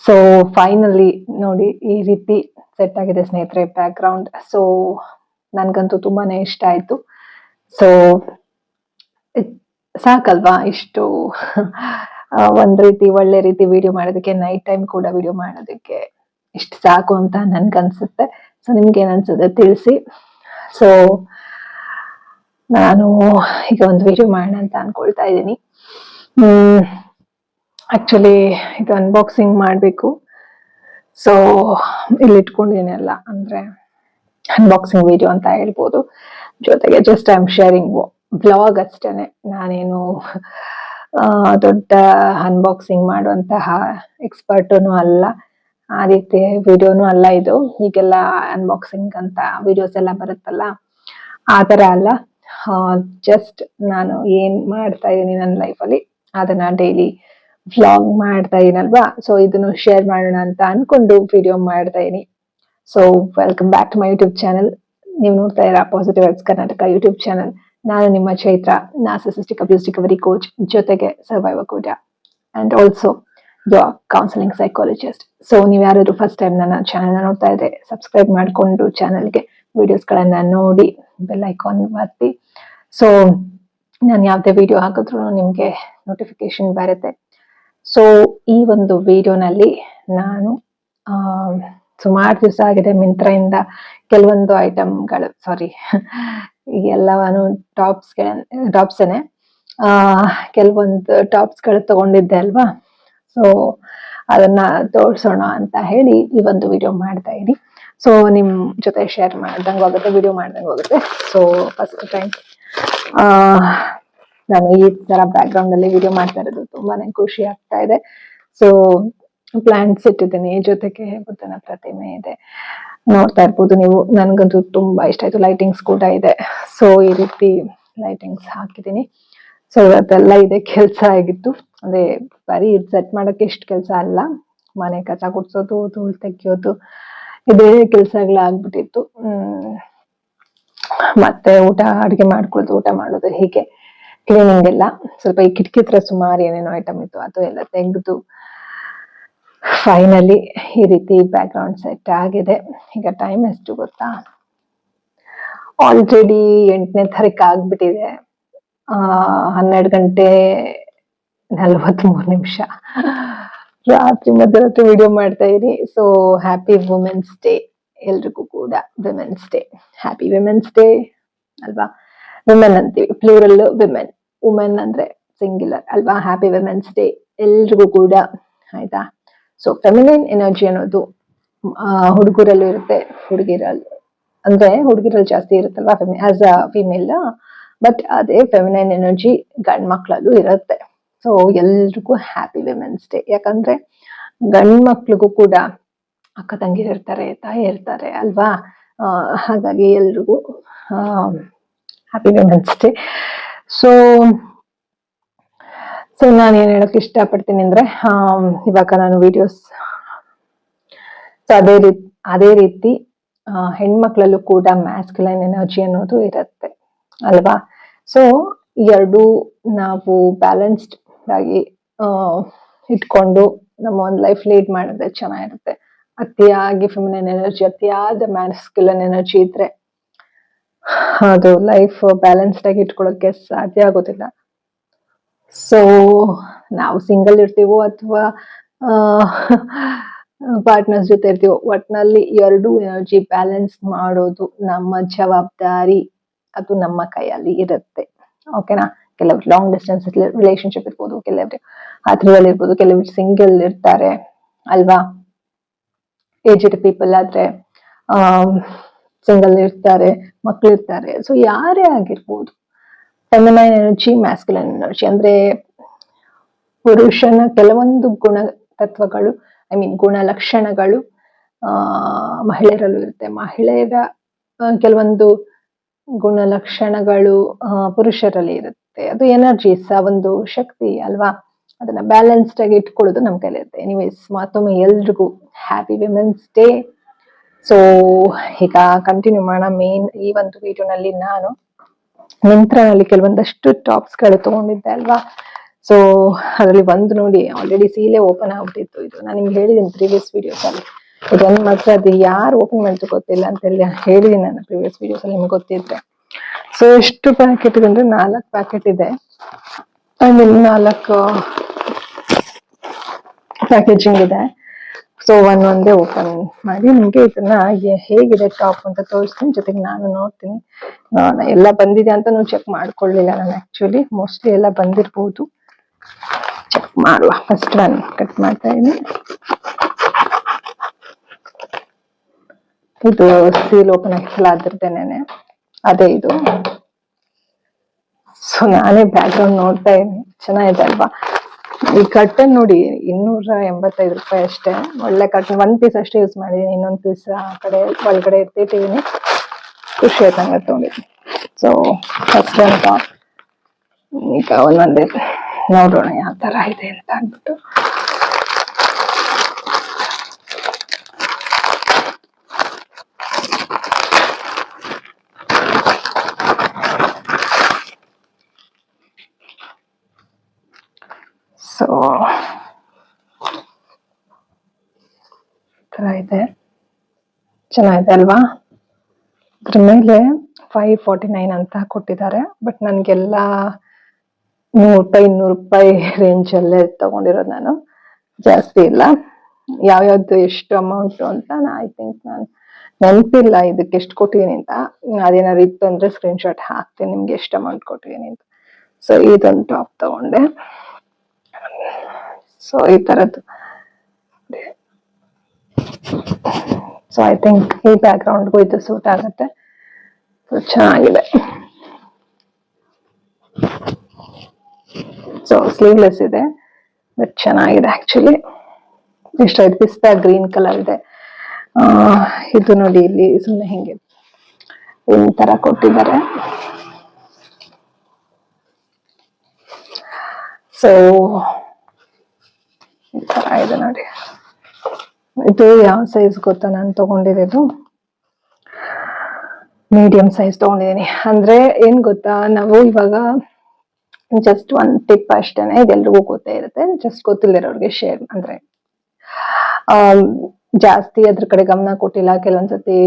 So finally ನೋಡಿ ಈ ರೀತಿ ಸೆಟ್ ಆಗಿದೆ ಸ್ನೇಹಿತರೆ ಬ್ಯಾಕ್ ಗ್ರೌಂಡ್. ಸೊ ನನ್ಗಂತೂ ತುಂಬಾನೇ ಇಷ್ಟ ಆಯ್ತು. ಸೊ ಸಾಕಲ್ವಾ ಇಷ್ಟು ಒಂದ್ ರೀತಿ ಒಳ್ಳೆ ರೀತಿ ವಿಡಿಯೋ ಮಾಡೋದಕ್ಕೆ, ನೈಟ್ ಟೈಮ್ ಕೂಡ ವಿಡಿಯೋ ಮಾಡೋದಕ್ಕೆ ಇಷ್ಟು ಸಾಕು ಅಂತ ನನ್ಗನ್ಸುತ್ತೆ. ಸೊ ನಿಮ್ಗೆ ಏನ್ ಅನ್ಸುತ್ತೆ ತಿಳಿಸಿ. ಸೊ ನಾನು ಈಗ ಒಂದು ವಿಡಿಯೋ ಮಾಡೋಣ ಅಂತ ಅನ್ಕೊಳ್ತಾ ಇದ್ದೀನಿ. ಆಕ್ಚುಲಿ ಇದು ಅನ್ಬಾಕ್ಸಿಂಗ್ ಮಾಡಬೇಕು. ಸೊ ಇಲ್ಲಿ ಇಟ್ಕೊಂಡಿದ್ದೀನಿ ಎಲ್ಲ, ಅಂದ್ರೆ ಅನ್ಬಾಕ್ಸಿಂಗ್ ವಿಡಿಯೋ ಅಂತ ಹೇಳ್ಬೋದು. ಜೊತೆಗೆ just I am sharing blog ಅಷ್ಟೇನೆ. ನಾನೇನು ದೊಡ್ಡ ಅನ್ಬಾಕ್ಸಿಂಗ್ ಮಾಡುವಂತಹ ಎಕ್ಸ್ಪರ್ಟನು ಅಲ್ಲ, ಆ ರೀತಿ ವಿಡಿಯೋನು ಅಲ್ಲ ಇದು. ಈಗೆಲ್ಲ ಅನ್ಬಾಕ್ಸಿಂಗ್ ಅಂತ ವಿಡಿಯೋಸ್ ಎಲ್ಲ ಬರುತ್ತಲ್ಲ, ಆ ತರ ಅಲ್ಲ. ಜಸ್ಟ್ ನಾನು ಏನ್ ಮಾಡ್ತಾ ಇದ್ದೀನಿ ನನ್ನ ಲೈಫಲ್ಲಿ ಅದನ್ನ ಡೈಲಿ ವ್ಲಾಗ್ ಮಾಡ್ತಾ ಇದೀನಲ್ವಾ, ಸೊ ಇದನ್ನು ಶೇರ್ ಮಾಡೋಣ ಅಂತ ಅನ್ಕೊಂಡು ವಿಡಿಯೋ ಮಾಡ್ತಾ ಇದೀನಿ. So welcome back to my YouTube channel. ನೀವು ನೋಡ್ತಾ ಇರೋ positive vibes Karnataka YouTube channel. ನಾನು ನಿಮ್ಮ Chaitra, narcissistic abuse recovery coach, ಜೊತೆಗೆ ಸರ್ವೈವರ್ ಕೂಡ, and also your counselling psychologist. So ನೀವು ಯಾರಾದ್ರೂ ಫಸ್ಟ್ ಟೈಮ್ ನನ್ನ ಚಾನಲ್ ನೋಡ್ತಾ ಇದ್ರೆ ಸಬ್ಸ್ಕ್ರೈಬ್ ಮಾಡಿಕೊಂಡು ಚಾನಲ್ಗೆ ವಿಡಿಯೋಸ್ ಗಳನ್ನ ನೋಡಿ ಬೆಲ್ ಐಕಾನ್ ಒತ್ತಿ. ಸೊ ನಾನು ಯಾವ್ದೇ ವಿಡಿಯೋ ಹಾಕಿದ್ರು ನಿಮ್ಗೆ ನೋಟಿಫಿಕೇಶನ್ ಬರುತ್ತೆ. ಸೊ ಈ ಒಂದು ವಿಡಿಯೋನಲ್ಲಿ ನಾನು ಸುಮಾರು ದಿವಸ ಆಗಿದೆ ಮಿಂತ್ರಾಯಿಂದ ಕೆಲವೊಂದು ಐಟಮ್ಗಳು, ಸಾರಿ ಎಲ್ಲವೂ ಟಾಪ್ಸೇನೆ, ಕೆಲವೊಂದು ಟಾಪ್ಸ್ಗಳು ತಗೊಂಡಿದ್ದೆ ಅಲ್ವಾ. ಸೊ ಅದನ್ನ ತೋರ್ಸೋಣ ಅಂತ ಹೇಳಿ ಈ ಒಂದು ವಿಡಿಯೋ ಮಾಡ್ತಾ ಇದೀನಿ. ಸೊ ನಿಮ್ ಜೊತೆ ಶೇರ್ ಮಾಡ್ದಂಗೆ ಹೋಗುತ್ತೆ, ವಿಡಿಯೋ ಮಾಡ್ದಂಗೆ ಹೋಗುತ್ತೆ. ಸೊ ಫಸ್ಟ್ ಟೈಮ್ ನಾನು ಈ ತರ ಬ್ಯಾಕ್ ಗ್ರೌಂಡ್ ಅಲ್ಲಿ ವಿಡಿಯೋ ಮಾಡ್ತಾ ಇರೋದು ತುಂಬಾನೇ ಖುಷಿ ಆಗ್ತಾ ಇದೆ. ಸೊ ಪ್ಲಾಂಟ್ಸ್ ಇಟ್ಟಿದ್ದೀನಿ, ಜೊತೆಗೆ ಬುದ್ಧನ ಪ್ರತಿಮೆ ಇದೆ, ನೋಡ್ತಾ ಇರ್ಬೋದು ನೀವು. ನನ್ಗಂತೂ ತುಂಬಾ ಇಷ್ಟ ಆಯ್ತು. ಲೈಟಿಂಗ್ಸ್ ಕೂಡ ಇದೆ. ಸೊ ಈ ರೀತಿ ಲೈಟಿಂಗ್ಸ್ ಹಾಕಿದ್ದೀನಿ. ಸೊ ಇವತ್ತೆಲ್ಲ ಇದೆ ಕೆಲಸ ಆಗಿತ್ತು. ಅಂದ್ರೆ ಬರೀ ಸೆಟ್ ಮಾಡಕ್ಕೆ ಇಷ್ಟು ಕೆಲಸ ಅಲ್ಲ, ಮನೆ ಕಸ ಗುಡ್ಸೋದು, ಧೂಳು ತೆಗಿಯೋದು, ಇದೇ ಕೆಲ್ಸಗಳಾಗ್ಬಿಟ್ಟಿತ್ತು. ಮತ್ತೆ ಅಡುಗೆ ಮಾಡ್ಕೊಳ್ಳೋದು, ಊಟ ಮಾಡೋದು, ಹೀಗೆ ಕ್ಲೀನಿಂಗ್ ಎಲ್ಲ. ಸ್ವಲ್ಪ ಈ ಕಿಟಕಿ ಹತ್ರ ಸುಮಾರು ಏನೇನೋ ಐಟಮ್ ಇತ್ತು, ಅದು ಎಲ್ಲ ತೆಗೆದು ಫೈನಲಿ ಈ ರೀತಿ ಬ್ಯಾಕ್ ಗ್ರೌಂಡ್ ಸೆಟ್ ಆಗಿದೆ. ಈಗ ಟೈಮ್ ಎಷ್ಟು ಗೊತ್ತಾ? ಆಲ್ರೆಡಿ 8ನೇ ತಾರೀಕು ಆಗ್ಬಿಟ್ಟಿದೆ. 12:43. ರಾತ್ರಿ ಮಧ್ಯರಾತ್ರಿ ವಿಡಿಯೋ ಮಾಡ್ತಾ ಇದೀನಿ. ಸೊ ಹ್ಯಾಪಿ ವುಮೆನ್ಸ್ ಡೇ ಎಲ್ರಿಗೂ ಕೂಡ. Women's day, happy women's day ಅಲ್ವಾ? ವಿಮೆನ್ ಅಂತೀವಿ, ಪ್ಲೂರಲ್ ವಿಮೆನ್, ವುಮೆನ್ ಅಂದ್ರೆ ಸಿಂಗ್ಯುಲರ್ ಅಲ್ವಾ? ಹ್ಯಾಪಿ ವಿಮೆನ್ಸ್ ಡೇ ಎಲ್ರಿಗೂ ಕೂಡ, ಆಯ್ತಾ? ಸೊ ಫೆಮಿನೈನ್ ಎನರ್ಜಿ ಅನ್ನೋದು ಹುಡುಗರಲ್ಲೂ ಇರುತ್ತೆ, ಹುಡುಗಿರಲ್ಲಿ ಜಾಸ್ತಿ ಇರುತ್ತಲ್ವಾ ಆಸ್ ಅ ಫಿಮೇಲ್. ಬಟ್ ಅದೇ ಫೆಮಿನೈನ್ ಎನರ್ಜಿ ಗಂಡ್ ಮಕ್ಳಲ್ಲೂ ಇರುತ್ತೆ. ಸೊ ಎಲ್ರಿಗೂ ಹ್ಯಾಪಿ ವಿಮೆನ್ಸ್ ಡೇ. ಯಾಕಂದ್ರೆ ಗಂಡ್ ಮಕ್ಳಿಗೂ ಕೂಡ ಅಕ್ಕ ತಂಗಿರು ಇರ್ತಾರೆ, ತಾಯಿ ಇರ್ತಾರೆ ಅಲ್ವಾ? ಹಾಗಾಗಿ ಎಲ್ರಿಗೂ ಹ್ಯಾಪಿ ವಿಮೆನ್ಸ್ ಡೇ. ಸೊ ನಾನು ಏನ್ ಹೇಳಕ್ ಇಷ್ಟಪಡ್ತೀನಿ ಅಂದ್ರೆ, ಇವಾಗ ನಾನು ವಿಡಿಯೋಸ್ ಅದೇ ರೀತಿ ಹೆಣ್ಮಕ್ಳಲ್ಲೂ ಕೂಡ ಮ್ಯಾಸ್ಕ್ಯುಲೈನ್ ಎನರ್ಜಿ ಅನ್ನೋದು ಇರುತ್ತೆ ಅಲ್ವಾ? ಸೊ ಎರಡು ನಾವು ಬ್ಯಾಲೆನ್ಸ್ಡ್ ಆಗಿ ಇಟ್ಕೊಂಡು ನಮ್ಮ ಒಂದು ಲೈಫ್ ಲೀಡ್ ಮಾಡಿದ್ರೆ ಚೆನ್ನಾಗಿರುತ್ತೆ. ಅತಿಯಾಗಿ ಫೆಮಿನೈನ್ ಎನರ್ಜಿ, ಅತಿಯಾದ ಮ್ಯಾಸ್ಕ್ಯುಲೈನ್ ಎನರ್ಜಿ ಇದ್ರೆ ಅದು ಲೈಫ್ ಬ್ಯಾಲೆನ್ಸ್ಡ್ ಆಗಿ ಇಟ್ಕೊಳ್ಳೋಕೆ ಸಾಧ್ಯ ಆಗೋದಿಲ್ಲ. ಸೊ ನಾವು ಸಿಂಗಲ್ ಇರ್ತೀವೋ ಅಥವಾ ಪಾರ್ಟ್ನರ್ಸ್ ಜೊತೆ ಇರ್ತೀವೋ, ಒಟ್ನಲ್ಲಿ ಎರಡು ಎನರ್ಜಿ ಬ್ಯಾಲೆನ್ಸ್ ಮಾಡೋದು ನಮ್ಮ ಜವಾಬ್ದಾರಿ. ಅದು ನಮ್ಮ ಕೈಯಲ್ಲಿ ಇರುತ್ತೆ. ಓಕೆನಾ? ಕೆಲವ್ರು ಲಾಂಗ್ ಡಿಸ್ಟೆನ್ಸ್ ರಿಲೇಶನ್ಶಿಪ್ ಇರ್ಬೋದು, ಕೆಲವ್ರು ಹತ್ರದಲ್ಲಿ ಇರ್ಬೋದು, ಕೆಲವ್ರು ಸಿಂಗಲ್ ಇರ್ತಾರೆ ಅಲ್ವಾ? ಏಜ್ಡ್ ಪೀಪಲ್ ಆದ್ರೆ ಸಿಂಗಲ್ ಇರ್ತಾರೆ, ಮಕ್ಳು ಇರ್ತಾರೆ. ಸೊ ಯಾರೇ ಆಗಿರ್ಬೋದು, ಫೆಮಿನೈನ್ ಎನರ್ಜಿ, ಮ್ಯಾಸ್ಕ್ಯುಲೈನ್ ಎನರ್ಜಿ ಅಂದ್ರೆ ಪುರುಷನ ಕೆಲವೊಂದು ಗುಣ ತತ್ವಗಳು, ಗುಣಲಕ್ಷಣಗಳು ಮಹಿಳೆಯರಲ್ಲೂ ಇರುತ್ತೆ. ಮಹಿಳೆಯರ ಕೆಲವೊಂದು ಗುಣಲಕ್ಷಣಗಳು ಪುರುಷರಲ್ಲಿ ಇರುತ್ತೆ. ಅದು ಎನರ್ಜೀಸ್, ಒಂದು ಶಕ್ತಿ ಅಲ್ವಾ? ಅದನ್ನ ಬ್ಯಾಲೆನ್ಸ್ಡ್ ಆಗಿ ಇಟ್ಕೊಳ್ಳೋದು ನಮ್ ಕೈಲಿರುತ್ತೆ. ಎನಿವೇಸ್, ಮತ್ತೊಮ್ಮೆ ಎಲ್ರಿಗೂ ಹ್ಯಾಪಿ ವಿಮೆನ್ಸ್ ಡೇ. ಸೊ ಈಗ ಕಂಟಿನ್ಯೂ ಮಾಡೋಣ. ಮೇನ್ ಈ ಒಂದು ವಿಡಿಯೋನಲ್ಲಿ ನಾನು ಮಿಂತ್ರಾನಲ್ಲಿ ಕೆಲವೊಂದಷ್ಟು ಟಾಪ್ಸ್ ಗಳು ತಗೊಂಡಿದ್ದೆ ಅಲ್ವಾ. ಸೊ ಅದರಲ್ಲಿ ಒಂದು ನೋಡಿ ಆಲ್ರೆಡಿ ಸೀಲೆ ಓಪನ್ ಆಗ್ಬಿಟ್ಟಿತ್ತು. ಇದು ನಾನು ನಿಮ್ಗೆ ಹೇಳಿದ್ದೀನಿ ಪ್ರೀವಿಯಸ್ ವಿಡಿಯೋಸ್ ಅಲ್ಲಿ. ಇದೊಂದು ಮಾತ್ರ ಅದು ಯಾರು ಓಪನ್ ಮಾಡಿದ್ರು ಗೊತ್ತಿಲ್ಲ ಅಂತ ಹೇಳಿದೀನಿ ನಾನು ಪ್ರೀವಿಯಸ್ ವಿಡಿಯೋಸ್ ಅಲ್ಲಿ, ನಿಮ್ಗೆ ಗೊತ್ತಿದ್ರೆ. ಸೊ ಎಷ್ಟು ಪ್ಯಾಕೆಟ್ ಅಂದ್ರೆ 4 ಪ್ಯಾಕೆಟ್ ಇದೆ. ಆಮೇಲೆ 4 ಪ್ಯಾಕೇಜಿಂಗ್ ಇದೆ. ಸೊ ಒಂದೇ ಓಪನ್ ಮಾಡಿ ನಿಮ್ಗೆ ಇದನ್ನ ಹೇಗಿದೆ ಟಾಪ್ ಅಂತ ತೋರಿಸ್ತೀನಿ, ಜೊತೆಗೆ ನಾನು ನೋಡ್ತೀನಿ. ಎಲ್ಲ ಬಂದಿದೆ ಅಂತ ಚೆಕ್ ಮಾಡ್ಕೊಳ್ಳಿಲ್ಲ ನಾನು. ಆಕ್ಚುಲಿ ಮೋಸ್ಟ್ಲಿ ಎಲ್ಲ ಬಂದಿರ್ಬೋದು, ಚೆಕ್ ಮಾಡುವ. ಫಸ್ಟ್ ನಾನು ಕಟ್ ಮಾಡ್ತಾ ಇದ್ದೀನಿ. ಇದು ಸೀಲ್ ಓಪನ್ ಆಗಿಲ್ಲ, ಅದ್ರದ್ದೇನೆ ಅದೇ ಇದು. ಸೊ ನಾನೇ ಬ್ಯಾಕ್ ಗ್ರೌಂಡ್ ನೋಡ್ತಾ ಇದ್ದೀನಿ, ಚೆನ್ನಾಗಿದೆ ಅಲ್ವಾ. ಈ ಕರ್ಟನ್ ನೋಡಿ 285 ರೂಪಾಯಿ ಅಷ್ಟೇ. ಒಳ್ಳೆ ಕರ್ಟನ್. 1 ಪೀಸ್ ಅಷ್ಟೇ ಯೂಸ್ ಮಾಡಿದೀನಿ, ಇನ್ನೊಂದು ಪೀಸ್ ಆ ಕಡೆ ಒಳಗಡೆ ಎತ್ತಿಟ್ಟಿದ್ದೀನಿ. ಖುಷಿ ಆಯ್ತು ಹಂಗ ತಗೊಂಡಿದ್ದೀನಿ. ಸೊ ಫಸ್ಟ್ ಅಂತ ಈಗ ಒಂದೊಂದೇ ನೋಡೋಣ ಯಾವ ತರ ಇದೆ ಅಂತ ಅಂದ್ಬಿಟ್ಟು. ಸೊ ತರ ಇದೆ, ಚೆನ್ನಾಗಿದೆ ಅಲ್ವಾ. ಅದ್ರ ಮೇಲೆ 549 ಅಂತ ಕೊಟ್ಟಿದ್ದಾರೆ. ಬಟ್ ನನ್ಗೆಲ್ಲ 100 ರೂಪಾಯಿ ರೇಂಜ್ ಅಲ್ಲೇ ತಗೊಂಡಿರೋದು ನಾನು, ಜಾಸ್ತಿ ಇಲ್ಲ. ಯಾವ್ಯಾವ್ದು ಎಷ್ಟು ಅಮೌಂಟ್ ಅಂತ ಐ ಥಿಂಕ್ ನಾನು ನೆನಪಿಲ್ಲ ಇದಕ್ಕೆ ಎಷ್ಟು ಕೊಟ್ಟಿದ್ದೀನಿ ಅಂತ. ಅದೇನಾದ್ರು ಇತ್ತು ಅಂದ್ರೆ ಸ್ಕ್ರೀನ್ ಶಾಟ್ ಹಾಕ್ತೀನಿ ನಿಮ್ಗೆ ಎಷ್ಟು ಅಮೌಂಟ್ ಕೊಟ್ಟಿದ್ದೀನಿ ಅಂತ. ಸೊ ಇದೊಂದು ಟಾಪ್ ತಗೊಂಡೆ. ಸೊ ಈ ತರದ್ದು. ಸೊ ಐ ಥಿಂಕ್ ಈ ಬ್ಯಾಕ್ ಗ್ರೌಂಡ್ಗೂ ಇದು ಸೂಟ್ ಆಗುತ್ತೆ. ಚೆನ್ನಾಗಿದೆ. ಸೊ ಸ್ಲೀವ್ಲೆಸ್ ಇದೆ, ಬಟ್ ಚೆನ್ನಾಗಿದೆ ಆಕ್ಚುಲಿ. ಇಷ್ಟ ಆಯ್ತು. ಪಿಸ್ತಾ ಗ್ರೀನ್ ಕಲರ್ ಇದೆ. ಇದು ನೋಡಿ ಇಲ್ಲಿ ಸುಮ್ಮನೆ ಹಿಂಗೆ ಈ ತರ ಕೊಟ್ಟಿದ್ದಾರೆ. ಸೊ ಈ ತರ ಇದೆ ನೋಡಿ. ಇದು ಯಾವ ಸೈಜ್ ಗೊತ್ತಾ ನಾನು ತಗೊಂಡಿರೋದು? ಮೀಡಿಯಂ ಸೈಜ್ ತಗೊಂಡಿದ್ದೀನಿ. ಅಂದ್ರೆ ಏನ್ ಗೊತ್ತಾ, ನಾವು ಇವಾಗ ಜಸ್ಟ್ ಒಂದ್ ಟಿಪ್ ಅಷ್ಟೇನೆ, ಇದೆಲ್ರಿಗೂ ಗೊತ್ತೇ ಇರುತ್ತೆ. ಜಸ್ಟ್ ಗೊತ್ತಿಲ್ಲದಿರೋರ್ಗೆ ಶೇರ್ ಅಂದ್ರೆ ಜಾಸ್ತಿ ಅದ್ರ ಕಡೆ ಗಮನ ಕೊಟ್ಟಿಲ್ಲ, ಕೆಲವೊಂದ್ಸತಿ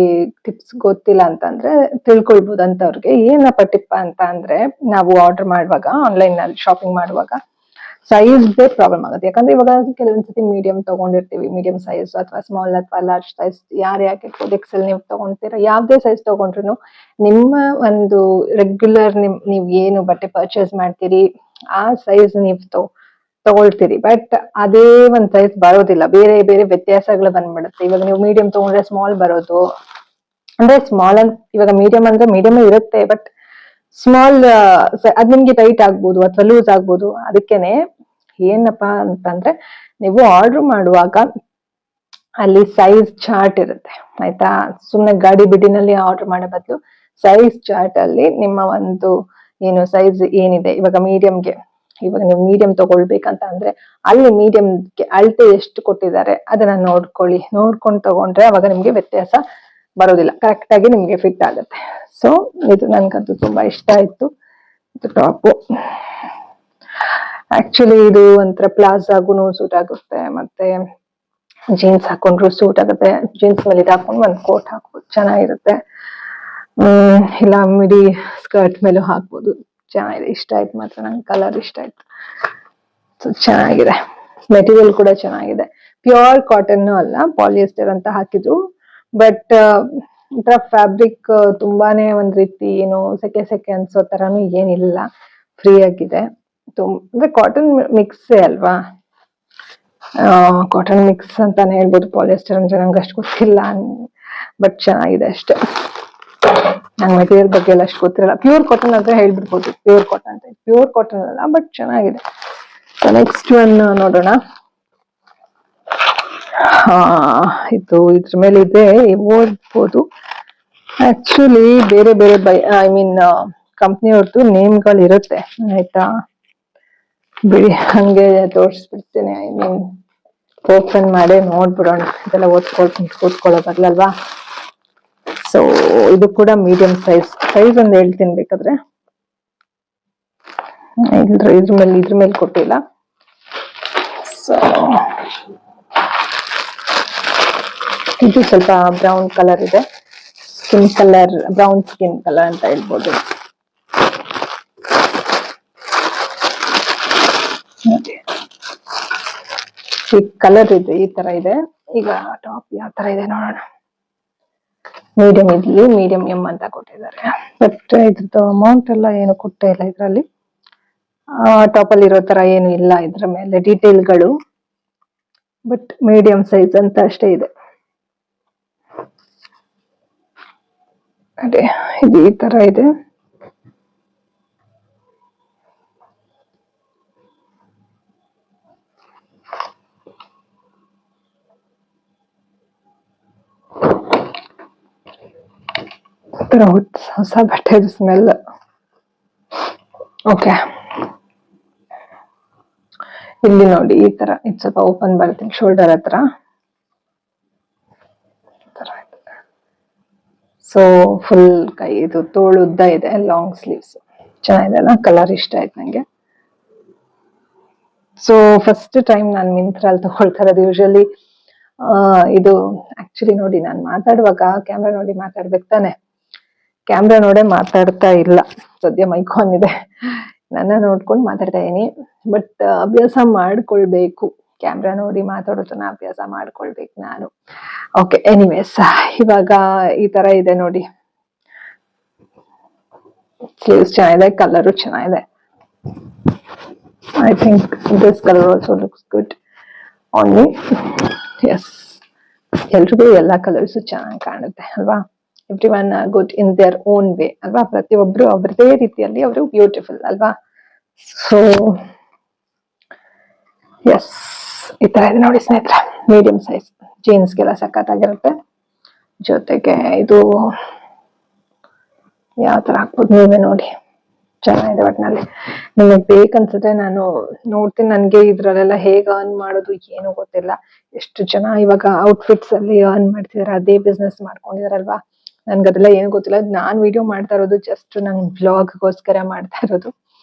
ಟಿಪ್ಸ್ ಗೊತ್ತಿಲ್ಲ ಅಂತಂದ್ರೆ ತಿಳ್ಕೊಳ್ಬಹುದು ಅಂತವ್ರಿಗೆ. ಏನಪ್ಪ ಟಿಪ್ ಅಂತ ಅಂದ್ರೆ, ನಾವು ಆರ್ಡರ್ ಮಾಡುವಾಗ ಆನ್ಲೈನ್ ನಲ್ಲಿ ಶಾಪಿಂಗ್ ಮಾಡುವಾಗ ಸೈಜ್ ಪ್ರಾಬ್ಲಮ್ ಆಗುತ್ತೆ. ಯಾಕಂದ್ರೆ ಇವಾಗ ಕೆಲವೊಂದ್ಸತಿ ಮೀಡಿಯಂ ತಗೊಂಡಿರ್ತೀವಿ, ಮೀಡಿಯಂ ಸೈಜ್ ಅಥವಾ ಸ್ಮಾಲ್ ಅಥವಾ ಲಾರ್ಜ್ ಸೈಜ್ ಯಾರೇ ಆಗಿರ್ಬೋದು. ಎಕ್ಸೆಲ್ ನೀವು ತಗೊಂತೀರಾ, ಯಾವ್ದೇ ಸೈಜ್ ತಗೊಂಡ್ರು ನಿಮ್ಮ ಒಂದು ರೆಗ್ಯುಲರ್ ನೀವ್ ಏನು ಬಟ್ಟೆ ಪರ್ಚೇಸ್ ಮಾಡ್ತೀರಿ ಆ ಸೈಜ್ ನೀವು ತಗೊಳ್ತೀರಿ. ಬಟ್ ಅದೇ ಒಂದ್ ಸೈಜ್ ಬರೋದಿಲ್ಲ, ಬೇರೆ ಬೇರೆ ವ್ಯತ್ಯಾಸಗಳು ಬಂದ್ಬಿಡುತ್ತೆ. ಇವಾಗ ನೀವು ಮೀಡಿಯಂ ತಗೊಂಡ್ರೆ ಸ್ಮಾಲ್ ಬರೋದು, ಅಂದ್ರೆ ಸ್ಮಾಲ್ ಇವಾಗ ಮೀಡಿಯಂ ಅಂದ್ರೆ ಮೀಡಿಯಂ ಇರುತ್ತೆ, ಬಟ್ ಸ್ಮಾಲ್ ಅದ್ ನಿಮ್ಗೆ ಟೈಟ್ ಆಗ್ಬೋದು ಅಥವಾ ಲೂಸ್ ಆಗ್ಬೋದು. ಅದಕ್ಕೇನೆ ಏನಪ್ಪಾ ಅಂತಂದ್ರೆ, ನೀವು ಆರ್ಡರ್ ಮಾಡುವಾಗ ಅಲ್ಲಿ ಸೈಜ್ ಚಾರ್ಟ್ ಇರುತ್ತೆ ಆಯ್ತಾ. ಸುಮ್ನೆ ಗಾಡಿ ಬಿಡಿನಲ್ಲಿ ಆರ್ಡರ್ ಮಾಡೋ ಬದಲು ಸೈಜ್ ಚಾರ್ಟ್ ಅಲ್ಲಿ ನಿಮ್ಮ ಒಂದು ಏನು ಸೈಜ್ ಏನಿದೆ, ಇವಾಗ ಮೀಡಿಯಂಗೆ ಇವಾಗ ನೀವು ಮೀಡಿಯಂ ತಗೊಳ್ಬೇಕಂತ ಅಂದ್ರೆ ಅಲ್ಲಿ ಮೀಡಿಯಂಗೆ ಅಳತೆ ಎಷ್ಟು ಕೊಟ್ಟಿದ್ದಾರೆ ಅದನ್ನ ನೋಡ್ಕೊಳ್ಳಿ. ನೋಡ್ಕೊಂಡು ತಗೊಂಡ್ರೆ ಅವಾಗ ನಿಮ್ಗೆ ವ್ಯತ್ಯಾಸ ಬರೋದಿಲ್ಲ, ಕರೆಕ್ಟ್ ಆಗಿ ನಿಮ್ಗೆ ಫಿಟ್ ಆಗುತ್ತೆ. ಸೊ ಇದು ನನ್ಗಂತೂ ತುಂಬಾ ಇಷ್ಟ ಆಯ್ತು ಇದು ಟಾಪು. ಆಕ್ಚುಲಿ ಇದು ಒಂಥರ ಪ್ಲಾಜಾಗೂ ಸೂಟ್ ಆಗುತ್ತೆ, ಮತ್ತೆ ಜೀನ್ಸ್ ಹಾಕೊಂಡ್ರು ಸೂಟ್ ಆಗುತ್ತೆ. ಜೀನ್ಸ್ ಮೇಲೆ ಇದು ಹಾಕೊಂಡು ಒಂದ್ ಕೋಟ್ ಹಾಕ್ಬೋದು, ಚೆನ್ನಾಗಿರುತ್ತೆ. ಇಲ್ಲ ಮಿಡಿ ಸ್ಕರ್ಟ್ ಮೇಲೂ ಹಾಕ್ಬೋದು, ಚೆನ್ನಾಗಿದೆ. ಇಷ್ಟ ಆಯ್ತು ಮಾತ್ರ, ನಂಗೆ ಕಲರ್ ಇಷ್ಟ ಆಯ್ತು. ಸೊ ಚೆನ್ನಾಗಿದೆ. ಮೆಟೀರಿಯಲ್ ಕೂಡ ಚೆನ್ನಾಗಿದೆ. ಪ್ಯೂರ್ ಕಾಟನ್ ಅಲ್ಲ, ಪಾಲಿಯೆಸ್ಟರ್ ಅಂತ ಹಾಕಿದ್ರು. ಬಟ್ ಒಂಥರ ಫ್ಯಾಬ್ರಿಕ್ ತುಂಬಾನೇ ಒಂದ್ ರೀತಿ ಏನು ಸೆಕೆ ಅನ್ಸೋ ತರಾನು ಏನಿಲ್ಲ, ಫ್ರೀ ಆಗಿದೆ. ಅಂದ್ರೆ ಕಾಟನ್ ಮಿಕ್ಸೇ ಅಲ್ವಾ, ಕಾಟನ್ ಮಿಕ್ಸ್ ಅಂತಾನೆ ಹೇಳ್ಬೋದು. ಪಾಲಿಯೆಸ್ಟರ್ ಅಂದ್ರೆ ನಂಗೆ ಅಷ್ಟು ಗೊತ್ತಿಲ್ಲ, ಬಟ್ ಚೆನ್ನಾಗಿದೆ ಅಷ್ಟೇ. ನಂಗೆ ಮೆಟೀರಿಯಲ್ ಬಗ್ಗೆ ಎಲ್ಲ ಅಷ್ಟು ಗೊತ್ತಿರಲ್ಲ. ಪ್ಯೂರ್ ಕಾಟನ್ ಅಂದ್ರೆ ಹೇಳ್ಬಿಡ್ಬೋದು ಪ್ಯೂರ್ ಕಾಟನ್ ಅಂತ. ಪ್ಯೂರ್ ಕಾಟನ್ ಅಲ್ಲ, ಬಟ್ ಚೆನ್ನಾಗಿದೆ. ನೆಕ್ಸ್ಟ್ ಒನ್ ನೋಡೋಣ. ಇದು ಇದ್ರ ಮೇಲೆ ಇದೆ, ಓದ್ಬೋದು. ಆಕ್ಚುಲಿ ಬೇರೆ ಬೇರೆ ಐ ಮೀನ್ ಕಂಪ್ನಿಯವ್ರದ್ದು ನೇಮ್ಗಳು ಇರುತ್ತೆ ಆಯ್ತಾ. ಬಿಡಿ ಹಂಗೆ ತೋರಿಸ್ಬಿಡ್ತೀನಿ. ಐ ಮೀನ್ ಓಪನ್ ಮಾಡಿ ನೋಡ್ಬಿಡೋಣ, ಇದೆಲ್ಲ ಓದ್ಕೊಳ್ಳೋ ಬದಲಲ್ವಾ. ಸೊ ಇದು ಕೂಡ ಮೀಡಿಯಂ ಸೈಜ್ ಒಂದು ಹೇಳ್ತೀನಿ ಬೇಕಾದ್ರೆ. ಇದ್ರ ಮೇಲೆ ಕೊಟ್ಟಿಲ್ಲ. ಸೊ ಇದು ಸ್ವಲ್ಪ ಬ್ರೌನ್ ಕಲರ್ ಇದೆ, skin colour, brown skin colour ಅಂತ ಹೇಳ್ಬೋದು. ಈ ಕಲರ್ ಇದೆ, ಈ ತರ ಇದೆ. ಈಗ ಟಾಪ್ ಯಾವ ತರ ಇದೆ ನೋಡೋಣ. ಮೀಡಿಯಂ ಇದ್ಲಿ, ಮೀಡಿಯಂ ಎಂ ಅಂತ ಕೊಟ್ಟಿದ್ದಾರೆ. ಬಟ್ ಇದ್ರದ್ದು ಅಮೌಂಟ್ ಎಲ್ಲ ಏನು ಕೊಟ್ಟೇ ಇಲ್ಲ ಇದ್ರಲ್ಲಿ. ಟಾಪ್ ಅಲ್ಲಿ ಇರೋ ತರ ಏನು ಇಲ್ಲ ಇದ್ರ ಮೇಲೆ ಡೀಟೇಲ್ಗಳು. ಬಟ್ ಮೀಡಿಯಂ ಸೈಜ್ ಅಂತ ಅಷ್ಟೇ ಇದೆ. ಅದೇ ಇದು ಈ ತರ ಇದೆ. ಹೊಸ ಬಟ್ಟೆ ಸ್ಮೆಲ್. ಓಕೆ, ಇಲ್ಲಿ ನೋಡಿ ಈ ತರ ಇದು ಸ್ವಲ್ಪ ಓಪನ್ ಬರುತ್ತೆ ಶೋಲ್ಡರ್ ಹತ್ರ. ಸೊ ಫುಲ್ ಕೈ, ಇದು ತೋಳು ಉದ್ದ ಇದೆ, ಲಾಂಗ್ ಸ್ಲೀವ್ಸ್. ಚೆನ್ನಾಗಿದೆ ಅಲ್ಲ, ಕಲರ್ ಇಷ್ಟ ಆಯ್ತು ನಂಗೆ. ಸೊ ಫಸ್ಟ್ ಟೈಮ್ ನಾನು ಮಿಂತ್ರಲ್ಲಿ ತಗೊಳ್ತಾ ಇರೋದು. ಯೂಶಲಿ ಇದು ಆಕ್ಚುಲಿ ನೋಡಿ, ನಾನು ಮಾತಾಡುವಾಗ ಕ್ಯಾಮ್ರಾ ನೋಡಿ ಮಾತಾಡ್ಬೇಕು ತಾನೆ. ಕ್ಯಾಮ್ರಾ ನೋಡೇ ಮಾತಾಡ್ತಾ ಇಲ್ಲ, ಸದ್ಯ ಮೈಕಾನ್ ಇದೆ, ನನ್ನ ನೋಡ್ಕೊಂಡು ಮಾತಾಡ್ತಾ ಇದೀನಿ. ಬಟ್ ಅಭ್ಯಾಸ ಮಾಡ್ಕೊಳ್ಬೇಕು, ಕ್ಯಾಮ್ರಾ ನೋಡಿ ಮಾತಾಡೋದನ್ನ ಅಭ್ಯಾಸ ಮಾಡ್ಕೊಳ್ಬೇಕು ನಾನು. ಓಕೆ, ಎನಿವೇಸ್, ಇವಾಗ ಈ ತರ ಇದೆ ನೋಡಿ. ಸ್ಲೀವ್ಸ್ ಚೆನ್ನಾಗಿದೆ, ಕಲರು ಚೆನ್ನಾಗಿದೆ. I think this colour also looks good on me. Yes, ಎಲ್ರಿಗೂ ಎಲ್ಲಾ ಕಲರ್ಸ್ ಚೆನ್ನಾಗಿ ಕಾಣುತ್ತೆ ಅಲ್ವಾ. Everyone good in their own way ಅಲ್ವಾ. ಪ್ರತಿಯೊಬ್ರು ಅವ್ರದೇ ರೀತಿಯಲ್ಲಿ ಅವರು ಬ್ಯೂಟಿಫುಲ್ ಅಲ್ವಾ. ಸೊ ಎಸ್, ಈ ತರ ಇದೆ ನೋಡಿ ಸ್ನೇಹಿತರೆ, ಮೀಡಿಯಂ ಸೈಜ್ ಜೀನ್ಸ್ಗೆಲ್ಲ ಸಖತ್ತಾಗಿರುತ್ತೆ. ಜೊತೆಗೆ ಇದು ಯಾವ ತರ ಹಾಕ್ಬೋದು ನೀವೇ ನೋಡಿ, ಚೆನ್ನಾಗಿದೆ. ಒಟ್ನಲ್ಲಿ ನಿಮಗೆ ಬೇಕನ್ಸುತ್ತೆ ನಾನು ನೋಡ್ತೀನಿ. ನನ್ಗೆ ಇದ್ರಲ್ಲೆಲ್ಲ ಹೇಗೆ ಅರ್ನ್ ಮಾಡೋದು ಏನು ಗೊತ್ತಿಲ್ಲ. ಎಷ್ಟು ಜನ ಇವಾಗ ಔಟ್ಫಿಟ್ಸ್ ಅಲ್ಲಿ ಅರ್ನ್ ಮಾಡ್ತಿದಾರೆ, ಅದೇ ಬಿಸ್ನೆಸ್ ಮಾಡ್ಕೊಂಡಿದಾರಲ್ವಾ. ನನ್ಗದೆಲ್ಲ ಏನು ಗೊತ್ತಿಲ್ಲ. ನಾನ್ ವಿಡಿಯೋ ಮಾಡ್ತಾ ಇರೋದು ಜಸ್ಟ್ ನನ್ ಬ್ಲಾಗ್ಗೋಸ್ಕರ ಮಾಡ್ತಾ ಇರೋದು.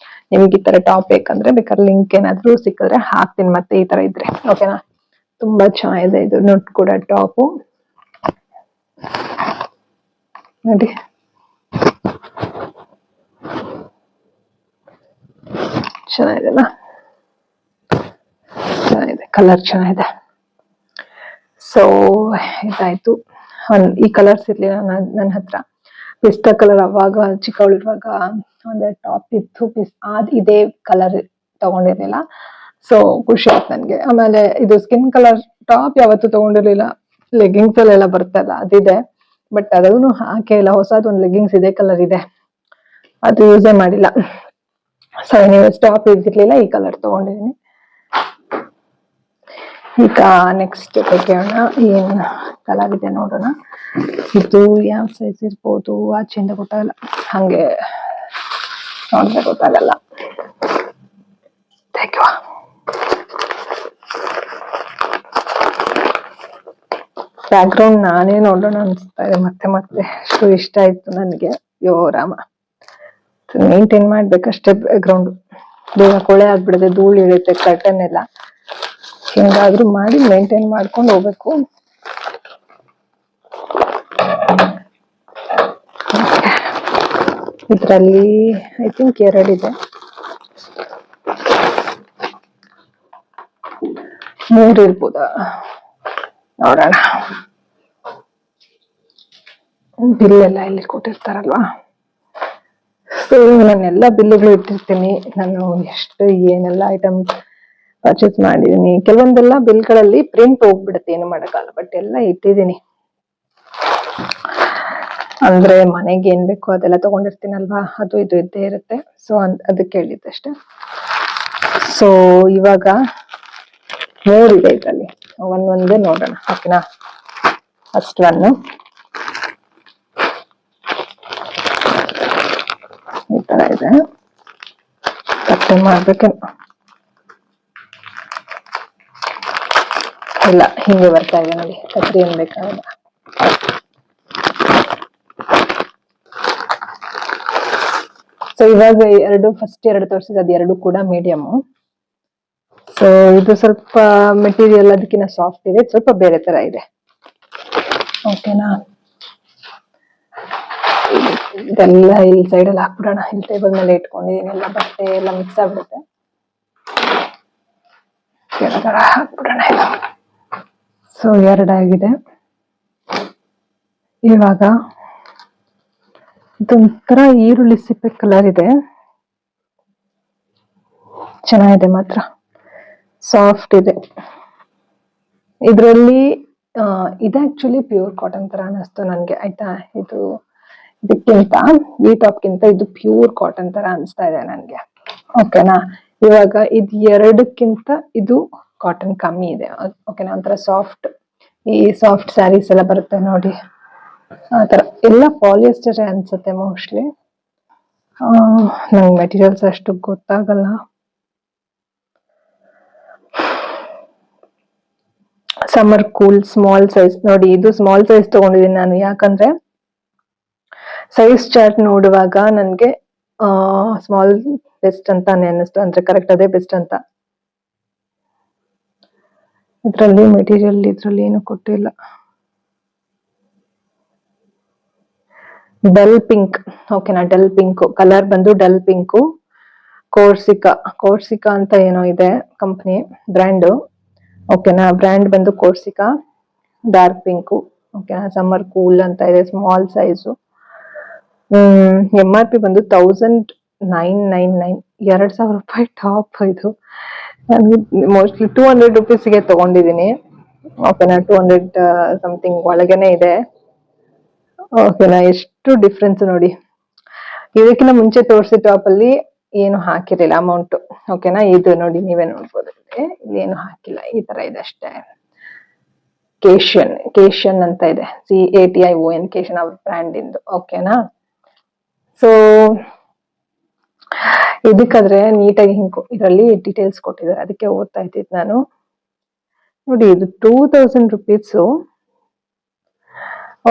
ನಿಮ್ಗೆ ಈ ತರ ಟಾಪ್ ಬೇಕಂದ್ರೆ ಬೇಕಾದ್ರೆ ಲಿಂಕ್ ಏನಾದ್ರು ಸಿಕ್ಕಿದ್ರೆ ಹಾಕ್ತೀನಿ ಮತ್ತೆ, ಈ ತರ ಇದ್ರೆ ಓಕೆನಾ. ತುಂಬಾ ಚೆನ್ನಾಗಿದೆ ಇದು ನೋಟ್ ಕೂಡ ಟಾಪು ನೋಡಿ. ಚೆನ್ನಾಗಿದೆಲ್ಲ, ಚೆನ್ನಾಗಿದೆ, ಕಲರ್ ಚೆನ್ನಾಗಿದೆ. ಸೊ ಇದಾಯ್ತು. ಈ ಕಲರ್ಸ್ ಇರ್ಲಿಲ್ಲ ನನ್ನ ಹತ್ರ. ಪಿಸ್ತಾ ಕಲರ್ ಅವಾಗ ಚಿಕ್ಕವಳಿರುವಾಗ ಒಂದೇ ಟಾಪ್ ಇತ್ತು, ಇದೇ ಕಲರ್ ತಗೊಂಡಿರ್ಲಿಲ್ಲ. ಸೊ ಖುಷಿ ಆಯ್ತು ನನ್ಗೆ. ಆಮೇಲೆ ಇದು ಸ್ಕಿನ್ ಕಲರ್ ಟಾಪ್ ಯಾವತ್ತೂ ತಗೊಂಡಿರ್ಲಿಲ್ಲ. ಲೆಗ್ಗಿಂಗ್ಸ್ ಅಲ್ಲೆಲ್ಲ ಬರ್ತಲ್ಲ ಅದಿದೆ, ಬಟ್ ಅದನ್ನು ಹಾಕೇ ಇಲ್ಲ. ಹೊಸದು ಒಂದು ಲೆಗ್ಗಿಂಗ್ಸ್ ಇದೇ ಕಲರ್ ಇದೆ, ಅದು ಯೂಸೇ ಮಾಡಿಲ್ಲ. ಸೊ ನೀವು ಟಾಪ್ ಇದ್ದಿರ್ಲಿಲ್ಲ, ಈ ಕಲರ್ ತಗೊಂಡಿದೀನಿ. ಈಗ ನೆಕ್ಸ್ಟ್ ತೆಗೆಯೋಣ, ಏನ್ ಕಲರ್ ಇದೆ ನೋಡೋಣ. ಇದು ಯಾವ ಸೈಜ್ ಇರ್ಬೋದು, ಆಚೆಯಿಂದ ಗೊತ್ತಾಗಲ್ಲ, ಹಂಗೆ ನೋಡಿದ್ರೆ ಗೊತ್ತಾಗಲ್ಲ. ತೆಗೆಯುವ. ಬ್ಯಾಕ್ ಗ್ರೌಂಡ್ ನಾನೇ ನೋಡೋಣ ಅನ್ಸ್ತಾ ಇದೆ ಮತ್ತೆ ಮತ್ತೆ. ಅಷ್ಟು ಇಷ್ಟ ಆಯ್ತು ನನಗೆ. ಯೋ ರಾಮ, ಮೇಂಟೈನ್ ಮಾಡ್ಬೇಕಷ್ಟೇ. ಬ್ಯಾಕ್ ಗ್ರೌಂಡ್ ಬೇಗ ಕೊಳೆ ಆಗ್ಬಿಡುತ್ತೆ, ಧೂಳು ಇಳುತ್ತೆ, ಕರ್ಟನ್ ಎಲ್ಲ. ಹೆಂಗಾದ್ರೂ ಮಾಡಿ ಮೇಂಟೈನ್ ಮಾಡ್ಕೊಂಡು ಹೋಗ್ಬೇಕು. ಇದ್ರಲ್ಲಿ ಐ ಥಿಂಕ್ 2 ಇದೆ, 3 ಇರ್ಬೋದಾ ನೋಡೋಣ. ಬಿಲ್ ಎಲ್ಲ ಇಲ್ಲಿ ಕೊಟ್ಟಿರ್ತಾರಲ್ವಾ. ಸೊ ನಾನೆಲ್ಲ ಬಿಲ್ಗಳು ಇಟ್ಟಿರ್ತೀನಿ, ನಾನು ಎಷ್ಟು ಏನೆಲ್ಲ ಐಟಮ್ ಪರ್ಚೇಸ್ ಮಾಡಿದೀನಿ. ಕೆಲವೊಂದೆಲ್ಲ ಬಿಲ್ಗಳಲ್ಲಿ ಪ್ರಿಂಟ್ ಹೋಗ್ಬಿಡುತ್ತೆ, ಏನು ಮಾಡಕ್ಕಾಗಲ್ಲ. ಬಟ್ ಎಲ್ಲ ಇಟ್ಟಿದ್ದೀನಿ, ಅಂದ್ರೆ ಮನೆಗೆ ಏನ್ ಬೇಕು ಅದೆಲ್ಲ ತಗೊಂಡಿರ್ತೀನಲ್ವಾ, ಅದು ಇದು ಇದ್ದೇ ಇರುತ್ತೆ. ಸೊ ಅದಕ್ಕೆ ಹೇಳಿದ್ದಷ್ಟೇ. ಸೊ ಇವಾಗ 3 ಇದೆ ಇದ್ರಲ್ಲಿ, ಒಂದೊಂದೇ ನೋಡೋಣ ಓಕೆನಾ. ಫಸ್ಟ್ ಒನ್ ಈ ತರ ಇದೆ, ಕಟ್ ಮಾಡ್ಬೇಕೇನು ಇಲ್ಲ, ಹಿಂಗೆ ಬರ್ತಾ ಇದೆ ನೋಡಿ, ಕತ್ರಿ ಏನ್ ಬೇಕಾಗಲ್ಲ. ಸೊ ಸೊ ಇವಾಗ ಫಸ್ಟ್ ಎರಡು ತೋರಿಸಿದ ಅದು ಎರಡು ಕೂಡ ಮೀಡಿಯಮ್. ಸೊ ಇದು ಸ್ವಲ್ಪ ಮೆಟೀರಿಯಲ್ ಅದಕ್ಕಿಂತ ಸಾಫ್ಟ್ ಇದೆ, ಸ್ವಲ್ಪ ಬೇರೆ ತರ ಇದೆ. ಓಕೆನಾ, ಇದೆಲ್ಲ ಇಲ್ಲಿ ಸೈಡ್ ಅಲ್ಲಿ ಹಾಕ್ಬಿಡೋಣ. ಇಲ್ಲಿ ಟೇಬಲ್ ಮೇಲೆ ಇಟ್ಕೊಂಡಿದ್ದೀನೆಲ್ಲ ಬಟ್ಟೆ ಎಲ್ಲ ಮಿಕ್ಸ್ ಆಗ್ಬಿಡುತ್ತೆ. ಹಾಕ್ಬಿಡೋಣ ಎಲ್ಲ. ಸೊ ಎರಡಾಗಿದೆ. ಇವಾಗ ಇದೊಂಥರ ಈರುಳ್ಳಿ ಸಿಪ್ಪೆ ಕಲರ್ ಇದೆ, ಚೆನ್ನಾಗಿದೆ ಮಾತ್ರ, ಸಾಫ್ಟ್ ಇದೆ. ಇದರಲ್ಲಿ ಇದು ಆಕ್ಚುಲಿ ಪ್ಯೂರ್ ಕಾಟನ್ ತರ ಅನಿಸ್ತು ನನ್ಗೆ, ಆಯ್ತಾ. ಇದಕ್ಕಿಂತ ಈ ಟಾಪ್ಗಿಂತ ಇದು ಪ್ಯೂರ್ ಕಾಟನ್ ತರ ಅನಿಸ್ತಾ ಇದೆ ನನ್ಗೆ. ಓಕೆನಾ, ಇವಾಗ ಇದು ಎರಡಕ್ಕಿಂತ ಇದು ಕಾಟನ್ ಕಮ್ಮಿ ಇದೆ. ಓಕೆನಾ, ಒಂಥರ ಸಾಫ್ಟ್, ಈ ಸಾಫ್ಟ್ ಸ್ಯಾರೀಸ್ ಎಲ್ಲ ಬರುತ್ತೆ ನೋಡಿ, ಆತರ ಎಲ್ಲ ಪಾಲಿಯಸ್ಟರ್ ಅನ್ಸುತ್ತೆ ಮೋಸ್ಟ್ಲಿ. ನಂಗೆ ಮೆಟೀರಿಯಲ್ಸ್ ಅಷ್ಟು ಗೊತ್ತಾಗಲ್ಲ. ಸಮ್ಮರ್ ಕೂಲ್ ಸ್ಮಾಲ್ ಸೈಜ್ ನೋಡಿ, ಇದು ಸ್ಮಾಲ್ ಸೈಜ್ ತಗೊಂಡಿದ್ದೀನಿ ನಾನು. ಯಾಕಂದ್ರೆ ಸೈಜ್ ಚಾರ್ಟ್ ನೋಡುವಾಗ ನನ್ಗೆ ಸ್ಮಾಲ್ ಬೆಸ್ಟ್ ಅಂತಾನೆ ಅನ್ನಿಸ್ತು, ಅಂದ್ರೆ ಕರೆಕ್ಟ್ ಅದೇ ಬೆಸ್ಟ್ ಅಂತ. ಇದ್ರಲ್ಲಿ ಮೆಟೀರಿಯಲ್ ಇದ್ರಲ್ಲಿ ಏನು ಕೊಟ್ಟಿಲ್ಲ. ಡಲ್ ಪಿಂಕ್, ಓಕೆನಾ, ಡಲ್ ಪಿಂಕ್ ಕಲರ್ ಬಂದು ಡಲ್ ಪಿಂಕು. ಕೋರ್ಸಿಕಾ ಅಂತ ಏನೋ ಇದೆ ಕಂಪ್ನಿ ಬ್ರ್ಯಾಂಡ್. ಓಕೆನಾ, ಬ್ರ್ಯಾಂಡ್ ಬಂದು ಕೋರ್ಸಿಕಾ, ಡಾರ್ಕ್ ಪಿಂಕು. ಓಕೆನಾ, ಸಮ್ಮರ್ ಕೂಲ್ ಅಂತ ಇದೆ, ಸ್ಮಾಲ್ ಸೈಜು. MRP ಬಂದು 1999, 2000 ರೂಪಾಯಿ ಟಾಪ್. ಇದು ಮೋಸ್ಟ್ಲಿ 200 ರುಪೀಸ್ಗೆ ತಗೊಂಡಿದ್ದೀನಿ. ಓಕೆನಾ, 200 ಸಮಥಿಂಗ್ ಒಳಗೇನೆ ಇದೆ. ಓಕೆನಾ, ಎಷ್ಟು ಡಿಫ್ರೆನ್ಸ್ ನೋಡಿ. ಇದಕ್ಕಿಂತ ಮುಂಚೆ ತೋರಿಸಿ ಟಾಪ್ ಅಲ್ಲಿ ಏನು ಹಾಕಿರಲಿಲ್ಲ ಅಮೌಂಟ್. ಓಕೆನಾ, ಇದು ನೋಡಿ, ನೀವೇ ನೋಡ್ಬೋದು, ಇಲ್ಲಿ ಏನು ಹಾಕಿಲ್ಲ, ಈ ತರ ಇದೆ ಅಷ್ಟೇ. ಕೇಶನ್ ಅಂತ ಇದೆ, CATION, ಕೇಶನ್ ಅವ್ರ ಬ್ರ್ಯಾಂಡ್ ಇಂದು. ಓಕೆನಾ, ಸೊ ಇದಕ್ಕಾದ್ರೆ ನೀಟಾಗಿ ಇದರಲ್ಲಿ ಡೀಟೇಲ್ಸ್ ಕೊಟ್ಟಿದ್ದಾರೆ, ಅದಕ್ಕೆ ಓದ್ತಾ ಇದ್ದಿದ್ದು ನಾನು. ನೋಡಿ, ಇದು 2000 ರುಪೀಸ್.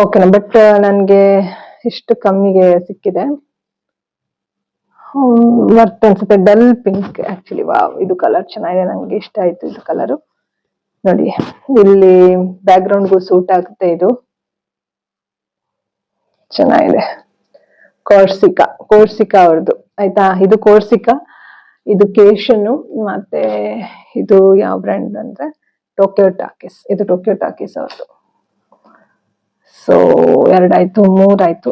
ಓಕೆನಾ, ಬಟ್ ನನ್ಗೆ ಇಷ್ಟು ಕಮ್ಮಿಗೆ ಸಿಕ್ಕಿದೆ, ವರ್ತ್ ಅನ್ಸುತ್ತೆ. ಡಲ್ ಪಿಂಕ್ ಆಕ್ಚುಲಿ, ವಾವ್, ಇದು ಕಲರ್ ಚೆನ್ನಾಗಿದೆ, ನಂಗೆ ಇಷ್ಟ ಆಯ್ತು ಇದು ಕಲರು. ನೋಡಿ, ಇಲ್ಲಿ ಬ್ಯಾಕ್ ಗ್ರೌಂಡ್ಗೂ ಸೂಟ್ ಆಗುತ್ತೆ, ಇದು ಚೆನ್ನಾಗಿದೆ. ಕೋರ್ಸಿಕಾ ಅವ್ರದ್ದು, ಆಯ್ತಾ. ಇದು ಕೋರ್ಸಿಕಾ, ಇದು ಕೇಶನ್, ಮತ್ತೆ ಇದು ಯಾವ ಬ್ರ್ಯಾಂಡ್ ಅಂದ್ರೆ ಟೋಕಿಯೋ ಟಾಕೀಸ್. ಇದು ಟೋಕಿಯೋ ಟಾಕೀಸ್ ಅವ್ರದ್ದು. ಸೊ ಎರಡಾಯ್ತು, ಮೂರಾಯ್ತು.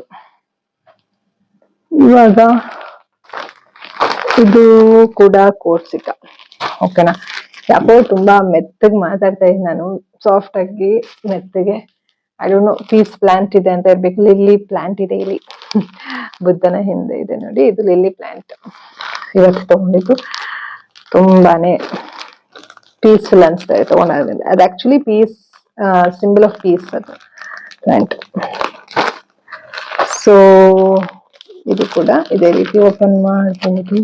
ಇವಾಗ ಇದು ಕೂಡ ಕೋರ್ಸಿಕಾ. ಓಕೆನಾ, ಯಾಕೋ ತುಂಬಾ ಮೆತ್ತಗೆ ಮಾತಾಡ್ತಾ ಇದ್ದೀನಿ ನಾನು, ಸಾಫ್ಟ್ ಆಗಿ ಮೆತ್ತಗೆ. I don't know, peace plant ಇದೆ ಅಂತ ಇರ್ಬೇಕು. ಲಿಲ್ಲಿ ಪ್ಲಾಂಟ್ ಇದೆ ಇಲ್ಲಿ, ಬುದ್ಧನ ಹಿಂದೆ ಇದೆ ನೋಡಿ, ಇದು ಲಿಲ್ಲಿ ಪ್ಲಾಂಟ್. ಇವತ್ತು ತಗೊಂಡಿದ್ದು ತುಂಬಾನೇ ಪೀಸ್ಫುಲ್ ಅನ್ಸ್ತಾ ಇದೆ ತಗೊಂಡಾದ್ರಿಂದ. ಅದು actually peace, symbol of peace ಅದು ಪ್ಲಾಂಟ್. ಸೊ ಇದು ಕೂಡ ಇದೇ ರೀತಿ ಓಪನ್ ಮಾಡ್ಬೋದು.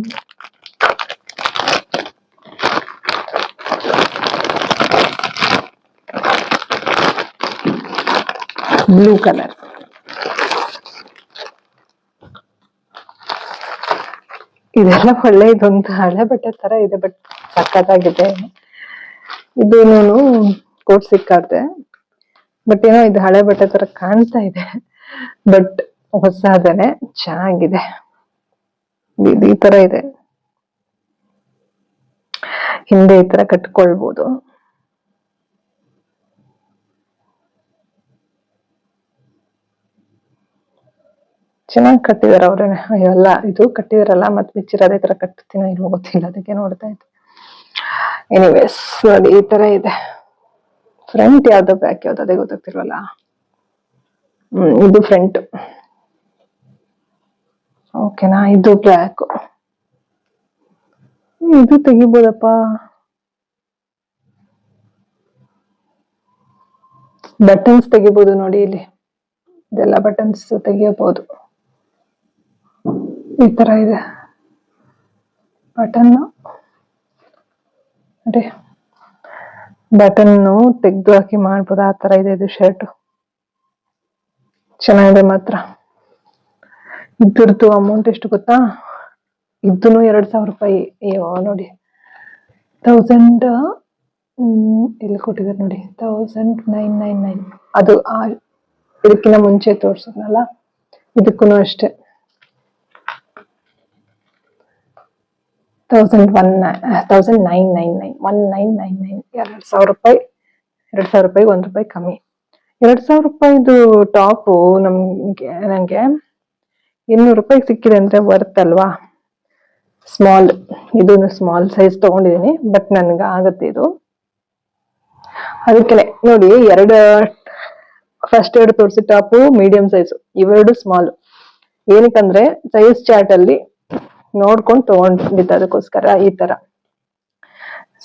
ಬ್ಲೂ ಕಲರ್, ಇದೆಲ್ಲ ಒಳ್ಳೆ, ಇದೊಂದು ಹಳೆ ಬಟ್ಟೆ ತರ ಇದೆ, ಬಟ್ ಸಖತ್ತಾಗಿದೆ. ಇದು ನಾನು ಕೋಟ್ ಸಿಕ್ಕಾದೆ, ಬಟ್ ಏನೋ ಇದು ಹಳೆ ಬಟ್ಟೆ ತರ ಕಾಣ್ತಾ ಇದೆ, ಬಟ್ ಹೊಸದೇನೆ, ಚೆನ್ನಾಗಿದೆ. ಈ ತರ ಇದೆ, ಹಿಂದೆ ಈ ತರ ಕಟ್ಕೊಳ್ಬಹುದು. ಚೆನ್ನಾಗಿ ಕಟ್ಟಿದಾರ ಅವ್ರೇನೆ. ಎಲ್ಲ ಇದು ಕಟ್ಟಿದಾರಲ್ಲ, ಮತ್ತೆ ಬಿಚ್ಚಿರೋದೇ ತರ ಕಟ್ತೀನೋ ಇಲ್ವೋ ಗೊತ್ತಿಲ್ಲ, ಅದಕ್ಕೆ ನೋಡ್ತಾ ಇದ್ದೆ. ಎನಿವೇಸ್ ನೋಡಿ, ಈ ತರ ಇದೆ. ಫ್ರಂಟ್ ಯಾವ್ದೋ ಬ್ಯಾಕ್ ಯಾವ್ದು ಅದೇ ಗೊತ್ತಾಗ್ತಿಲ್ವಲ್ಲ. ಇದು ಫ್ರಂಟ್. ಓಕೆನಾ, ಇದು ಬ್ಯಾಕ್. ಇದು ತೆಗಿಬೋದಪ್ಪ, ಬಟನ್ಸ್ ತೆಗಿಬಹುದು ನೋಡಿ, ಇಲ್ಲಿ ಇದೆಲ್ಲ ಬಟನ್ಸ್ ತೆಗಿಯಬಹುದು. ಈ ತರ ಇದೆ ಬಟನ್, ಅದೇ ಬಟನ್ ತೆಗ್ದು ಹಾಕಿ ಮಾಡ್ಬೋದು, ಆ ತರ ಇದೆ. ಇದು ಶರ್ಟ್ ಚೆನ್ನಾಗಿದೆ ಮಾತ್ರ. ಇದ್ರದ್ದು ಅಮೌಂಟ್ ಎಷ್ಟು ಗೊತ್ತಾ, ಇದನ್ನು 2000 ರೂಪಾಯಿ. ಅಯ್ಯೋ ನೋಡಿ 1000 ಇಲ್ಲಿ ಕೊಟ್ಟಿದ್ದಾರೆ ನೋಡಿ 1999. ಅದು ಇದಕ್ಕಿಂತ ಮುಂಚೆ ತೋರ್ಸದ್ನಲ್ಲ ಇದಕ್ಕೂ ಅಷ್ಟೇ 1999 1999 2000 ರೂಪಾಯಿ. 2000 ರೂಪಾಯಿ 1 ರೂಪಾಯಿ ಕಮ್ಮಿ. 2000 ರೂಪಾಯಿದು ಟಾಪು ನಂಗೆ 200 ರೂಪಾಯಿ ಸಿಕ್ಕಿದೆ ಅಂದ್ರೆ ವರ್ತ್ ಅಲ್ವಾ. ಸ್ಮಾಲ್, ಇದನ್ನು ಸ್ಮಾಲ್ ಸೈಜ್ ತಗೊಂಡಿದೀನಿ, ಬಟ್ ನನ್ಗೆ ಆಗತ್ತೆ ಇದು. ಅದಕ್ಕೆ ನೋಡಿ ಫಸ್ಟ್ 2 ತೋರಿಸಿ ಟಾಪು ಮೀಡಿಯಂ ಸೈಜ್, ಇವೆರಡು ಸ್ಮಾಲ್. ಏನಕ್ಕಂದ್ರೆ ಸೈಜ್ ಚಾರ್ಟ್ ಅಲ್ಲಿ ನೋಡ್ಕೊಂಡು ತಗೊಂಡಿದ್ದ, ಅದಕ್ಕೋಸ್ಕರ ಈ ತರ.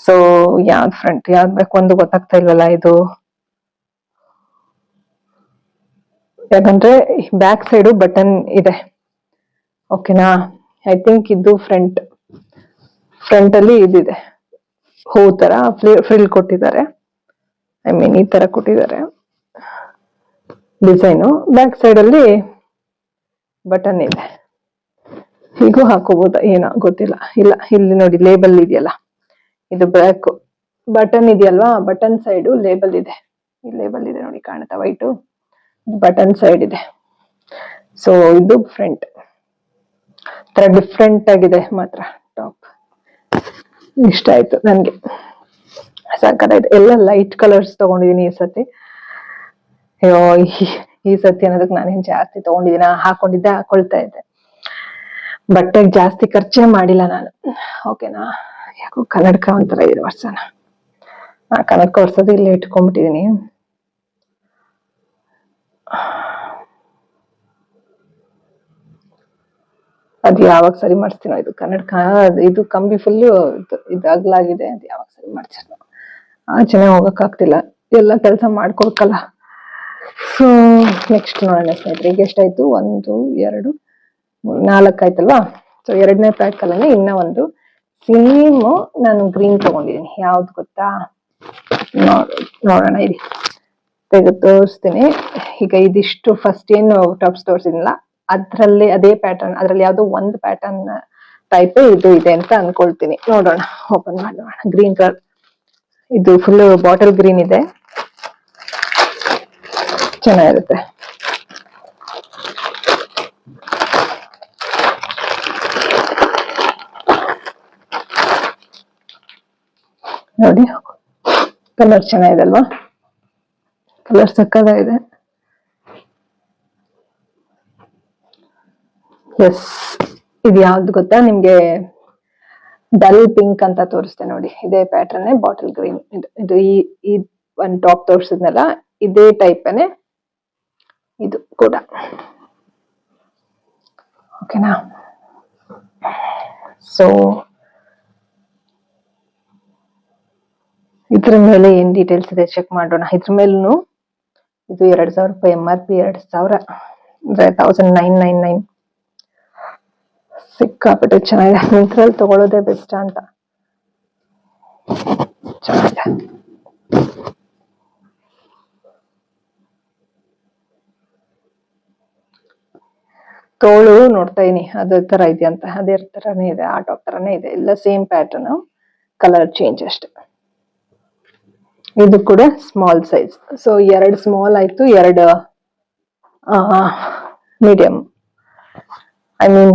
ಸೊ ಯಾವ್ದ್ ಫ್ರಂಟ್ ಯಾವ್ದ್ ಬೇಕು ಒಂದು ಗೊತ್ತಾಗ್ತಾ ಇಲ್ವಲ್ಲ ಇದು. ಯಾಕಂದ್ರೆ ಬ್ಯಾಕ್ ಸೈಡ್ ಬಟನ್ ಇದೆ, ಓಕೆನಾ. ಐ ಥಿಂಕ್ ಇದು ಫ್ರಂಟ್ ಅಲ್ಲಿ ಇದಿದೆ, ಹೂ ತರ ಫ್ರಿಲ್ ಕೊಟ್ಟಿದ್ದಾರೆ. ಐ ಮೀನ್ ಈ ತರ ಕೊಟ್ಟಿದ್ದಾರೆ ಡಿಸೈನು. ಬ್ಯಾಕ್ ಸೈಡ್ ಅಲ್ಲಿ ಬಟನ್ ಇದೆ, ಹೀಗೂ ಹಾಕೋಬಹುದು, ಏನೋ ಗೊತ್ತಿಲ್ಲ. ಇಲ್ಲ ಇಲ್ಲಿ ನೋಡಿ ಲೇಬಲ್ ಇದೆಯಲ್ಲ, ಇದು ಬ್ಯಾಕ್ ಬಟನ್ ಇದೆಯಲ್ವಾ, ಬಟನ್ ಸೈಡ್ ಲೇಬಲ್ ಇದೆ. ಈ ಲೇಬಲ್ ಇದೆ ನೋಡಿ, ಕಾಣುತ್ತಾ ವೈಟು, ಬಟನ್ ಸೈಡ್ ಇದೆ. ಸೊ ಇದು ಫ್ರಂಟ್. ತರ ಡಿಫ್ರೆಂಟ್ ಆಗಿದೆ ಮಾತ್ರ ಟಾಪ್. ಇಷ್ಟ ಆಯ್ತು ನನ್ಗೆ, ಸಾಕಾಗಿದೆ. ಎಲ್ಲ ಲೈಟ್ ಕಲರ್ಸ್ ತಗೊಂಡಿದೀನಿ ಈ ಸತಿ. ಅಯ್ಯೋ ಈ ಸತಿ ಅನ್ನೋದಕ್ಕೆ ನಾನೇನ್ ಜಾಸ್ತಿ ತಗೊಂಡಿದ್ದೀನ, ಹಾಕೊಳ್ತಾ ಇದ್ದೆ. ಬಟ್ಟೆಗೆ ಜಾಸ್ತಿ ಖರ್ಚೇ ಮಾಡಿಲ್ಲ ನಾನು, ಓಕೆನಾ. ಯಾಕೋ ಕನ್ನಡಕ ಒಂಥರ ಇದೆ ವರ್ಷನ, ಕನ್ನಡಕ ವರ್ಷದ ಇಲ್ಲೇ ಇಟ್ಕೊಂಡ್ಬಿಟ್ಟಿದೀನಿ. ಅದು ಯಾವಾಗ ಸರಿ ಮಾಡಿಸ್ತೀನೋ, ಇದು ಕನ್ನಡಕ ಇದು ಕಂಬಿ ಫುಲ್ಲು ಇದು ಅಗ್ಲಾಗಿದೆ, ಅದು ಯಾವಾಗ ಸರಿ ಮಾಡ್ತೀನೋ. ಚೆನ್ನಾಗಿ ಹೋಗಕ್ ಆಗ್ತಿಲ್ಲ, ಎಲ್ಲ ಕೆಲಸ ಮಾಡ್ಕೋಬೇಕಲ್ಲ. ಸೊ ನೆಕ್ಸ್ಟ್ ನೋಡೋಣ ಸ್ನೇಹಿತರೆ. ಈಗ ಎಷ್ಟಾಯ್ತು, 1 2 3 4 ಆಯ್ತಲ್ವಾ. ಸೊ 2ನೇ ಪ್ಯಾಕ್ ಅಲ್ಲೇ ಇನ್ನ ಒಂದು ಸೇಮ್ ನಾನು ಗ್ರೀನ್ ತಗೊಂಡಿದ್ದೀನಿ. ಯಾವ್ದು ಗೊತ್ತಾ, ನೋಡೋಣ ಇರಿ, ತೆಗೆದು ತೋರಿಸ್ತೀನಿ. ಈಗ ಇದಿಷ್ಟು ಫಸ್ಟ್ ಏನು ಟಾಪ್ಸ್ ತೋರಿಸಿದ್ನಲ್ಲ ಅದ್ರಲ್ಲಿ ಅದೇ ಪ್ಯಾಟರ್ನ್, ಅದ್ರಲ್ಲಿ ಯಾವ್ದೋ ಒಂದು ಪ್ಯಾಟರ್ನ್ ಟೈಪ್ ಇದು ಇದೆ ಅಂತ ಅನ್ಕೊಳ್ತೀನಿ. ನೋಡೋಣ, ಓಪನ್ ಮಾಡಿ ನೋಡೋಣ. ಗ್ರೀನ್ ಕಲರ್, ಇದು ಫುಲ್ ಬಾಟಲ್ ಗ್ರೀನ್ ಇದೆ, ಚೆನ್ನಾಗಿರುತ್ತೆ. ನೋಡಿ ಕಲರ್ ಚೆನ್ನಾಗಿದೆ ಅಲ್ವಾ, ಕಲರ್ ಸಕ್ಕದಾಗಿದೆ. ಎಸ್, ಇದು ಯಾವ್ದು ಗೊತ್ತಾ ನಿಮ್ಗೆ, ಡಲ್ ಪಿಂಕ್ ಅಂತ ತೋರಿಸ್ತೆ ನೋಡಿ. ಇದೇ ಪ್ಯಾಟರ್ನ್, ಬಾಟಲ್ ಗ್ರೀನ್. ಇದು ಈ ಒಂದು ಟಾಪ್ ತೋರಿಸಿದ್ನಲ್ಲ ಇದೇ ಟೈಪನೇ ಇದು ಕೂಡ, ಓಕೆನಾ. ಸೊ ಇದ್ರ ಮೇಲೆ ಏನ್ ಡೀಟೇಲ್ಸ್ ಇದೆ ಚೆಕ್ ಮಾಡೋಣ. ಇದ್ರ ಮೇಲೂ ಇದು 2000 ರೂಪಾಯಿ MRP, 2000 ಅಂದ್ರೆ 1999. ಸಿಕ್ಕಾಪಟ್ಟೆ ಚೆನ್ನಾಗಿದೆ. ಮಿಂತ್ರಲ್ಲಿ ತಗೊಳ್ಳೋದೇ ಬೆಸ್ಟ್ ಅಂತ, ಚೆನ್ನಾಗಿದೆ. ತೋಳು ನೋಡ್ತಾ ಇದೀನಿ ಅದೇ ತರ ಇದೆ ಅಂತ, ಅದೇ ತರಾನೇ ಇದೆ, ಆ ಟಾಪ್ ತರಾನೇ ಇದೆ, ಎಲ್ಲ ಸೇಮ್ ಪ್ಯಾಟರ್ನ್, ಕಲರ್ ಚೇಂಜ್ ಅಷ್ಟೇ. ಇದು ಕೂಡ ಸ್ಮಾಲ್ ಸೈಜ್. ಸೊ 2 ಸ್ಮಾಲ್ ಆಯ್ತು, 2 ಮೀಡಿಯಂ. ಐ ಮೀನ್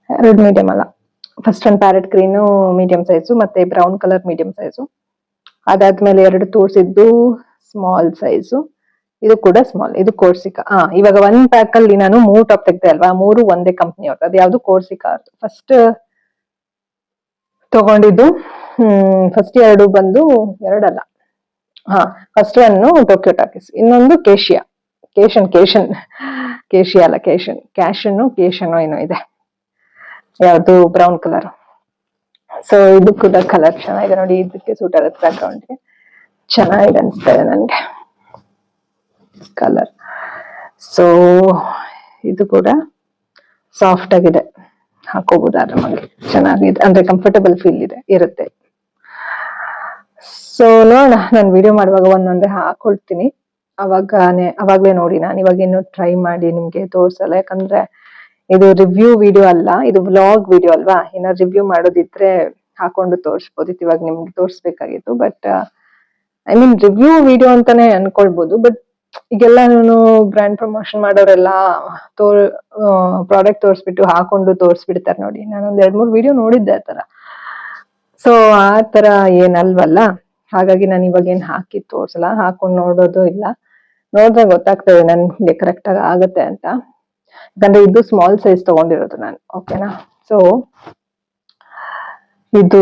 2 ಮೀಡಿಯಂ ಅಲ್ಲ, ಫಸ್ಟ್ ಒಂದು ಪ್ಯಾರೆಟ್ ಗ್ರೀನು ಮೀಡಿಯಂ ಸೈಜು, ಮತ್ತೆ ಬ್ರೌನ್ ಕಲರ್ ಮೀಡಿಯಂ ಸೈಜು. ಅದಾದ್ಮೇಲೆ 2 ತೋರಿಸಿದ್ದು ಸ್ಮಾಲ್ ಸೈಜು, ಇದು ಕೂಡ ಸ್ಮಾಲ್. ಇದು ಕೋರ್ಸಿಕಾ. ಇವಾಗ 1 ಪ್ಯಾಕ್ ಅಲ್ಲಿ ನಾನು 3 ಟಾಪ್ ತೆಗ್ದೆ ಅಲ್ವಾ, 3 ಒಂದೇ ಕಂಪ್ನಿ ಅವ್ರದ್ದು. ಅದು ಯಾವ್ದು ಕೋರ್ಸಿಕಾ ಫಸ್ಟ್ ತಗೊಂಡಿದ್ದು. ಫಸ್ಟ್ 2 ಬಂದು 2 ಅಲ್ಲ, ಫಸ್ಟ್ 1 ಟೋಕಿಯೋ ಟಾಕೀಸ್, ಇನ್ನೊಂದು ಕೇಶನ್ ಏನೋ ಇದೆ, ಯಾವ್ದು ಬ್ರೌನ್ ಕಲರ್. ಸೊ ಇದು ಕೂಡ ಕಲರ್ ಚೆನ್ನಾಗಿದೆ ನೋಡಿ, ಇದಕ್ಕೆ ಸೂಟ್ ಆಗುತ್ತೆ ಬ್ಯಾಕ್ ಗ್ರೌಂಡ್ಗೆ, ಚೆನ್ನಾಗಿದೆ ಅನ್ಸ್ತಾ ಇದೆ ನನ್ಗೆ ಕಲರ್. ಸೊ ಇದು ಕೂಡ ಸಾಫ್ಟ್ ಆಗಿದೆ, ಹಾಕೋಬಹುದು ಆರಾಮಾಗಿ, ಚೆನ್ನಾಗಿದೆ, ಅಂದ್ರೆ ಕಂಫರ್ಟಬಲ್ ಫೀಲ್ ಇರುತ್ತೆ. ಸೊ ನೋಡೋಣ, ನಾನು ವಿಡಿಯೋ ಮಾಡುವಾಗ ಒಂದೊಂದೇ ಹಾಕೊಳ್ತೀನಿ, ಅವಾಗ್ಲೇ ನೋಡಿ. ನಾನು ಇವಾಗ ಇನ್ನು ಟ್ರೈ ಮಾಡಿ ನಿಮ್ಗೆ ತೋರ್ಸಲ್ಲ, ಯಾಕಂದ್ರೆ ಇದು ರಿವ್ಯೂ ವಿಡಿಯೋ ಅಲ್ಲ, ಇದು ವ್ಲಾಗ್ ವಿಡಿಯೋ ಅಲ್ವಾ. ಏನಾದ್ರು ರಿವ್ಯೂ ಮಾಡೋದಿದ್ರೆ ಹಾಕೊಂಡು ತೋರಿಸ್ಬೋದಿತ್ತು, ಇವಾಗ ನಿಮ್ಗೆ ತೋರಿಸ್ಬೇಕಾಗಿತ್ತು. But I mean review video ಅಂತಾನೆ ಅನ್ಕೊಳ್ಬೋದು. ಬಟ್ ಈಗೆಲ್ಲ ನಾನು ಬ್ರ್ಯಾಂಡ್ ಪ್ರಮೋಷನ್ ಮಾಡೋರೆಲ್ಲ ಪ್ರಾಡಕ್ಟ್ ತೋರಿಸ್ಬಿಟ್ಟು ಹಾಕೊಂಡು ತೋರಿಸ್ಬಿಡ್ತಾರೆ ನೋಡಿ. ನಾನೊಂದ್ 2-3 ವಿಡಿಯೋ ನೋಡಿದ್ದೆ ಆ ತರ. ಸೊ ಆ ತರ ಏನಲ್ವಲ್ಲ, ಹಾಗಾಗಿ ನಾನು ಇವಾಗ ಏನ್ ಹಾಕಿ ತೋರ್ಸಲ್ಲ, ಹಾಕೊಂಡ್ ನೋಡೋದು ಇಲ್ಲ. ನೋಡಿದ್ರೆ ಗೊತ್ತಾಗ್ತದೆ ನನ್ಗೆ ಕರೆಕ್ಟ್ ಆಗಿ ಆಗತ್ತೆ ಅಂತ. ಯಾಕಂದ್ರೆ ಇದು ಸ್ಮಾಲ್ ಸೈಜ್ ತಗೊಂಡಿರೋದು ನಾನು, ಓಕೆನಾ. ಸೊ ಇದು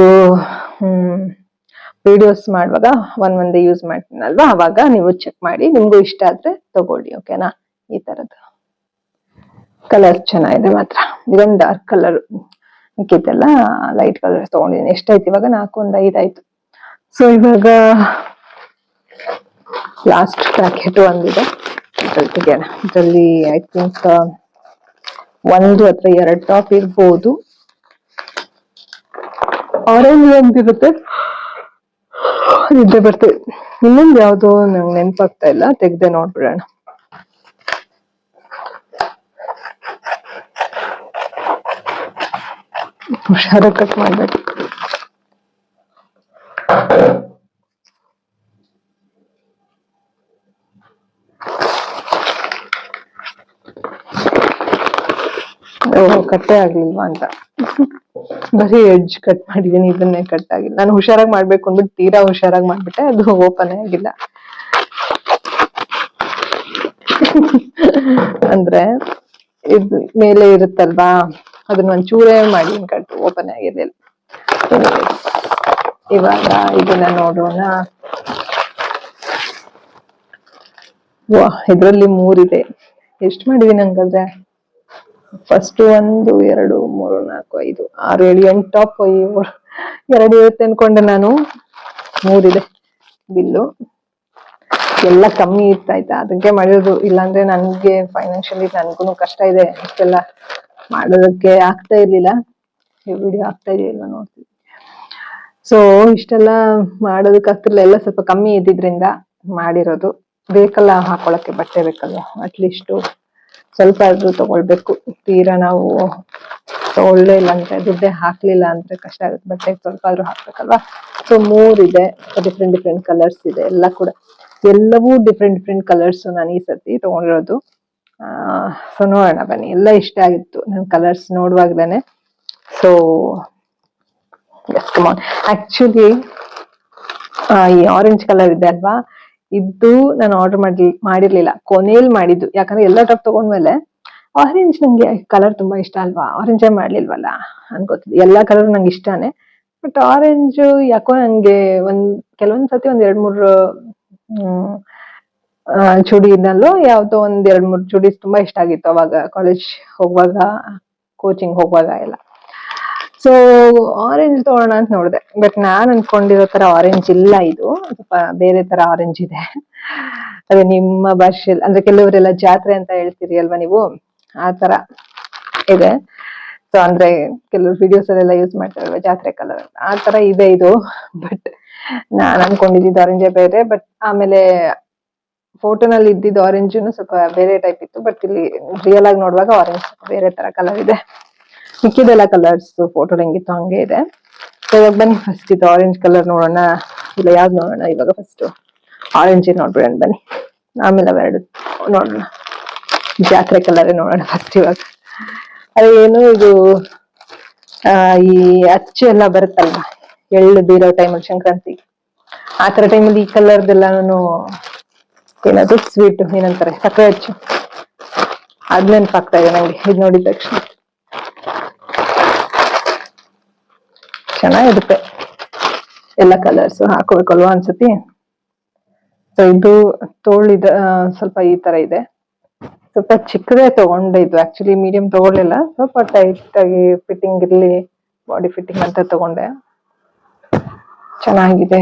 ವಿಡಿಯೋಸ್ ಮಾಡುವಾಗ ಒಂದೇ ಯೂಸ್ ಮಾಡ್ತೀನಲ್ವಾ, ಅವಾಗ ನೀವು ಚೆಕ್ ಮಾಡಿ, ನಿಮ್ಗೂ ಇಷ್ಟ ಆದ್ರೆ ತಗೊಳ್ಳಿ, ಓಕೆನಾ. ಈ ತರದ್ದು ಕಲರ್ ಚೆನ್ನಾಗಿದೆ ಮಾತ್ರ. ಇದೊಂದು ಡಾರ್ಕ್ ಕಲರ್, ಮಿಕ್ಕಿದ್ದೆಲ್ಲ ಲೈಟ್ ಕಲರ್ ತಗೊಂಡಿದ್ದೀನಿ. ಎಷ್ಟಾಯ್ತು ಇವಾಗ? 4 1 5 ಆಯ್ತು. ಸೊ ಇವಾಗ ಲಾಸ್ಟ್ ಪ್ಯಾಕೆಟ್ ಒಂದಿದೆ, ತೆಗೆಯೋಣ. ಇದರಲ್ಲಿ ಐ ಥಿಂಕ್ 1 ಅಥವಾ 2 ಟಾಪ್ ಇರ್ಬೋದು. ಆರೆಂಜ್ ಒಂದಿರುತ್ತೆ, ನಿದ್ದೆ ಬರ್ತದೆ. ಇನ್ನೊಂದು ಯಾವ್ದು ನಂಗೆ ನೆನಪಾಗ್ತಾ ಇಲ್ಲ, ತೆಗ್ದೆ ನೋಡ್ಬಿಡೋಣ. ಹುಷಾರಾಗಿ ಕಟ್ ಮಾಡ್ಬೇಕು. ಕಟ್ಟೆ ಆಗ್ಲಿಲ್ವಾ ಅಂತ ಬರೀ ಎಡ್ಜ್ ಕಟ್ ಮಾಡಿದೀನಿ, ಇದನ್ನೇ ಕಟ್ ಆಗಿಲ್ಲ. ನಾನು ಹುಷಾರಾಗಿ ಮಾಡ್ಬೇಕು ಅಂದ್ಬಿಟ್ಟು ತೀರಾ ಹುಷಾರಾಗಿ ಮಾಡ್ಬಿಟ್ಟೆ, ಅದು ಓಪನ್ ಆಗಿಲ್ಲ. ಅಂದ್ರೆ ಇದು ಮೇಲೆ ಇರುತ್ತಲ್ವಾ, ಅದನ್ನ ಒಂಚೂರೇ ಮಾಡಿ ಕಟ್ ಓಪನ್ ಆಗಿರ್ಲಿಲ್ಲ. ಇವಾಗ ಇದನ್ನ ನೋಡೋಣ. ಇದ್ರಲ್ಲಿ 3 ಇದೆ. ಎಷ್ಟು ಮಾಡಿದೀನಿ ಹಂಗಾದ್ರೆ? First 1 2 3 4 5 6 7 8 top. 2 ಇರುತ್ತೆ ಅನ್ಕೊಂಡೆ ನಾನು, 3 ಇದೆ ಬಿಲ್ಲು. ಎಲ್ಲ ಕಮ್ಮಿ ಇತ್ತು ಆಯ್ತಾ, ಅದಕ್ಕೆ ಮಾಡಿರೋದು. ಇಲ್ಲಾಂದ್ರೆ ನನ್ಗೆ ಫೈನಾನ್ಷಿಯಲಿ ನನ್ಗೂ ಕಷ್ಟ ಇದೆ, ಇಷ್ಟೆಲ್ಲ ಮಾಡೋದಕ್ಕೆ ಆಗ್ತಾ ಇರ್ಲಿಲ್ಲ. ಈ ವಿಡಿಯೋ ಆಗ್ತಾ ಇದೆಯಲ್ವಾ ನೋಡ್ತೀವಿ. ಸೊ ಇಷ್ಟೆಲ್ಲ ಮಾಡೋದಕ್ಕೆ ಆಗ್ತಿರ್ಲಿಲ್ಲ, ಎಲ್ಲ ಸ್ವಲ್ಪ ಕಮ್ಮಿ ಇದ್ದಿದ್ರಿಂದ ಮಾಡಿರೋದು. ಬೇಕಲ್ಲ ಹಾಕೊಳಕ್ಕೆ, ಬಟ್ಟೆ ಬೇಕಲ್ವಾ, ಅಟ್ಲೀಸ್ಟ್ ಸ್ವಲ್ಪ ಆದ್ರೂ ತಗೊಳ್ಬೇಕು. ತೀರಾ ನಾವು ತಗೊಳ್ಳೇ ಇಲ್ಲ ಅಂದ್ರೆ, ದುಡ್ಡೇ ಹಾಕ್ಲಿಲ್ಲ ಅಂದ್ರೆ ಕಷ್ಟ ಆಗುತ್ತೆ. ಬಟ್ಟೆ ಸ್ವಲ್ಪ ಆದ್ರೂ ಹಾಕ್ಬೇಕಲ್ವಾ. ಸೊ 3 ಇದೆ, ಡಿಫ್ರೆಂಟ್ ಕಲರ್ಸ್ ಇದೆ. ಎಲ್ಲವೂ ಡಿಫ್ರೆಂಟ್ ಕಲರ್ಸ್ ನಾನು ಈ ಸರ್ತಿ ತಗೊಂಡಿರೋದು. ಸೊ ನೋಡೋಣ ಬನ್ನಿ. ಎಲ್ಲ ಇಷ್ಟ ಆಗಿತ್ತು ನನ್ ಕಲರ್ಸ್ ನೋಡುವಾಗ್ಲೇನೆ. ಸೊ ಆಕ್ಚುಲಿ ಈ ಆರೆಂಜ್ ಕಲರ್ ಇದೆ ಅಲ್ವಾ, ಇದು ನಾನು ಆರ್ಡರ್ ಮಾಡಿರ್ಲಿಲ್ಲ, ಕೊನೆಯಲ್ಲಿ ಮಾಡಿದ್ದು. ಯಾಕಂದ್ರೆ ಎಲ್ಲ ಟಾಪ್ ತಗೊಂಡ್ಮೇಲೆ ಆರೆಂಜ್ ನಂಗೆ ಕಲರ್ ತುಂಬಾ ಇಷ್ಟ ಅಲ್ವಾ, ಆರೆಂಜೇ ಮಾಡ್ಲಿಲ್ವಲ್ಲ ಅನ್ಕೋತಿದ್ದೆ. ಎಲ್ಲಾ ಕಲರ್ ನಂಗೆ ಇಷ್ಟಾನೆ, ಬಟ್ ಆರೆಂಜ್ ಯಾಕೋ ನಂಗೆ ಕೆಲವೊಂದ್ಸತಿ 2-3 ಚೂಡಿನಲ್ಲೂ ಯಾವ್ದೋ 2-3 ಚೂಡೀಸ್ ತುಂಬಾ ಇಷ್ಟ ಆಗಿತ್ತು ಅವಾಗ ಕಾಲೇಜ್ ಹೋಗುವಾಗ, ಕೋಚಿಂಗ್ ಹೋಗುವಾಗ ಎಲ್ಲ. ಸೊ ಆರೆಂಜ್ ತಗೋಣ ಅಂತ ನೋಡಿದೆ, ಬಟ್ ನಾನ್ ಅನ್ಕೊಂಡಿರೋ ತರ ಆರೆಂಜ್ ಇಲ್ಲ. ಇದು ಸ್ವಲ್ಪ ಬೇರೆ ತರ ಆರೆಂಜ್ ಇದೆ. ಅದೇ ನಿಮ್ಮ ಭಾಷೆಯಲ್ಲಿ ಅಂದ್ರೆ ಕೆಲವರೆಲ್ಲ ಜಾತ್ರೆ ಅಂತ ಹೇಳ್ತೀರಿ ಅಲ್ವಾ ನೀವು, ಆ ತರ ಇದೆ. ಸೊ ಅಂದ್ರೆ ಕೆಲವರು ವಿಡಿಯೋಸ್ ಅಲ್ಲೆಲ್ಲ ಯೂಸ್ ಮಾಡ್ತಾರಲ್ವಾ ಜಾತ್ರೆ ಕಲರ್, ಆ ತರ ಇದೆ ಇದು. ಬಟ್ ನಾನ್ ಅನ್ಕೊಂಡಿದ್ದು ಆರೆಂಜೇ ಬೇರೆ. ಬಟ್ ಆಮೇಲೆ ಫೋಟೋನಲ್ಲಿ ಇದ್ದಿದ್ದು ಆರೆಂಜ್ ಸ್ವಲ್ಪ ಬೇರೆ ಟೈಪ್ ಇತ್ತು, ಬಟ್ ಇಲ್ಲಿ ರಿಯಲ್ ಆಗಿ ನೋಡುವಾಗ ಆರೆಂಜ್ ಬೇರೆ ತರ ಕಲರ್ ಇದೆ. ಮಿಕ್ಕಿದೆಲ್ಲ ಕಲರ್ಸ್ ಫೋಟೋ ಹೆಂಗಿತ್ತು ಹಂಗೆ ಇದೆ. ಸೊ ಇವಾಗ ಬನ್ನಿ ಫಸ್ಟ್ ಇದು ಆರೆಂಜ್ ಕಲರ್ ನೋಡೋಣ, ಇಲ್ಲ ಯಾವ್ದು ನೋಡೋಣ. ಇವಾಗ ಫಸ್ಟ್ ಆರೆಂಜ್ ನೋಡ್ಬಿಡೋಣ ಬನ್ನಿ, ಆಮೇಲೆ ಅವೆರಡು ನೋಡೋಣ. ಜಾತ್ರೆ ಕಲರ್ ನೋಡೋಣ ಫಸ್ಟ್ ಇವಾಗ. ಅದೇನು ಇದು ಈ ಅಚ್ಚು ಎಲ್ಲ ಬರುತ್ತಲ್ವಾ ಎಳ್ಳು ಬೀರೋ ಟೈಮಲ್ಲಿ, ಸಂಕ್ರಾಂತಿ ಆ ತರ ಟೈಮಲ್ಲಿ ಈ ಕಲರ್ದೆಲ್ಲ ನಾನು ಏನದು ಸ್ವೀಟ್ ಏನಂತಾರೆ, ಸಕ್ಕರೆ ಅಚ್ಚು, ಅದ್ ನೆನಪಾಗ್ತಾ ಇದೆ ನಂಗೆ ಇದು ನೋಡಿದ ತಕ್ಷಣ. ಚೆನ್ನಾಗಿರುತ್ತೆ ಎಲ್ಲ ಕಲರ್ಸ್, ಹಾಕೋಬೇಕಲ್ವಾ ಅನ್ಸತಿ. ಸೊ ಇದು ತೋಳಿದ ಸ್ವಲ್ಪ ಈ ತರ ಇದೆ, ಸ್ವಲ್ಪ ಚಿಕ್ಕದೇ ತಗೊಂಡೆ. ಇದು ಆಕ್ಚುಲಿ ಮೀಡಿಯಂ ತಗೊಳ್ಳಿಲ್ಲ, ಸ್ವಲ್ಪ ಟೈಟ್ ಆಗಿ ಫಿಟ್ಟಿಂಗ್ ಇರ್ಲಿ, ಬಾಡಿ ಫಿಟ್ಟಿಂಗ್ ಅಂತ ತಗೊಂಡೆ. ಚೆನ್ನಾಗಿದೆ.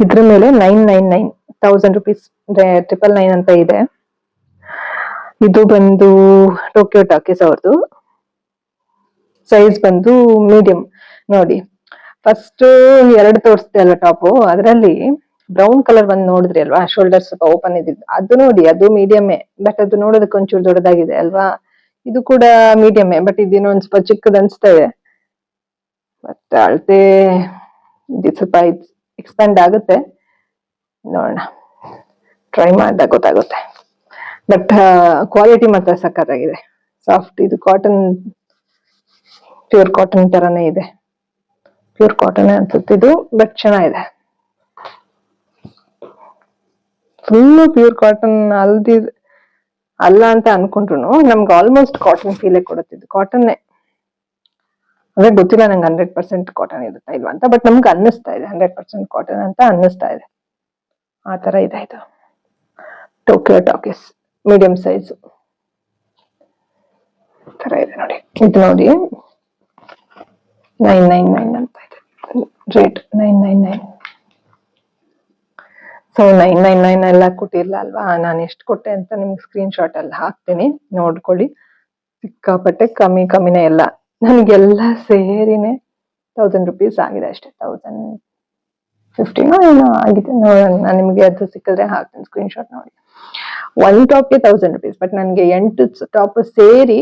ಇದ್ರ ಮೇಲೆ 999 1000 ರೂಪೀಸ್ ಅಂದ್ರೆ 999 ಅಂತ ಇದೆ. ಇದು ಬಂದು ಟೋಕಿಯೋ ಟಾಕೀಸ್ ಅವ್ರದ್ದು. ಸೈಜ್ ಬಂದು ಮೀಡಿಯಂ. ನೋಡಿ ಫಸ್ಟ್ 2 ತೋರಿಸ್ದೆ ಅಲ್ವಾ ಟಾಪು, ಅದರಲ್ಲಿ ಬ್ರೌನ್ ಕಲರ್ ಒಂದ್ ನೋಡಿದ್ರಿ ಅಲ್ವಾ, ಶೋಲ್ಡರ್ ಸ್ವಲ್ಪ ಓಪನ್ ಇದ್ದಿದ್ದು, ಅದು ನೋಡಿ ಅದು ಮೀಡಿಯಮ್ಮೇ, ಬಟ್ ಅದು ನೋಡೋದಕ್ಕೆ ಒಂಚೂರು ದೊಡ್ಡದಾಗಿದೆ ಅಲ್ವಾ. ಇದು ಕೂಡ ಮೀಡಿಯಮ್ಮೇ, ಬಟ್ ಇದೇನೋ ಒಂದ್ ಸ್ವಲ್ಪ ಚಿಕ್ಕದ ಅನ್ಸ್ತಾ ಇದೆ. ಬಟ್ ಅಳತೆ ಇದು ಸ್ವಲ್ಪ ಎಕ್ಸ್ಪ್ಯಾಂಡ್ ಆಗುತ್ತೆ, ನೋಡೋಣ, ಟ್ರೈ ಮಾಡಿದಾಗ ಗೊತ್ತಾಗುತ್ತೆ. ಬಟ್ ಕ್ವಾಲಿಟಿ ಮಾತ್ರ ಸಖತ್ತಾಗಿದೆ, ಸಾಫ್ಟ್. ಇದು ಕಾಟನ್, ಪ್ಯೂರ್ ಕಾಟನ್ ತರಾನೇ ಇದೆ, ಪ್ಯೂರ್ ಕಾಟನ್ ಅನ್ಸುತ್ತೆ ಇದು, ಬಟ್ ಚೆನ್ನಾಗಿದೆ. ಫುಲ್ ಪ್ಯೂರ್ ಕಾಟನ್ ಅಲ್ಲ ಅಂತ ಅನ್ಕೊಂಡ್ರು ನಮ್ಗೆ ಆಲ್ಮೋಸ್ಟ್ ಕಾಟನ್ ಫೀಲೇ ಕೊಡುತ್ತಿದ್ದು. ಕಾಟನ್ನೇ ಅಂದ್ರೆ ಗೊತ್ತಿಲ್ಲ ನಂಗೆ 100% ಕಾಟನ್ ಇರುತ್ತಾ ಇಲ್ವಾ ಅಂತ, ಬಟ್ ನಮ್ಗೆ ಅನ್ನಿಸ್ತಾ ಇದೆ 100% ಕಾಟನ್ ಅಂತ ಅನ್ನಿಸ್ತಾ ಇದೆ. ಆ ತರ ಇದೆ ಇದು. ಟೋಕಿಯೋ ಟಾಕೀಸ್ ಮೀಡಿಯಂ ಸೈಜ್ ತರ ಇದೆ ನೋಡಿ. ಇದು ನೋಡಿ 999 ಅಂತ ಇದೆ ರೇಟ್, 999. ಸೊ 999 ಎಲ್ಲ ಕೊಟ್ಟಿಲ್ಲ ಅಲ್ವಾ, ನಾನು ಎಷ್ಟು ಕೊಟ್ಟೆ ಅಂತ ನಿಮ್ಗೆ ಸ್ಕ್ರೀನ್ ಶಾಟ್ ಅಲ್ಲಿ ಹಾಕ್ತೀನಿ, ನೋಡ್ಕೊಳ್ಳಿ. ಸಿಕ್ಕಾಪಟ್ಟೆ ಕಮ್ಮಿನೇ ಎಲ್ಲ, ನನ್ಗೆಲ್ಲ ಸೇರಿನೇ 1000 rupees ಆಗಿದೆ ಅಷ್ಟೇ, 1015 ಏನೋ ಆಗಿದೆ. ನೋಡೋಣ, ನಾನು ನಿಮ್ಗೆ ಅದು ಸಿಕ್ಕಿದ್ರೆ ಹಾಕ್ತೀನಿ ಸ್ಕ್ರೀನ್ ಶಾಟ್ ನೋಡಿ. 1 ಟಾಪ್ಗೆ 1000 rupees, ಬಟ್ ನನ್ಗೆ 8 ಟಾಪ್ ಸೇರಿ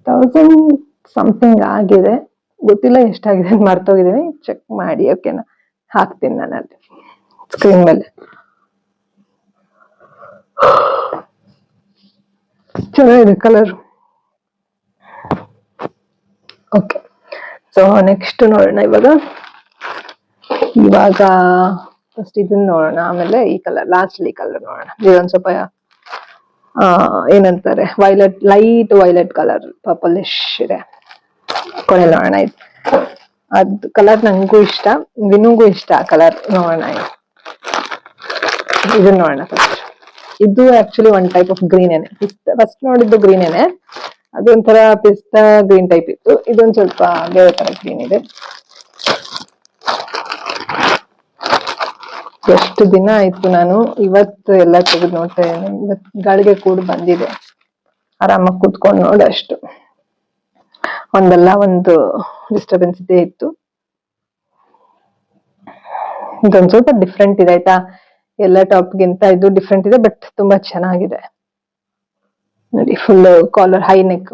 1000 ಸಮಥಿಂಗ್ ಆಗಿದೆ. ಗೊತ್ತಿಲ್ಲ ಎಷ್ಟಾಗಿದೆ ಅಂತ ಮರ್ತೋಗಿದ್ದೀನಿ, ಚೆಕ್ ಮಾಡಿ ಓಕೆನಾ, ಹಾಕ್ತೀನಿ ನಾನು ಅಲ್ಲಿ ಸ್ಕ್ರೀನ್ ಮೇಲೆ. ಚೆನ್ನಾಗಿದೆ ಕಲರ್. ಓಕೆ, ಸೊ ನೆಕ್ಸ್ಟ್ ನೋಡೋಣ ಇವಾಗ ಫಸ್ಟ್ ಇದನ್ನ ನೋಡೋಣ, ಆಮೇಲೆ ಈ ಕಲರ್, ಲಾಸ್ಟ್ ಈ ಕಲರ್ ನೋಡೋಣ. ಇದೊಂದ್ ಸ್ವಲ್ಪ ಏನಂತಾರೆ, violet, light violet colour, purplish ಇದೆ. ಕೊನೆ ನೋಡೋಣ, ಇದು ಅದ್ ಕಲರ್ ನಂಗೂ ಇಷ್ಟ, ವಿನುಗೂ ಇಷ್ಟ ಆ ಕಲರ್. ನೋಡೋಣ ಇದನ್ನ ನೋಡೋಣ ಫಸ್ಟ್. ಇದು actually one type of green ಏನೆ, ಫಸ್ಟ್ ನೋಡಿದ್ದು ಗ್ರೀನ್ ಏನೆ, ಅದೊಂಥರ ಪಿಸ್ತಾ ಗ್ರೀನ್ ಟೈಪ್ ಇತ್ತು. ಇದೊಂದ್ ಸ್ವಲ್ಪ ಬೇರೆ ತರ ಗ್ರೀನ್ ಇದೆ. ಎಷ್ಟು ದಿನ ಆಯ್ತು ನಾನು ಇವತ್ತು ಎಲ್ಲ ತೆಗೆದು ನೋಡ್ತಾ ಇದ್ದೇನೆ. ಇವತ್ತು ಗಾಳಿಗೆ ಕೂಡ ಬಂದಿದೆ, ಆರಾಮಾಗಿ ಕೂತ್ಕೊಂಡು ನೋಡಷ್ಟು, ಒಂದಲ್ಲ ಒಂದು ಡಿಸ್ಟರ್ಬೆನ್ಸ್ ಇದ್ದೇ ಇತ್ತು. ಇದೊಂದ್ ಸ್ವಲ್ಪ ಡಿಫ್ರೆಂಟ್ ಇದೆ ಆಯ್ತಾ, ಎಲ್ಲ ಟಾಪ್ಗಿಂತ ಇದು ಡಿಫ್ರೆಂಟ್ ಇದೆ, ಬಟ್ ತುಂಬಾ ಚೆನ್ನಾಗಿದೆ ನೋಡಿ. Full collar, high neck,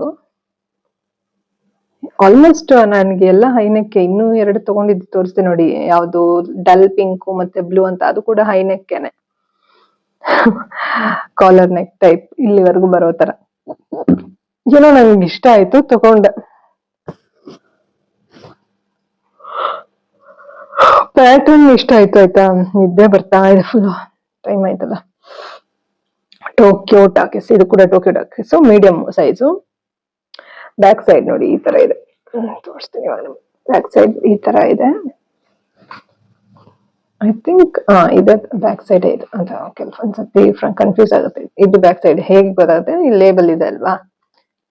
almost ನನ್ಗೆ ಎಲ್ಲ ಹೈ ನೆಕ್. ಇನ್ನೂ 2 ತಗೊಂಡಿದ್ದು ತೋರಿಸ್ತೆ ನೋಡಿ, ಯಾವ್ದು ಡಲ್ ಪಿಂಕ್ ಮತ್ತೆ ಬ್ಲೂ ಅಂತ, ಅದು ಕೂಡ ಹೈ ನೆಕ್ಕೆನೆ, ಕಾಲರ್ ನೆಕ್ ಟೈಪ್ ಇಲ್ಲಿವರೆಗೂ ಬರೋ ತರ. ಏನೋ ನಂಗೆ ಇಷ್ಟ ಆಯ್ತು, ತಗೊಂಡೆ. ಪ್ಯಾಟರ್ನ್ ಇಷ್ಟ ಆಯ್ತು ಆಯ್ತಾ. ನಿದ್ದೆ ಬರ್ತಾ ಇದೆ, ಫುಲ್ ಟೈಮ್ ಆಯ್ತಲ್ಲ. ಟೋಕಿಯೋ ಟಾಕೀಸ್, ಇದು ಕೂಡ Tokyo talkies, medium size. Back side ನೋಡಿ ಈ ತರ ಇದೆ, ತೋರಿಸ್ತೀನಿ ಇವಾಗ. ಬ್ಯಾಕ್ ಸೈಡ್ ಈ ತರ ಇದೆ, ಐ ಥಿಂಕ್ ಇದೆ ಬ್ಯಾಕ್ ಸೈಡ್ ಇದು ಅಂತ. ಕೆಲವೊಂದ್ಸತಿ ಕನ್ಫ್ಯೂಸ್ ಆಗುತ್ತೆ. ಇದು ಬ್ಯಾಕ್ ಸೈಡ್ ಹೇಗೆ ಗೊತ್ತಾಗುತ್ತೆ, ಇಲ್ಲಿ ಲೇಬಲ್ ಇದೆ ಅಲ್ವಾ,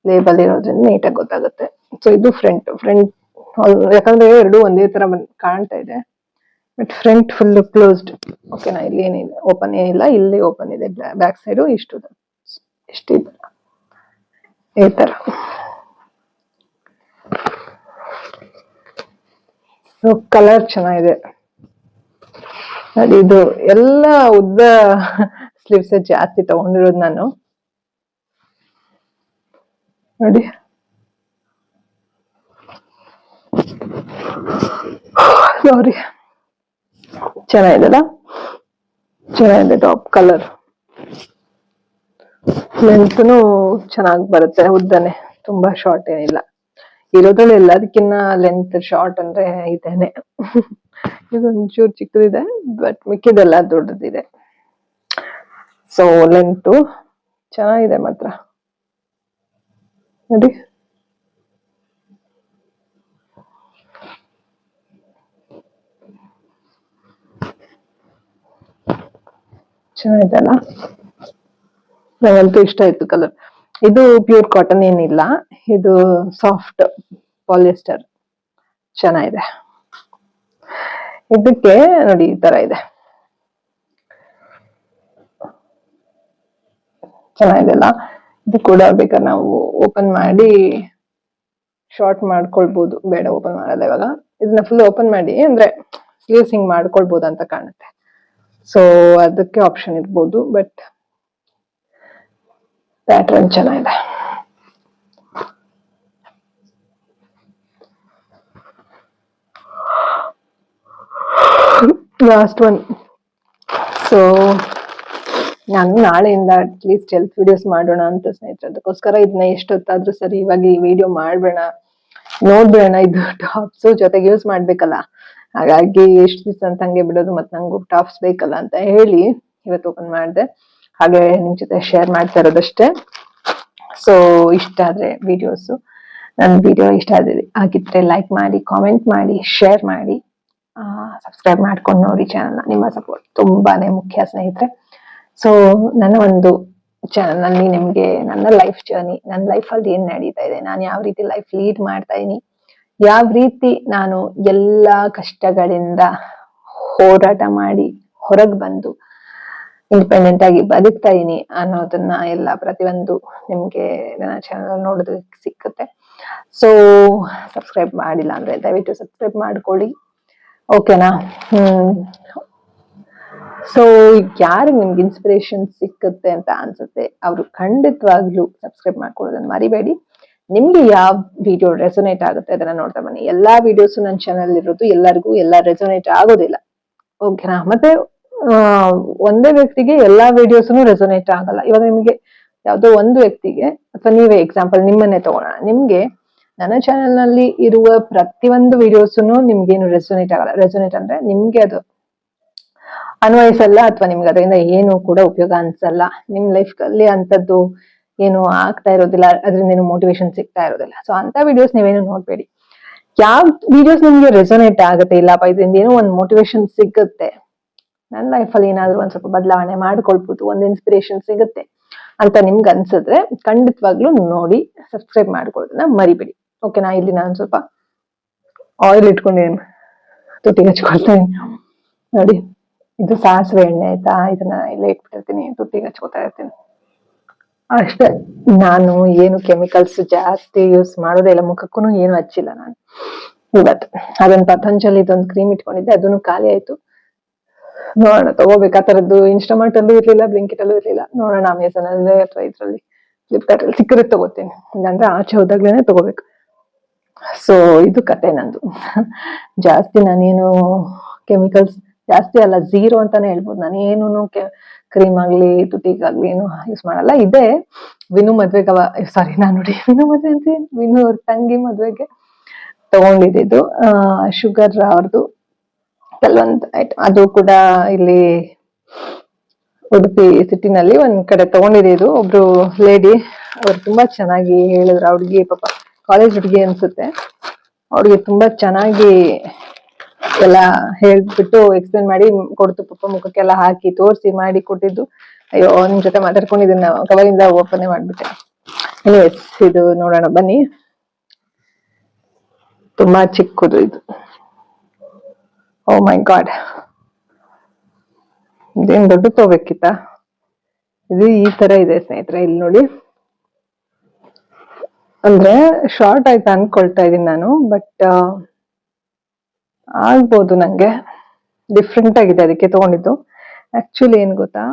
ಲೇಬಲ್ ಇರೋದ್ರಿಂದ ನೀಟಾಗಿ ಗೊತ್ತಾಗುತ್ತೆ. ಸೊ ಇದು ಫ್ರಂಟ್, ಯಾಕಂದ್ರೆ ಎರಡು ಒಂದೇ ತರ ಕಾಣ್ತಾ ಇದೆ, ಬಟ್ ಫ್ರಂಟ್ ಫುಲ್ ಕ್ಲೋಸ್ಡ್. ಓಕೆನಾ, ಇಲ್ಲಿ ಏನಿಲ್ಲ, ಓಪನ್ ಏನಿಲ್ಲ, ಇಲ್ಲಿ ಓಪನ್ ಇದೆ. ಬ್ಯಾಕ್ ಸೈಡ್ ಇಷ್ಟಿದೆ ಈ ತರ. ಸೊ ಕಲರ್ ಚೆನ್ನಾಗಿದೆ ನೋಡಿ. ಇದು ಎಲ್ಲ ಉದ್ದ ಸ್ಲೀವ್ಸ್ ಜಾಸ್ತಿ ತಗೊಂಡಿರೋದು ನಾನು ನೋಡಿ. ಸಾರಿ, ಚೆನ್ನಾಗಿದೆಲ್ಲ, ಚೆನ್ನಾಗಿದೆ ಟಾಪ್. ಕಲರ್ ಲೆಂತ್ನು ಚೆನ್ನಾಗಿ ಬರುತ್ತೆ, ಉದ್ದನೆ, ತುಂಬಾ ಶಾರ್ಟ್ ಏನಿಲ್ಲ. ಇರೋದ್ರಲ್ಲಿ ಎಲ್ಲದಕ್ಕಿನ್ನ ಲೆಂತ್ ಶಾರ್ಟ್ ಅಂದ್ರೆ ಇದೇನೆ. ಇದೊಂಚೂರು ಚಿಕ್ಕದಿದೆ, ಬಟ್ ಮಿಕ್ಕಿದೆಲ್ಲ ದೊಡ್ಡದಿದೆ. ಸೊ ಲೆಂತ್ ಚೆನ್ನಾಗಿದೆ ಮಾತ್ರ ನೋಡಿ. ಚೆನ್ನಾಗಿದೆ ಅಲ್ಲ, ನಂಗಂತೂ ಇಷ್ಟ ಆಯ್ತು ಕಲರ್. ಇದು ಪ್ಯೂರ್ ಕಾಟನ್ ಏನಿಲ್ಲ, ಇದು ಸಾಫ್ಟ್ ಪಾಲಿಯಸ್ಟರ್, ಚೆನ್ನಾಗಿದೆ. ಇದಕ್ಕೆ ನೋಡಿ ಈ ತರ ಇದೆ, ಚೆನ್ನಾಗಿದೆ ಅಲ್ಲ. ಇದು ಕೂಡ ಬೇಕಾದ್ರೆ ನಾವು ಓಪನ್ ಮಾಡಿ ಶಾರ್ಟ್ ಮಾಡ್ಕೊಳ್ಬಹುದು, ಬೇಡ ಓಪನ್ ಮಾಡಲ್ಲ ಇವಾಗ. ಇದನ್ನ ಫುಲ್ ಓಪನ್ ಮಾಡಿ ಅಂದ್ರೆ ಸ್ಲೀವ್ಸ್ ಹಿಂಗ್ ಮಾಡ್ಕೊಳ್ಬಹುದು ಅಂತ ಕಾಣುತ್ತೆ. ಸೊ ಅದಕ್ಕೆ ಆಪ್ಷನ್ ಇರ್ಬೋದು, ಬಟ್ ಪ್ಯಾಟರ್ನ್ ಚೆನ್ನಾಗಿದೆ. Last one. ಸೊ ನಾನು ನಾಳೆಯಿಂದ ಅಟ್ಲೀಸ್ಟ್ ಹೆಲ್ತ್ ವಿಡಿಯೋಸ್ ಮಾಡೋಣ ಅಂತ ಸ್ನೇಹಿತರೆ, ಅದಕ್ಕೋಸ್ಕರ ಇದನ್ನ ಎಷ್ಟೊತ್ತಾದ್ರೂ ಸರಿ ಇವಾಗ ಈ ವಿಡಿಯೋ ಮಾಡ್ಬೇಡ, ನೋಡ್ಬೇಡ, ಇದು ಟಾಪ್ಸ್ ಜೊತೆಗೆ ಯೂಸ್ ಮಾಡ್ಬೇಕಲ್ಲ, ಹಾಗಾಗಿ ಎಷ್ಟು ದಿವಸ ಅಂತ ಹಂಗೆ ಬಿಡೋದು, ಮತ್ತೆ ನಂಗೂ ಟಾಪ್ಸ್ ಬೇಕಲ್ಲ ಅಂತ ಹೇಳಿ ಇವತ್ತು ಓಪನ್ ಮಾಡಿದೆ. ಹಾಗೆ ನಿಮ್ ಜೊತೆ ಶೇರ್ ಮಾಡ್ತಾ ಇರೋದಷ್ಟೇ. ಸೊ ಇಷ್ಟ ಆದ್ರೆ ವಿಡಿಯೋಸ್, ನನ್ನ ವಿಡಿಯೋ ಇಷ್ಟ ಆಗಿದ್ರೆ ಲೈಕ್ ಮಾಡಿ, ಕಾಮೆಂಟ್ ಮಾಡಿ, ಶೇರ್ ಮಾಡಿ, ಸಬ್ಸ್ಕ್ರೈಬ್ ಮಾಡ್ಕೊಂಡು ನೋಡಿ ಚಾನಲ್ನ. ನಿಮ್ಮ ಸಪೋರ್ಟ್ ತುಂಬಾನೇ ಮುಖ್ಯ ಸ್ನೇಹಿತರೆ. ಸೊ ನನ್ನ ಒಂದು ಚಾನಲ್ ನಲ್ಲಿ ನಿಮ್ಗೆ ನನ್ನ ಲೈಫ್ ಜರ್ನಿ, ನನ್ನ ಲೈಫ್ ಅಲ್ಲಿ ಏನ್ ನಡೀತಾ ಇದೆ, ನಾನು ಯಾವ ರೀತಿ ಲೈಫ್ ಲೀಡ್ ಮಾಡ್ತಾ ಇದೀನಿ, ಯಾವ ರೀತಿ ನಾನು ಎಲ್ಲಾ ಕಷ್ಟಗಳಿಂದ ಹೋರಾಟ ಮಾಡಿ ಹೊರಗೆ ಬಂದು ಇಂಡಿಪೆಂಡೆಂಟ್ ಆಗಿ ಬದುಕ್ತಾ ಇದೀನಿ ಅನ್ನೋದನ್ನ ಎಲ್ಲ ಪ್ರತಿಯೊಂದು ನಿಮ್ಗೆ ನನ್ನ ಚಾನಲ್ ನೋಡೋದಕ್ಕೆ ಸಿಕ್ಕುತ್ತೆ. ಸೊ ಸಬ್ಸ್ಕ್ರೈಬ್ ಮಾಡಿಲ್ಲ ಅಂದ್ರೆ ದಯವಿಟ್ಟು ಸಬ್ಸ್ಕ್ರೈಬ್ ಮಾಡ್ಕೊಳ್ಳಿ, ಓಕೆನಾ? ಸೊ ಯಾರಿಗೆ ನಿಮ್ಗೆ ಇನ್ಸ್ಪಿರೇಷನ್ ಸಿಕ್ಕುತ್ತೆ ಅಂತ ಅನ್ಸುತ್ತೆ ಅವರು ಖಂಡಿತವಾಗ್ಲೂ ಸಬ್ಸ್ಕ್ರೈಬ್ ಮಾಡ್ಕೊಳ್ಳೋದನ್ನ ಮರಿಬೇಡಿ. ನಿಮ್ಗೆ ಯಾವ ವಿಡಿಯೋ ರೆಸೊನೇಟ್ ಆಗುತ್ತೆ ಅದನ್ನ ನೋಡ್ತಾ ಬನ್ನಿ. ಎಲ್ಲಾ ವಿಡಿಯೋಸ್ ನನ್ನ ಚಾನಲ್ ಇರೋದು ಎಲ್ಲರಿಗೂ ಎಲ್ಲ ರೆಸೊನೇಟ್ ಆಗೋದಿಲ್ಲ, ಓಕೆನಾ? ಮತ್ತೆ ಒಂದೇ ವ್ಯಕ್ತಿಗೆ ಎಲ್ಲಾ ವಿಡಿಯೋಸ್ನು ರೆಸೊನೇಟ್ ಆಗಲ್ಲ. ಇವಾಗ ನಿಮ್ಗೆ ಯಾವ್ದೋ ಒಂದು ವ್ಯಕ್ತಿಗೆ, ಅಥವಾ ನೀವೇ ಎಕ್ಸಾಂಪಲ್ ನಿಮ್ಮನ್ನೇ ತಗೊಳ್ಳೋಣ, ನಿಮ್ಗೆ ನನ್ನ ಚಾನೆಲ್ ನಲ್ಲಿ ಇರುವ ಪ್ರತಿಯೊಂದು ವಿಡಿಯೋಸ್ನು ನಿಮ್ಗೇನು ರೆಸೊನೇಟ್ ಆಗಲ್ಲ. ರೆಸೊನೇಟ್ ಅಂದ್ರೆ ನಿಮ್ಗೆ ಅದು ಅನ್ವಯಿಸಲ್ಲ, ಅಥವಾ ನಿಮ್ಗೆ ಅದರಿಂದ ಏನು ಕೂಡ ಉಪಯೋಗ ಅನ್ಸಲ್ಲ, ನಿಮ್ ಲೈಫ್ ಅಲ್ಲಿ ಅಂತದ್ದು ಏನು ಆಗ್ತಾ ಇರೋದಿಲ್ಲ, ಅದರಿಂದ ಏನು ಮೋಟಿವೇಶನ್ ಸಿಗ್ತಾ ಇರೋದಿಲ್ಲ. ಸೊ ಅಂತ ವಿಡಿಯೋಸ್ ನೀವೇನು ನೋಡ್ಬೇಡಿ. ಯಾವ ವಿಡಿಯೋಸ್ ನಿಮ್ಗೆ ರೆಸೊನೇಟ್ ಆಗುತ್ತೆ, ಇಲ್ಲಪ್ಪ ಇದರಿಂದ ಏನೋ ಒಂದು ಮೋಟಿವೇಶನ್ ಸಿಗುತ್ತೆ, ನನ್ನ ಲೈಫಲ್ಲಿ ಏನಾದ್ರು ಒಂದ್ ಸ್ವಲ್ಪ ಬದಲಾವಣೆ ಮಾಡ್ಕೊಳ್ಬಹುದು, ಒಂದು ಇನ್ಸ್ಪಿರೇಷನ್ ಸಿಗುತ್ತೆ ಅಂತ ನಿಮ್ಗೆ ಅನ್ಸಿದ್ರೆ ಖಂಡಿತವಾಗ್ಲೂ ನೋಡಿ ಸಬ್ಸ್ಕ್ರೈಬ್ ಮಾಡ್ಕೊಳ್ಳೋದನ್ನ ಮರಿಬೇಡಿ, ಓಕೆನಾ? ಇಲ್ಲಿ ನಾನು ಸ್ವಲ್ಪ ಆಯಿಲ್ ಇಟ್ಕೊಂಡಿದ್ದೀನಿ, ತುಟಿಗೆ ಹಚ್ಕೊಳ್ತಾ ಇದೀನಿ ನೋಡಿ. ಇದು ಸಾಸಿವೆ ಎಣ್ಣೆ ಆಯ್ತಾ, ಇದನ್ನ ಇಲ್ಲೇ ಇಟ್ಬಿಟ್ಟಿರ್ತೀನಿ, ತುಟ್ಟಿಗೆ ಹಚ್ಕೊತಾ ಇರ್ತೀನಿ ಅಷ್ಟೇ. ನಾನು ಏನು ಕೆಮಿಕಲ್ಸ್ ಜಾಸ್ತಿ ಯೂಸ್ ಮಾಡೋದೇ ಇಲ್ಲ, ಮುಖಕ್ಕೂ ಏನು ಹಚ್ಚಿಲ್ಲ ನಾನು ಇವತ್ತು. ಅದೊಂದು ಪತಂಜಲಿ ಇದೊಂದು ಕ್ರೀಮ್ ಇಟ್ಕೊಂಡಿದ್ದೆ, ಅದನ್ನು ಖಾಲಿ ಆಯ್ತು. ನೋಡೋಣ ತಗೋಬೇಕು. ಆ ತರದ್ದು ಇನ್ಸ್ಟಾಮಾರ್ಟ್ ಅಲ್ಲೂ ಇರ್ಲಿಲ್ಲ, ಬ್ಲಿಂಕಿಟ್ ಅಲ್ಲೂ ಇರ್ಲಿಲ್ಲ. ನೋಡೋಣ ಅಮೆಝಾನ್ ಅಲ್ಲಿ ಅಥವಾ ಇದ್ರಲ್ಲಿ ಫ್ಲಿಪ್ಕಾರ್ಟ್ ಅಲ್ಲಿ ಸಿಕ್ಕರೆ ತಗೋತೀನಿ, ಇಲ್ಲಾಂದ್ರೆ ಆಚೆ ಹೋದಾಗ್ಲೇನೆ ತಗೋಬೇಕು. ಸೊ ಇದು ಕತೆ ನಂದು. ಜಾಸ್ತಿ ನಾನೇನು ಕೆಮಿಕಲ್ಸ್ ಜಾಸ್ತಿ ಅಲ್ಲ, ಝೀರೋ ಅಂತಾನೆ ಹೇಳ್ಬೋದು. ನಾನೇನು ಕ್ರೀಮ್ ಆಗ್ಲಿ ತುಟಿಗಾಗ್ಲಿ ಏನು ಯೂಸ್ ಮಾಡಲ್ಲ. ಇದೆ ವಿನು ಮದ್ವೆಗೆ, ಸಾರಿ ನಾನು ನೋಡಿ ವಿನು ಮದ್ವೆ ಅಂತ, ವಿನು ಅವ್ರ ತಂಗಿ ಮದ್ವೆಗೆ ತಗೊಂಡಿದ್ದು ಶುಗರ್ ಅವ್ರದ್ದು ಕೆಲವೊಂದು ಐಟಮ್. ಅದು ಕೂಡ ಇಲ್ಲಿ ಉಡುಪಿ ಸಿಟಿನಲ್ಲಿ ಒಂದ್ ಕಡೆ ತಗೊಂಡಿದ್ದು. ಒಬ್ರು ಲೇಡಿ, ಅವ್ರು ತುಂಬಾ ಚೆನ್ನಾಗಿ ಹೇಳಿದ್ರು. ಅವ್ರಿಗೆ ಪಾಪ ಕಾಲೇಜ್ ಹುಡುಗಿ ಅನ್ಸುತ್ತೆ, ಅವ್ರಿಗೆ ತುಂಬಾ ಚೆನ್ನಾಗಿ ಎಲ್ಲ ಹೇಳ್ಬಿಟ್ಟು ಎಕ್ಸ್ಪ್ಲೇನ್ ಮಾಡಿ ಕೊಡ್ತು. ಪಾಪ ಮುಖಕ್ಕೆಲ್ಲ ಹಾಕಿ ತೋರಿಸಿ ಮಾಡಿ ಕೊಟ್ಟಿದ್ದು. ಅಯ್ಯೋ ನಿಮ್ ಜೊತೆ ಮಾತಾಡ್ಕೊಂಡಿದ್ದೀನಿ, ಕವರಿಂದ ಓಪನ್ ಮಾಡ್ಬಿಟ್ಟೆ. ಎನಿವೇಸ್ ಇದು ನೋಡೋಣ ಬನ್ನಿ. ತುಂಬಾ ಚಿಕ್ಕದು ಇದು. ಓ ಮೈ ಗಾಡ್, ಇದೇನ್ ದೊಡ್ಡ ತಗೋಬೇಕಿತ್ತ? ಇದು ಈ ತರ ಇದೆ ಸ್ನೇಹಿತರೆ, ಇಲ್ಲಿ ನೋಡಿ. ಅಂದ್ರೆ ಶಾರ್ಟ್ ಆಯ್ತಾ ಅನ್ಕೊಳ್ತಾ ಇದೀನಿ ನಾನು, ಬಟ್ ಆಗ್ಬೋದು, ನಂಗೆ ಡಿಫ್ರೆಂಟ್ ಆಗಿದೆ ಅದಕ್ಕೆ ತಗೊಂಡಿದ್ದು. ಆಕ್ಚುಲಿ ಏನ್ ಗೊತ್ತಾ,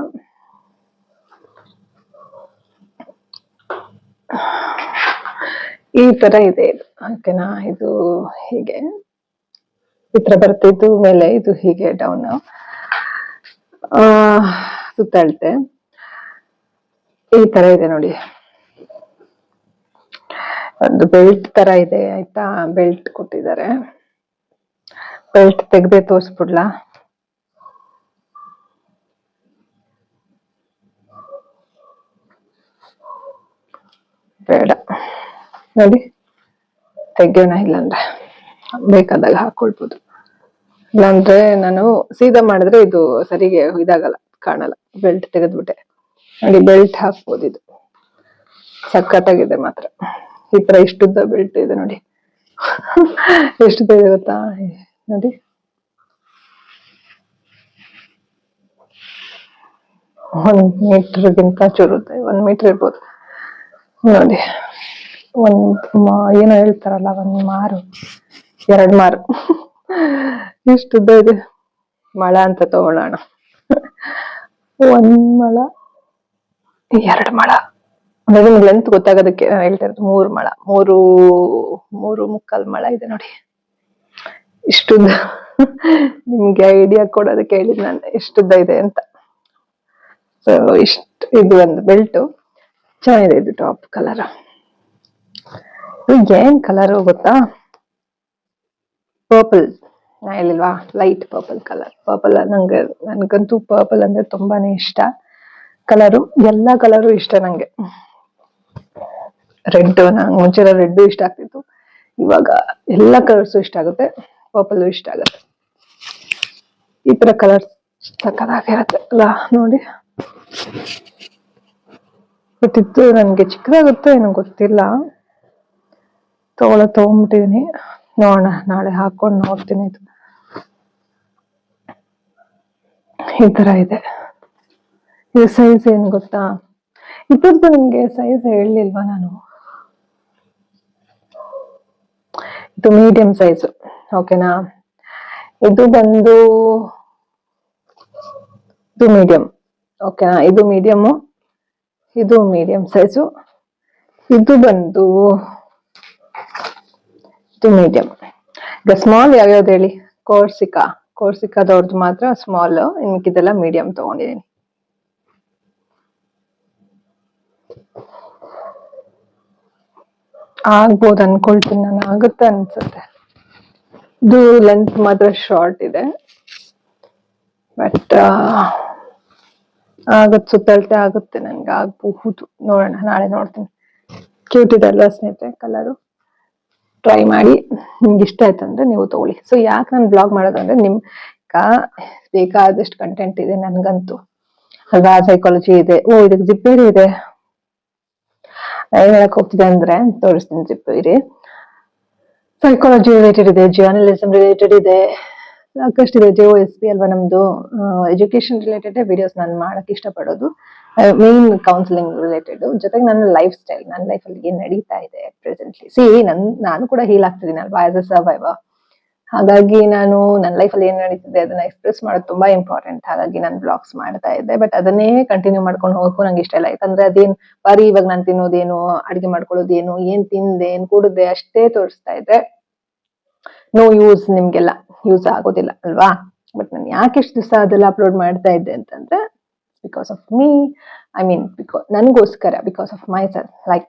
ಈ ತರ ಇದೆ ಇದು, ಓಕೆನಾ? ಇದು ಹೀಗೆ ಈ ತರ ಬರ್ತಿದ್ದು ಮೇಲೆ, ಇದು ಹೀಗೆ ಡೌನ್ ಸುತ್ತಳತೆ ಈ ತರ ಇದೆ ನೋಡಿ. ಒಂದು ಬೆಲ್ಟ್ ತರ ಇದೆ ಆಯ್ತಾ, ಬೆಲ್ಟ್ ಕೊಟ್ಟಿದ್ದಾರೆ. ಬೆಲ್ಟ್ ತೆಗ್ದೆ ತೋರಿಸ್ಬಿಡ್ಲಾ? ಬೇಡ ನೋಡಿ, ತೆಗ್ಯೋಣ, ಇಲ್ಲಾಂದ್ರೆ ಬೇಕಾದಾಗ ಹಾಕೊಳ್ಬೋದು. ಇಲ್ಲಾಂದ್ರೆ ನಾನು ಸೀದಾ ಮಾಡಿದ್ರೆ ಇದು ಸರಿಗೆ ಇದಾಗಲ್ಲ, ಕಾಣಲ್ಲ. ಬೆಲ್ಟ್ ತೆಗೆದ್ಬಿಟ್ಟೆ ನೋಡಿ, ಬೆಲ್ಟ್ ಹಾಕ್ಬೋದು. ಇದು ಸಖತ್ತಾಗಿದೆ ಮಾತ್ರ. ಈ ತರ ಇಷ್ಟುದ್ದ ಬೆಲ್ಟ್ ಇದೆ ನೋಡಿ. ಎಷ್ಟುದ್ದ ಇದೆ ಗೊತ್ತಾ ನೋಡಿ, 1 ಮೀಟರ್ಗಿಂತ ಚೂರುತ್ತೆ, 1 ಮೀಟರ್ ಇರ್ಬೋದು ನೋಡಿ. ಏನೋ ಹೇಳ್ತಾರಲ್ಲ, 1 ಮಾರು 2 ಮಾರು ಇಷ್ಟುದ್ದ ಇದೆ. ಮಳ ಅಂತ ತಗೊಳ್ಳೋಣ. 1 ಮೊಳ, 2 ಮೊಳ ಅಂದ್ರೆ ನಿಮ್ಗೆ ಲೆಂತ್ ಗೊತ್ತಾಗೋದಕ್ಕೆ ನಾನು ಹೇಳ್ತಾ ಇರೋದು. 3 ಮೊಳ, 3.75 ಮೊಳ ಇದೆ ನೋಡಿ. ಇಷ್ಟುದ್ದ ನಿಮ್ಗೆ ಐಡಿಯಾ ಕೊಡೋದಕ್ಕೆ ಹೇಳಿದ್ ನಾನು ಎಷ್ಟುದ್ದ ಇದೆ ಅಂತ. ಸೊ ಇಷ್ಟು, ಇದು ಒಂದು ಬೆಲ್ಟ್ ಚೆನ್ನಾಗಿದೆ. ಇದು ಟಾಪ್ ಕಲರ್. ಏನ್ ಕಲರ್ ಗೊತ್ತಾ? ಪರ್ಪಲ್. ನಾ ಹೇಳಿಲ್ವಾ, ಲೈಟ್ ಪರ್ಪಲ್ ಕಲರ್. ಪರ್ಪಲ್ ನನ್ಗಂತೂ ಪರ್ಪಲ್ ಅಂದ್ರೆ ತುಂಬಾನೇ ಇಷ್ಟ ಕಲರು. ಎಲ್ಲಾ ಕಲರು ಇಷ್ಟ ನಂಗೆ. ರೆಡ್, ನಂಗೆ ಮುಂಚೆ ರೆಡ್ ಇಷ್ಟ ಆಗ್ತಿತ್ತು, ಇವಾಗ ಎಲ್ಲಾ ಕಲರ್ಸು ಇಷ್ಟ ಆಗುತ್ತೆ. ಪರ್ಪಲ್ ಇಷ್ಟ ಆಗುತ್ತೆ. ಈ ತರ ಕಲರ್ಸ್ ಸಕ್ಕತ್ತಾಗಿರುತ್ತೆ ಅಲ್ಲ ನೋಡಿ. ಬಟ್ ಇದು ನನ್ಗೆ ಚಿಕ್ಕದಾಗುತ್ತೆ ಏನೋ ಗೊತ್ತಿಲ್ಲ. ತಗೊಂಡ್ಬಿಟ್ಟಿದೀನಿ. ನೋಡೋಣ, ನಾಳೆ ಹಾಕೊಂಡು ನೋಡ್ತೀನಿ. ಈ ತರ ಇದೆ. ಇದು ಸೈಜ್ ಏನ್ ಗೊತ್ತಾ? ಇದ್ರದ್ದು ನಿಮ್ಗೆ ಸೈಜ್ ಹೇಳಲಿಲ್ವಾ ನಾನು? ಇದು ಮೀಡಿಯಂ ಸೈಜ್, ಓಕೆನಾ? ಇದು ಬಂದು ಇದು ಮೀಡಿಯಂ, ಓಕೆನಾ? ಇದು ಮೀಡಿಯಮ್ಮು, ಇದು ಮೀಡಿಯಂ ಸೈಜು, ಇದು ಬಂದು ಇದು ಮೀಡಿಯಂ. ಈಗ ಸ್ಮಾಲ್ ಯಾವ್ಯಾವ್ದು ಹೇಳಿ? ಕೋರ್ಸಿಕಾದವ್ರದ್ದು ಮಾತ್ರ ಸ್ಮಾಲ್, ಇನ್ಮಿಕ್ಕಿದೆಲ್ಲ ಮೀಡಿಯಂ ತಗೊಂಡಿದ್ದೀನಿ. ಆಗ್ಬೋದು ಅನ್ಕೊಳ್ತೀನಿ ನಾನು, ಆಗುತ್ತೆ ಅನ್ಸುತ್ತೆ. ಇದು ಲೆಂತ್ ಮಾತ್ರ ಶಾರ್ಟ್ ಇದೆ, ಬಟ್ ಸುತ್ತಳತೆ ಆಗುತ್ತೆ ನನ್ಗೆ, ಆಗಬಹುದು. ನೋಡೋಣ, ನಾಳೆ ನೋಡ್ತೀನಿ. ಕ್ಯೂಟ್ ಇದೆ ಅಲ್ವಾ ಸ್ನೇಹಿತರೆ ಕಲರು? ಟ್ರೈ ಮಾಡಿ. ನಿಮ್ಗೆ ಇಷ್ಟ ಆಯ್ತು ಅಂದ್ರೆ ನೀವು ತಗೊಳ್ಳಿ. ಸೊ ಯಾಕೆ ನಾನು ಬ್ಲಾಗ್ ಮಾಡೋದಂದ್ರೆ, ಬೇಕಾದಷ್ಟು ಕಂಟೆಂಟ್ ಇದೆ ನನ್ಗಂತೂ ಅಲ್ವಾ. ಸೈಕಾಲಜಿ ಇದೆ, ಇದಕ್ಕೆ ಜಿಪ್ಪೇರಿ ಇದೆ. ಏನ್ ಹೇಳಕ್ ಹೋಗ್ತಿದೆ ಅಂದ್ರೆ ತೋರಿಸ್ತೀನಿ. ಜಿಪ್ಪೇರಿ ಸೈಕಾಲಜಿ ರಿಲೇಟೆಡ್ ಇದೆ, ಜರ್ನಲಿಸಮ್ ರಿಲೇಟೆಡ್ ಇದೆ, ಸಾಕಷ್ಟಿದೆ. JOSP ಅಲ್ವಾ ನಮ್ದು, ಎಜುಕೇಶನ್ ರಿಲೇಟೆಡ್ ವಿಡಿಯೋಸ್ ನಾನು ಮಾಡಕ್ ಇಷ್ಟಪಡೋದು. ಮೇನ್ ಕೌನ್ಸಿಲಿಂಗ್ ರಿಲೇಟೆಡ್, ಜೊತೆಗೆ ನನ್ನ ಲೈಫ್ ಸ್ಟೈಲ್, ನನ್ನ ಲೈಫ್ ಅಲ್ಲಿ ಏನ್ ನಡೀತಾ ಇದೆ ಪ್ರೆಸೆಂಟ್ಲಿ. ನಾನು ಕೂಡ ಹೀಲ್ ಆಗ್ತಿದ್ದೀನಿ ಅಲ್ವಾ, ಆಸ್ ಅ ಸರ್ವೈವರ್. ಹಾಗಾಗಿ ನಾನು ನನ್ನ ಲೈಫ್ ಅಲ್ಲಿ ಏನ್ ನಡೀತಿದೆ ಅದನ್ನ ಎಕ್ಸ್ಪ್ರೆಸ್ ಮಾಡೋದು ತುಂಬಾ ಇಂಪಾರ್ಟೆಂಟ್. ಹಾಗಾಗಿ ನಾನು ಬ್ಲಾಗ್ಸ್ ಮಾಡ್ತಾ ಇದ್ದೆ, ಬಟ್ ಅದನ್ನೇ ಕಂಟಿನ್ಯೂ ಮಾಡ್ಕೊಂಡು ಹೋಗೋಕ್ಕೂ ನಂಗೆ ಇಷ್ಟ ಇಲ್ಲ. ಯಾಕಂದ್ರೆ ಅದೇನ್ ಬರೀ ಇವಾಗ ನಾನು ತಿನ್ನೋದೇನು, ಅಡಿಗೆ ಮಾಡ್ಕೊಳ್ಳೋದೇನು, ಏನ್ ತಿಂದೆ, ಏನ್ ಕುಡ್ದೆ ಅಷ್ಟೇ ತೋರಿಸ್ತಾ ಇದ್ರೆ ನೋ ಯೂಸ್, ನಿಮ್ಗೆಲ್ಲ ಯೂಸ್ ಆಗೋದಿಲ್ಲ ಅಲ್ವಾ. ಬಟ್ ನಾನು ಯಾಕೆ ಇಷ್ಟು ದಿವಸ ಅದೆಲ್ಲ ಅಪ್ಲೋಡ್ ಮಾಡ್ತಾ ಇದ್ದೆ ಅಂತಂದ್ರೆ, ಬಿಕಾಸ್ ಆಫ್ ಮೀ, ನನಗೋಸ್ಕರ, because of my self, like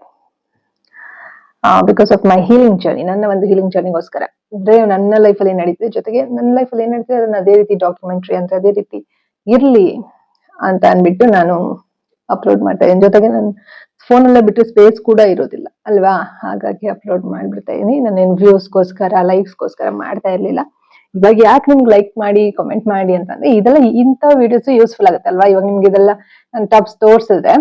because of my healing journey, ನನ್ನ ಒಂದು ಹೀಲಿಂಗ್ ಜರ್ನಿಗೋಸ್ಕರ. ಅಂದ್ರೆ ನನ್ನ ಲೈಫಲ್ಲಿ ಏನ್ ನಡೀತಿದೆ, ಜೊತೆಗೆ ನನ್ನ ಲೈಫಲ್ಲಿ ಏನ್ ನಡೀತಿದೆ ಅದನ್ನ ಅದೇ ರೀತಿ ಡಾಕ್ಯುಮೆಂಟ್ರಿ ಅಂತ ಅದೇ ರೀತಿ ಇರ್ಲಿ ಅಂತ ಅನ್ಬಿಟ್ಟು ನಾನು ಅಪ್ಲೋಡ್ ಮಾಡ್ತಾ ಇದ್ದೀನಿ. ಜೊತೆಗೆ ನನ್ನ ಫೋನಲ್ಲೇ ಬಿಟ್ಟು ಸ್ಪೇಸ್ ಕೂಡ ಇರೋದಿಲ್ಲ ಅಲ್ವಾ, ಹಾಗಾಗಿ ಅಪ್ಲೋಡ್ ಮಾಡ್ಬಿಡ್ತಾ ಇದೀನಿ. ನಾನೇನು ವ್ಯೂಸ್ಗೋಸ್ಕರ, ಲೈಕ್ಸ್ಗೋಸ್ಕರ ಮಾಡ್ತಾ ಇರ್ಲಿಲ್ಲ. ಇವಾಗ ಯಾಕೆ ನಿಮ್ಗೆ ಲೈಕ್ ಮಾಡಿ, ಕಮೆಂಟ್ ಮಾಡಿ ಅಂತಂದ್ರೆ, ಇದೆಲ್ಲ ಇಂಥ ವಿಡಿಯೋಸ್ ಯೂಸ್ಫುಲ್ ಆಗುತ್ತೆ ಅಲ್ವಾ. ಇವಾಗ ನಿಮ್ಗೆ ಇದೆಲ್ಲ ನಾನು ಟಾಪ್ಸ್ ತೋರ್ಸಿದ್ರೆ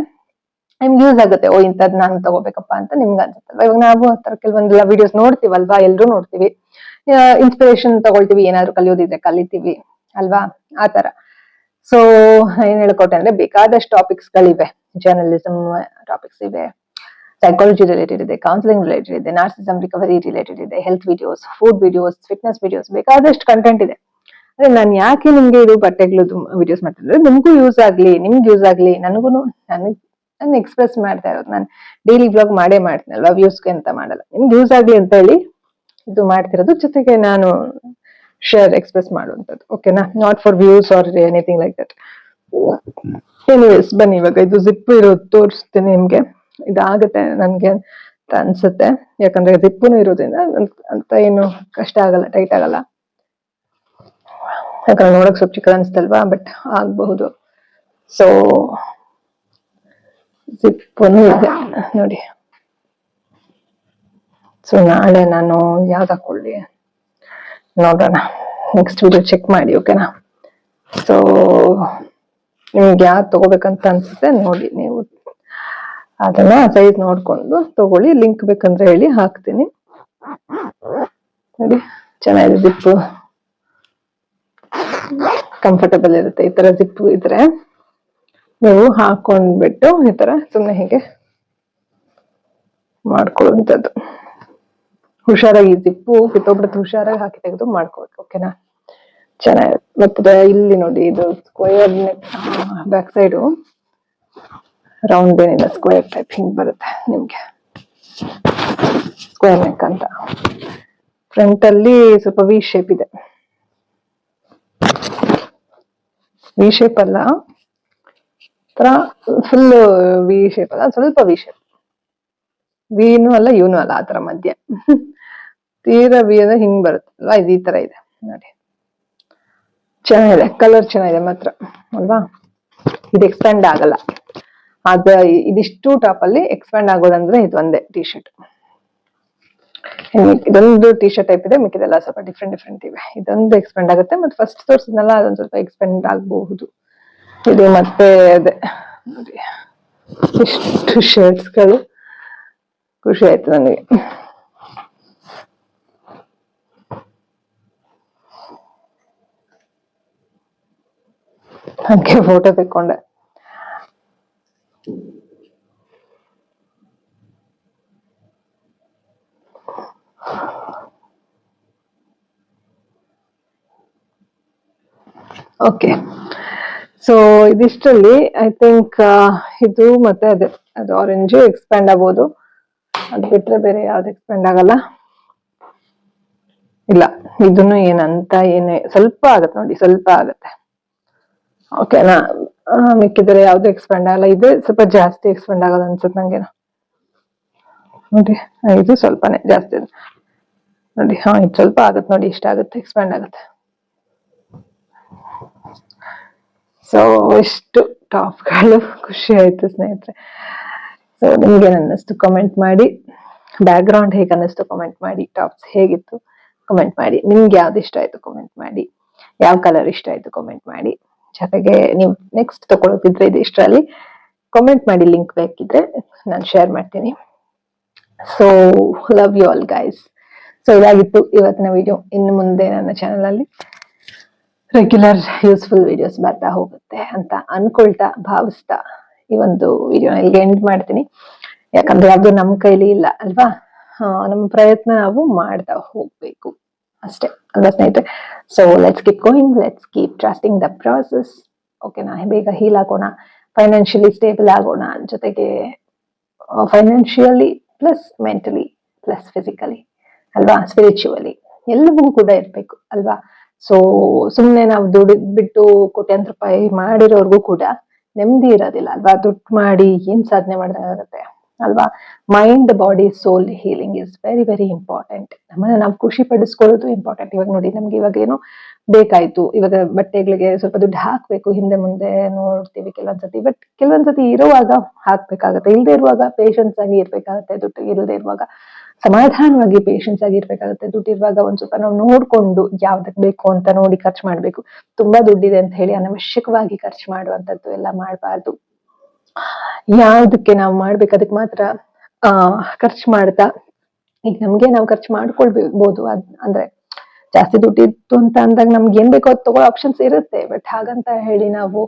ನಿಮ್ಗೆ ಯೂಸ್ ಆಗುತ್ತೆ. ಇಂಥದ್ದು ನಾನು ತಗೋಬೇಕಪ್ಪ ಅಂತ ನಿಮ್ಗೆ ಅನ್ಸುತ್ತಲ್ವಾ. ಇವಾಗ ನಾವು ಆ ತರ ಕೆಲವೊಂದೆಲ್ಲ ವಿಡಿಯೋಸ್ ನೋಡ್ತೀವಲ್ವಾ, ಎಲ್ರು ನೋಡ್ತೀವಿ, ಇನ್ಸ್ಪಿರೇಷನ್ ತಗೊಳ್ತೀವಿ, ಏನಾದ್ರು ಕಲಿಯೋದಿದ್ರೆ ಕಲಿತೀವಿ ಅಲ್ವಾ, ಆ ತರ. ಸೊ ಏನ್ ಹೇಳ್ಕೊಟ್ಟೆ ಅಂದ್ರೆ, ಬೇಕಾದಷ್ಟು ಟಾಪಿಕ್ಸ್ ಗಳಿವೆ. ಜರ್ನಲಿಸಮ್ ಟಾಪಿಕ್ಸ್ ಇವೆ, ಸೈಕಾಲಜಿ ರಿಲೇಟೆಡ್ ಇದೆ, ಕೌನ್ಸಿಲಿಂಗ್ ರಿಲೇಟೆಡ್ ಇದೆ, ನಾರ್ಸಿಸಮ್ ರಿಕವರಿ ರಿಲೇಟೆಡ್ ಇದೆ, health videos, food videos, fitness videos, ಬೇಕಾದಷ್ಟು ಕಂಟೆಂಟ್ ಇದೆ. ಅದೇ ನಾನು ಯಾಕೆ ನಿಮ್ಗೆ ಇದು ಬಟ್ಟೆಗಳದ್ದು ವಿಡಿಯೋಸ್ ಮಾಡ್ತಿದ್ರೆ, ನಿಮ್ಗೂ ಯೂಸ್ ಆಗ್ಲಿ, ನಿಮ್ಗೆ ಯೂಸ್ ಆಗ್ಲಿ, ನನಗೂ ನಾನು ಎಕ್ಸ್ಪ್ರೆಸ್ ಮಾಡ್ತಾ ಇರೋದು. ನಾನು ಡೈಲಿ ಬ್ಲಾಗ್ ಮಾಡೇ ಮಾಡ್ತೀನಿ ಅಲ್ವಾ, ವ್ಯೂಸ್ಗೆ ಅಂತ ಮಾಡಲ್ಲ, ನಿಮ್ಗೆ ಯೂಸ್ ಆಗ್ಲಿ ಅಂತ ಹೇಳಿ ಇದು ಮಾಡ್ತಿರೋದು. ಜೊತೆಗೆ ನಾನು ಎಕ್ಸ್ಪ್ರೆಸ್ ಮಾಡುವಂಥದ್ದು, ಓಕೆನಾ? Not for views or anything like that. Anyways, ಬನ್ನಿ ಇವಾಗ ಇದು ಜಿಪ್ ಇರೋದು ತೋರಿಸ್ತೀನಿ ನಿಮ್ಗೆ. ಇದಾಗುತ್ತೆ ನನ್ಗೆ ಅಂತ ಅನ್ಸುತ್ತೆ, ಯಾಕಂದ್ರೆ ಜಿಪ್ಪುನು ಇರೋದ್ರಿಂದ ಅಂತ ಏನು ಕಷ್ಟ ಆಗಲ್ಲ, ಟೈಟ್ ಆಗಲ್ಲ. ಯಾಕಂದ್ರೆ ನೋಡಕ್ ಸ್ವಲ್ಪ ಚಿಕ್ಕ ಅನ್ಸ್ತಲ್ವಾ, ಬಟ್ ಆಗಬಹುದು. ಸೊ ಜಿಪ್ಪುನು ಇದೆ ನೋಡಿ. ಸೊ ನಾಳೆ ನಾನು ಯಾವ್ದು ಹಾಕೊಳ್ಳಿ ನೋಡೋಣ, ನೆಕ್ಸ್ಟ್ ವಿಡಿಯೋ ಚೆಕ್ ಮಾಡಿ, ಓಕೆನಾ? ಸೊ ನಿಮ್ಗೆ ಯಾವ್ದು ತಗೋಬೇಕಂತ ಅನ್ಸುತ್ತೆ ನೋಡಿ, ನೀವು ಅದನ್ನ ಸೈಜ್ ನೋಡ್ಕೊಂಡು ತಗೊಳ್ಳಿ. ಲಿಂಕ್ ಬೇಕಂದ್ರೆ ಹೇಳಿ, ಹಾಕ್ತೀನಿ ನೋಡಿ. ಚೆನ್ನಾಗಿದೆ, ಜಿಪ್ಪು ಕಂಫರ್ಟಬಲ್ ಇರುತ್ತೆ. ಈ ತರ ಜಿಪ್ಪು ಇದ್ರೆ ನೀವು ಹಾಕೊಂಡ್ಬಿಟ್ಟು ಈ ತರ ಸುಮ್ನೆ ಹೀಗೆ ಮಾಡ್ಕೊಳ್ಳುವಂಥದ್ದು. ಹುಷಾರಾಗಿ ಜಿಪ್ಪು ಕಿತ್ತೋಗ್ಬಿಡುತ್ತೆ, ಹುಷಾರಾಗಿ ಹಾಕಿ ತೆಗೆದು ಮಾಡ್ಕೋಬೇಕು. ಓಕೆನಾ, ಚೆನ್ನಾಗಿರುತ್ತೆ. ಮತ್ತೆ ಇಲ್ಲಿ ನೋಡಿ, ಇದು square neck, back side round ಏನಿಲ್ಲ, ಸ್ಕ್ವೇರ್ ಟೈಪ್ ಹಿಂಗ್ ಬರುತ್ತೆ ನಿಮ್ಗೆ, ಸ್ಕ್ವೇರ್ ನೆಕ್ ಅಂತ. ಫ್ರಂಟ್ ಅಲ್ಲಿ ಸ್ವಲ್ಪ ವಿ ಶೇಪ್ ಇದೆ, ವಿ ಶೇಪ್ ಅಲ್ಲ, ಫುಲ್ ವಿ ಶೇಪ್ ಅಲ್ಲ, ಸ್ವಲ್ಪ ವಿ ಶೇಪ್, ವಿನು ಅಲ್ಲ ಯುನು ಅಲ್ಲ, ಆತರ ಮಧ್ಯ ತೀರಾ ವಿ ಅಂದ್ರೆ ಹಿಂಗ್ ಬರುತ್ತಲ್ವಾ, ಇದು ಈ ತರ ಇದೆ ನೋಡಿ, ಚೆನ್ನಾಗಿದೆ, ಕಲರ್ ಚೆನ್ನಾಗಿದೆ ಮಾತ್ರ ಅಲ್ವಾ. ಇದು ಎಕ್ಸ್ಪ್ಯಾಂಡ್ ಆಗಲ್ಲ, ಅದ ಇದಿಷ್ಟು ಟಾಪ್ ಅಲ್ಲಿ ಎಕ್ಸ್ಪ್ಯಾಂಡ್ ಆಗೋದಂದ್ರೆ ಇದು ಒಂದೇ ಟಿ ಶರ್ಟ್. ಇದೊಂದು ಟಿ ಶರ್ಟ್ ಟೈಪ್ ಇದೆ, ಮಿಕ್ಕಿದೆಲ್ಲ ಸ್ವಲ್ಪ ಡಿಫ್ರೆಂಟ್ ಇವೆ. ಇದೊಂದು ಎಕ್ಸ್ಪೆಂಡ್ ಆಗುತ್ತೆ, ಮತ್ತೆ ಫಸ್ಟ್ ತೋರಿಸಿದ್ನಲ್ಲ ಅದೊಂದು ಸ್ವಲ್ಪ ಎಕ್ಸ್ಪೆಂಡ್ ಆಗಬಹುದು. ಇದು ಮತ್ತೆ ಅದೇ ನೋಡಿ, ಇಷ್ಟು ಶರ್ಟ್ಸ್ ಗಳು, ಖುಷಿ ಆಯ್ತು ನನಗೆ. ಹಾಗೆ ಫೋಟೋ ತೆಕ್ಕೊಂಡೆ. ಓಕೆ, ಸೊ ಇದಿಷ್ಟರಲ್ಲಿ ಐ ಥಿಂಕ್ ಇದು ಮತ್ತೆ ಅದು ಆರೆಂಜ್ ಎಕ್ಸ್ಪ್ಯಾಂಡ್ ಆಗ್ಬೋದು, ಅದು ಬಿಟ್ರೆ ಬೇರೆ ಯಾವ್ದು ಎಕ್ಸ್ಪ್ಯಾಂಡ್ ಆಗಲ್ಲ. ಇಲ್ಲ, ಇದನ್ನು ಏನಂತ ಏನೇ ಸ್ವಲ್ಪ ಆಗತ್ತೆ ನೋಡಿ, ಸ್ವಲ್ಪ ಆಗತ್ತೆ. ಓಕೆನಾ, ಮಿಕ್ಕಿದ್ರೆ ಯಾವ್ದು ಎಕ್ಸ್ಪ್ಯಾಂಡ್ ಆಗಲ್ಲ. ಇದೆ ಸ್ವಲ್ಪ ಜಾಸ್ತಿ ಎಕ್ಸ್ಪ್ಯಾಂಡ್ ಆಗೋದು ಅನ್ಸುತ್ತೆ ನಂಗೇನು ನೋಡಿ. ಇದು ಸ್ವಲ್ಪನೇ ಜಾಸ್ತಿ ನೋಡಿ, ಇದು ಸ್ವಲ್ಪ ಆಗತ್ತೆ ನೋಡಿ, ಇಷ್ಟ ಆಗುತ್ತೆ, ಎಕ್ಸ್ಪ್ಯಾಂಡ್ ಆಗುತ್ತೆ. ಸೊ ಇಷ್ಟು ಟಾಪ್ಗಳು, ಖುಷಿ ಆಯ್ತು ಸ್ನೇಹಿತರೆ. ಸೊ ನಿಮ್ಗೆ ಅನ್ನಿಸ್ತು ಕಮೆಂಟ್ ಮಾಡಿ, ಬ್ಯಾಕ್ ಗ್ರೌಂಡ್ ಹೇಗೆ ಅನ್ನಿಸ್ತು ಕಮೆಂಟ್ ಮಾಡಿ, ಟಾಪ್ಸ್ ಹೇಗಿತ್ತು ಕಮೆಂಟ್ ಮಾಡಿ, ನಿಮ್ಗೆ ಯಾವ್ದು ಇಷ್ಟ ಆಯ್ತು ಕಮೆಂಟ್ ಮಾಡಿ, ಯಾವ ಕಲರ್ ಇಷ್ಟ ಆಯ್ತು ಕಮೆಂಟ್ ಮಾಡಿ. ಜೊತೆಗೆ ನೀವು ನೆಕ್ಸ್ಟ್ ತಗೊಳ್ಳೋದಿದ್ರೆ ಇದು ಇಷ್ಟರಲ್ಲಿ ಕಮೆಂಟ್ ಮಾಡಿ, ಲಿಂಕ್ ಬೇಕಿದ್ರೆ ನಾನು ಶೇರ್ ಮಾಡ್ತೀನಿ. So love you all guys. So ಇದಾಗಿತ್ತು ಇವತ್ತಿನ ವಿಡಿಯೋ. ಇನ್ನು ಮುಂದೆ ನನ್ನ ಚಾನಲ್ ಅಲ್ಲಿ ರೆಗ್ಯುಲರ್ ಯೂಸ್ಫುಲ್ ವಿಡಿಯೋಸ್ ಬರ್ತಾ ಹೋಗುತ್ತೆ ಅಂತ ಅನ್ಕೊಳ್ತಾ ಭಾವಿಸ್ತಾ ಈ ಒಂದು ವಿಡಿಯೋನ ಇಲ್ಲಿಗೆ ಎಂಡ್ ಮಾಡ್ತೀನಿ. ಯಾಕಂದ್ರೆ ಅದು ನಮ್ಮ ಕೈಲಿ ಇಲ್ಲ ಅಲ್ವಾ, ನಮ್ಮ ಪ್ರಯತ್ನ ನಾವು ಮಾಡ್ತಾ ಹೋಗ್ಬೇಕು ಅಷ್ಟೇ ಅಲ್ವಾ ಸ್ನೇಹಿತರೆ. So let's keep going, let's keep trusting the process. ಓಕೆನಾ, ಬೇಗ ಹೀಲ್ ಆಗೋಣ, ಫೈನಾನ್ಷಿಯಲಿ ಸ್ಟೇಬಲ್ ಆಗೋಣ, ಜೊತೆಗೆ financially plus mentally plus physically ಅಲ್ವಾ, ಸ್ಪಿರಿಚುವಲಿ ಎಲ್ಲವೂ ಕೂಡ ಇರ್ಬೇಕು ಅಲ್ವಾ. ಸೊ ಸುಮ್ನೆ ನಾವು ಬಿಟ್ಟು ಕೋಟ್ಯಾಂತರ ರೂಪಾಯಿ ಮಾಡಿರೋರ್ಗೂ ಕೂಡ ನೆಮ್ಮದಿ ಇರೋದಿಲ್ಲ ಅಲ್ವಾ. ದುಡ್ಡು ಮಾಡಿ ಏನ್ ಸಾಧನೆ ಮಾಡಿದಾಗುತ್ತೆ ಅಲ್ವಾ. Mind body soul healing is very very important. ನಮ್ಮನ್ನ ನಾವು ಖುಷಿ ಪಡಿಸ್ಕೊಳ್ಳೋದು ಇಂಪಾರ್ಟೆಂಟ್. ಇವಾಗ ನೋಡಿ, ನಮ್ಗೆ ಇವಾಗ ಏನೋ ಬೇಕಾಯ್ತು, ಇವಾಗ ಬಟ್ಟೆಗಳಿಗೆ ಸ್ವಲ್ಪ ದುಡ್ಡು ಹಾಕ್ಬೇಕು, ಹಿಂದೆ ಮುಂದೆ ನೋಡ್ತೀವಿ ಕೆಲವೊಂದ್ಸತಿ, ಬಟ್ ಕೆಲವೊಂದ್ಸತಿ ಇರುವಾಗ ಹಾಕ್ಬೇಕಾಗತ್ತೆ, ಇಲ್ದೇ ಇರುವಾಗ ಪೇಷನ್ಸ್ ಆಗಿ ಇರ್ಬೇಕಾಗತ್ತೆ. ದುಡ್ಡು ಇಲ್ಲದೆ ಇರುವಾಗ ಸಮಾಧಾನವಾಗಿ ಪೇಷನ್ಸ್ ಆಗಿ ಇರ್ಬೇಕಾಗುತ್ತೆ. ದುಡ್ಡಿರುವಾಗ ಒಂದ್ ಸ್ವಲ್ಪ ನಾವು ನೋಡ್ಕೊಂಡು ಯಾವ್ದಕ್ ಬೇಕು ಅಂತ ನೋಡಿ ಖರ್ಚು ಮಾಡ್ಬೇಕು. ತುಂಬಾ ದುಡ್ಡಿದೆ ಅಂತ ಹೇಳಿ ಅನವಶ್ಯಕವಾಗಿ ಖರ್ಚು ಮಾಡುವಂತದ್ದು ಎಲ್ಲ ಮಾಡಬಾರ್ದು. ಯಾವ್ದಕ್ಕೆ ನಾವು ಮಾಡ್ಬೇಕು ಅದಕ್ಕೆ ಮಾತ್ರ ಖರ್ಚು ಮಾಡ್ತಾ, ಈಗ ನಮ್ಗೆ ನಾವು ಖರ್ಚು ಮಾಡ್ಕೊಳ್ಬಹುದು. ಅಂದ್ರೆ ಜಾಸ್ತಿ ದುಡ್ಡಿತ್ತು ಅಂತ ಅಂದಾಗ ನಮ್ಗೆ ಏನ್ ಬೇಕೋ ಅದು ತಗೊಳ್ಳೋ ಆಪ್ಷನ್ಸ್ ಇರುತ್ತೆ. ಬಟ್ ಹಾಗಂತ ಹೇಳಿ ನಾವು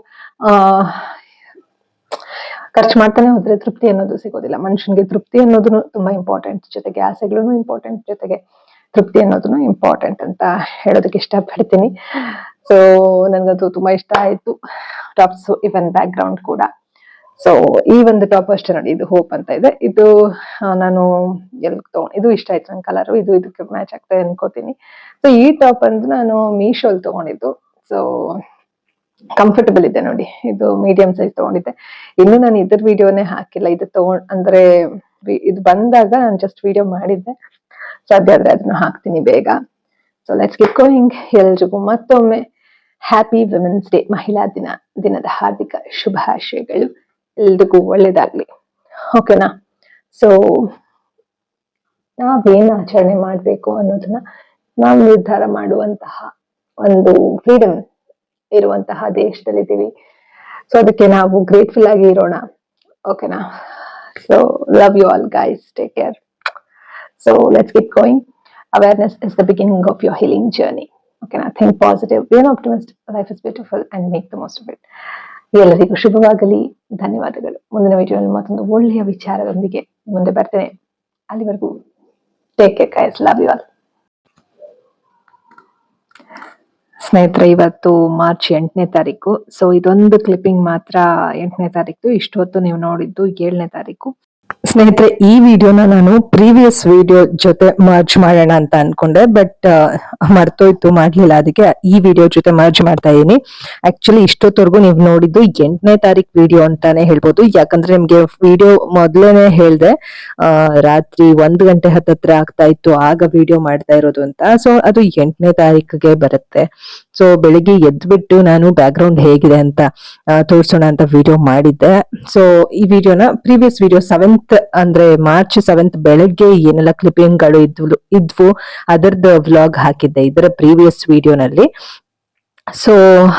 ಖರ್ಚು ಮಾಡ್ತಾನೆ ಹೋದ್ರೆ ತೃಪ್ತಿ ಅನ್ನೋದು ಸಿಗೋದಿಲ್ಲ. ಮನುಷ್ಯನ್ಗೆ ತೃಪ್ತಿ ಅನ್ನೋದು ತುಂಬಾ ಇಂಪಾರ್ಟೆಂಟ್, ಜೊತೆಗೆ ಆಸೆಗಳು ಇಂಪಾರ್ಟೆಂಟ್, ಜೊತೆಗೆ ತೃಪ್ತಿ ಅನ್ನೋದನ್ನು ಇಂಪಾರ್ಟೆಂಟ್ ಅಂತ ಹೇಳೋದಕ್ಕೆ ಇಷ್ಟಪಡ್ತೀನಿ. ಸೊ ನನ್ಗದು ತುಂಬಾ ಇಷ್ಟ ಆಯ್ತು ಟಾಪ್ಸ್, ಇವನ್ ಬ್ಯಾಕ್ ಗ್ರೌಂಡ್ ಕೂಡ. ಸೊ ಈ ಒಂದು ಟಾಪ್ ಅಷ್ಟೇ ನೋಡಿ, ಇದು ಹೋಪ್ ಅಂತ ಇದೆ. ಇದು ನಾನು ಇದು ಇಷ್ಟ ಆಯ್ತು ನನ್ ಕಲರ್, ಇದು ಇದಕ್ಕೆ ಮ್ಯಾಚ್ ಆಗ್ತದೆ ಅನ್ಕೋತೀನಿ. ಸೊ ಈ ಟಾಪ್ ಅಂದ್ರೆ ನಾನು ಮೀಶೋಲ್ ತಗೊಂಡಿದ್ದು. ಸೊ ಕಂಫರ್ಟಬಲ್ ಇದೆ ನೋಡಿ, ಇದು ಮೀಡಿಯಂ ಸೈಜ್ ತಗೊಂಡಿದ್ದೆ. ಇನ್ನು ನಾನು ಇದ್ರ ವಿಡಿಯೋನೇ ಹಾಕಿಲ್ಲ. ಇದು ಅಂದ್ರೆ ಇದು ಬಂದಾಗ ನಾನು ಜಸ್ಟ್ ವಿಡಿಯೋ ಮಾಡಿದ್ದೆ. ಸಾಧ್ಯ ಆದ್ರೆ ಅದನ್ನು ಹಾಕ್ತೀನಿ ಬೇಗ. So let's keep going. ಎಲ್ರಿಗೂ ಮತ್ತೊಮ್ಮೆ ಹ್ಯಾಪಿ ವಿಮೆನ್ಸ್ ಡೇ, ಮಹಿಳಾ ದಿನದ ಹಾರ್ದಿಕ ಶುಭಾಶಯಗಳು. ಎಲ್ರಿಗೂ ಒಳ್ಳೇದಾಗ್ಲಿ. ಓಕೆನಾ. ಸೊ ನಾವೇನ್ ಆಚರಣೆ ಮಾಡ್ಬೇಕು ಅನ್ನೋದನ್ನ ನಾವು ನಿರ್ಧಾರ ಮಾಡುವಂತಹ ಒಂದು ಫ್ರೀಡಮ್ ಇರುವಂತಹ ದೇಶದಲ್ಲಿದ್ದೀವಿ. ಸೊ ಅದಕ್ಕೆ ನಾವು ಗ್ರೇಟ್ಫುಲ್ ಆಗಿ ಇರೋಣ. ಓಕೆನಾ. So love you all guys, take care. So let's keep going. Awareness is the beginning of your healing journey. ಓಕೆನಾ. Think positive, be an optimist, life is beautiful and make the most of it. ಎಲ್ಲರಿಗೂ ಶುಭವಾಗಲಿ. ಧನ್ಯವಾದಗಳು. ಮುಂದಿನ ವಿಡಿಯೋನಲ್ಲಿ ಮತ್ತೊಂದು ಒಳ್ಳೆಯ ವಿಚಾರದೊಂದಿಗೆ ಮುಂದೆ ಬರ್ತೇನೆ. ಅಲ್ಲಿವರೆಗೂ take care guys, love you all. ಸ್ನೇಹಿತರೆ, ಇವತ್ತು ಮಾರ್ಚ್ 8ನೇ ತಾರೀಕು. ಸೊ ಇದೊಂದು ಕ್ಲಿಪ್ಪಿಂಗ್ ಮಾತ್ರ 8ನೇ ತಾರೀಕು. ಇಷ್ಟು ಹೊತ್ತು ನೀವು ನೋಡಿದ್ದು 7ನೇ ತಾರೀಕು. ಸ್ನೇಹಿತರೆ, ಈ ವಿಡಿಯೋನ ನಾನು ಪ್ರೀವಿಯಸ್ ವಿಡಿಯೋ ಜೊತೆ ಮರ್ಜ್ ಮಾಡೋಣ ಅಂತ ಅನ್ಕೊಂಡೆ, ಬಟ್ ಮರ್ತೋಯ್ತು, ಮಾಡ್ಲಿಲ್ಲ. ಅದಕ್ಕೆ ಈ ವಿಡಿಯೋ ಜೊತೆ ಮರ್ಜ್ ಮಾಡ್ತಾ ಇದೀನಿ. ಆಕ್ಚುಲಿ ಇಷ್ಟೊತ್ತವರೆಗೂ ನೀವು ನೋಡಿದ್ದು 8ನೇ ತಾರೀಕು ವಿಡಿಯೋ ಅಂತಾನೆ ಹೇಳ್ಬೋದು. ಯಾಕಂದ್ರೆ ನಿಮ್ಗೆ ವಿಡಿಯೋ ಮೊದ್ಲೇನೆ ಹೇಳ್ದೆ, ರಾತ್ರಿ 1 ಗಂಟೆ ಹತ್ತತ್ರ ಆಗ್ತಾ ಇತ್ತು ಆಗ ವಿಡಿಯೋ ಮಾಡ್ತಾ ಇರೋದು ಅಂತ. ಸೊ ಅದು 8ನೇ ತಾರೀಕಿಗೆ ಬರುತ್ತೆ. ಸೊ ಬೆಳಿಗ್ಗೆ ಎದ್ಬಿಟ್ಟು ನಾನು ಬ್ಯಾಕ್ ಗ್ರೌಂಡ್ ಹೇಗಿದೆ ಅಂತ ತೋರ್ಸೋಣ ಅಂತ ವಿಡಿಯೋ ಮಾಡಿದ್ದೆ. ಸೊ ಈ ವಿಡಿಯೋನ ಪ್ರೀವಿಯಸ್ ವಿಡಿಯೋ 7th ಅಂದ್ರೆ ಮಾರ್ಚ್ 7th ಬೆಳಗ್ಗೆ ಏನೆಲ್ಲ ಕ್ಲಿಪ್ಪಿಂಗ್ ಗಳು ಇದ್ವು ಅದರದ್ದು ವ್ಲಾಗ್ ಹಾಕಿದ್ದೆ ಇದರ ಪ್ರೀವಿಯಸ್ ವಿಡಿಯೋನಲ್ಲಿ. ಸೊ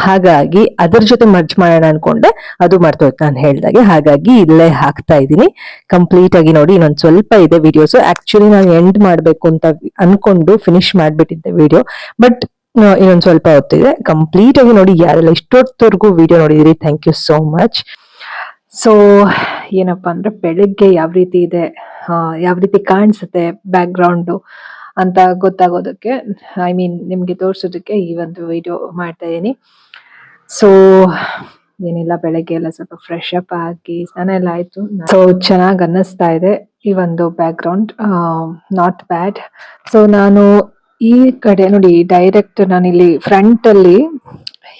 ಹಾಗಾಗಿ ಅದರ ಜೊತೆ ಮರ್ಜ್ ಮಾಡೋಣ ಅನ್ಕೊಂಡೆ, ಅದು ಮರ್ತೋಯ್ತು ನಾನು ಹೇಳ್ದಾಗೆ. ಹಾಗಾಗಿ ಇಲ್ಲೇ ಹಾಕ್ತಾ ಇದ್ದೀನಿ. ಕಂಪ್ಲೀಟ್ ಆಗಿ ನೋಡಿ, ಇನ್ನೊಂದ್ ಸ್ವಲ್ಪ ಇದೆ ವಿಡಿಯೋಸ್. ಆಕ್ಚುಲಿ ನಾನು ಎಂಡ್ ಮಾಡ್ಬೇಕು ಅಂತ ಅನ್ಕೊಂಡು ಫಿನಿಶ್ ಮಾಡ್ಬಿಟ್ಟಿದ್ದೆ ವಿಡಿಯೋ, ಬಟ್ ಇನ್ನೊಂದ್ ಸ್ವಲ್ಪ ಹೊತ್ತಿದೆ. ಕಂಪ್ಲೀಟ್ ಆಗಿ ನೋಡಿ. ಯಾರೆಲ್ಲ ಇಷ್ಟೊತ್ತವರೆಗೂ ವಿಡಿಯೋ ನೋಡಿದಿರಿ, thank you so much. So ಏನಪ್ಪಾ ಅಂದ್ರೆ, ಬೆಳಿಗ್ಗೆ ಯಾವ ರೀತಿ ಇದೆ, ಯಾವ ರೀತಿ ಕಾಣಿಸುತ್ತೆ ಬ್ಯಾಕ್ ಗ್ರೌಂಡ್ ಅಂತ ಗೊತ್ತಾಗೋದಕ್ಕೆ, ಐ ಮೀನ್ ನಿಮ್ಗೆ ತೋರ್ಸೋದಕ್ಕೆ ಈ ಒಂದು ವಿಡಿಯೋ ಮಾಡ್ತಾ ಇದೀನಿ. ಸೊ ಏನಿಲ್ಲ, ಬೆಳಗ್ಗೆ ಎಲ್ಲ ಸ್ವಲ್ಪ ಫ್ರೆಶ್ ಅಪ್ ಆಗಿ ಸ್ನಾನ ಎಲ್ಲ ಆಯ್ತು. ಸೊ ಚೆನ್ನಾಗಿ ಅನ್ನಿಸ್ತಾ ಇದೆ ಈ ಒಂದು back ground, not bad. So ನಾನು ಈ ಕಡೆ ನೋಡಿ, ಡೈರೆಕ್ಟ್ ನಾನಿಲ್ಲಿ ಫ್ರಂಟ್ ಅಲ್ಲಿ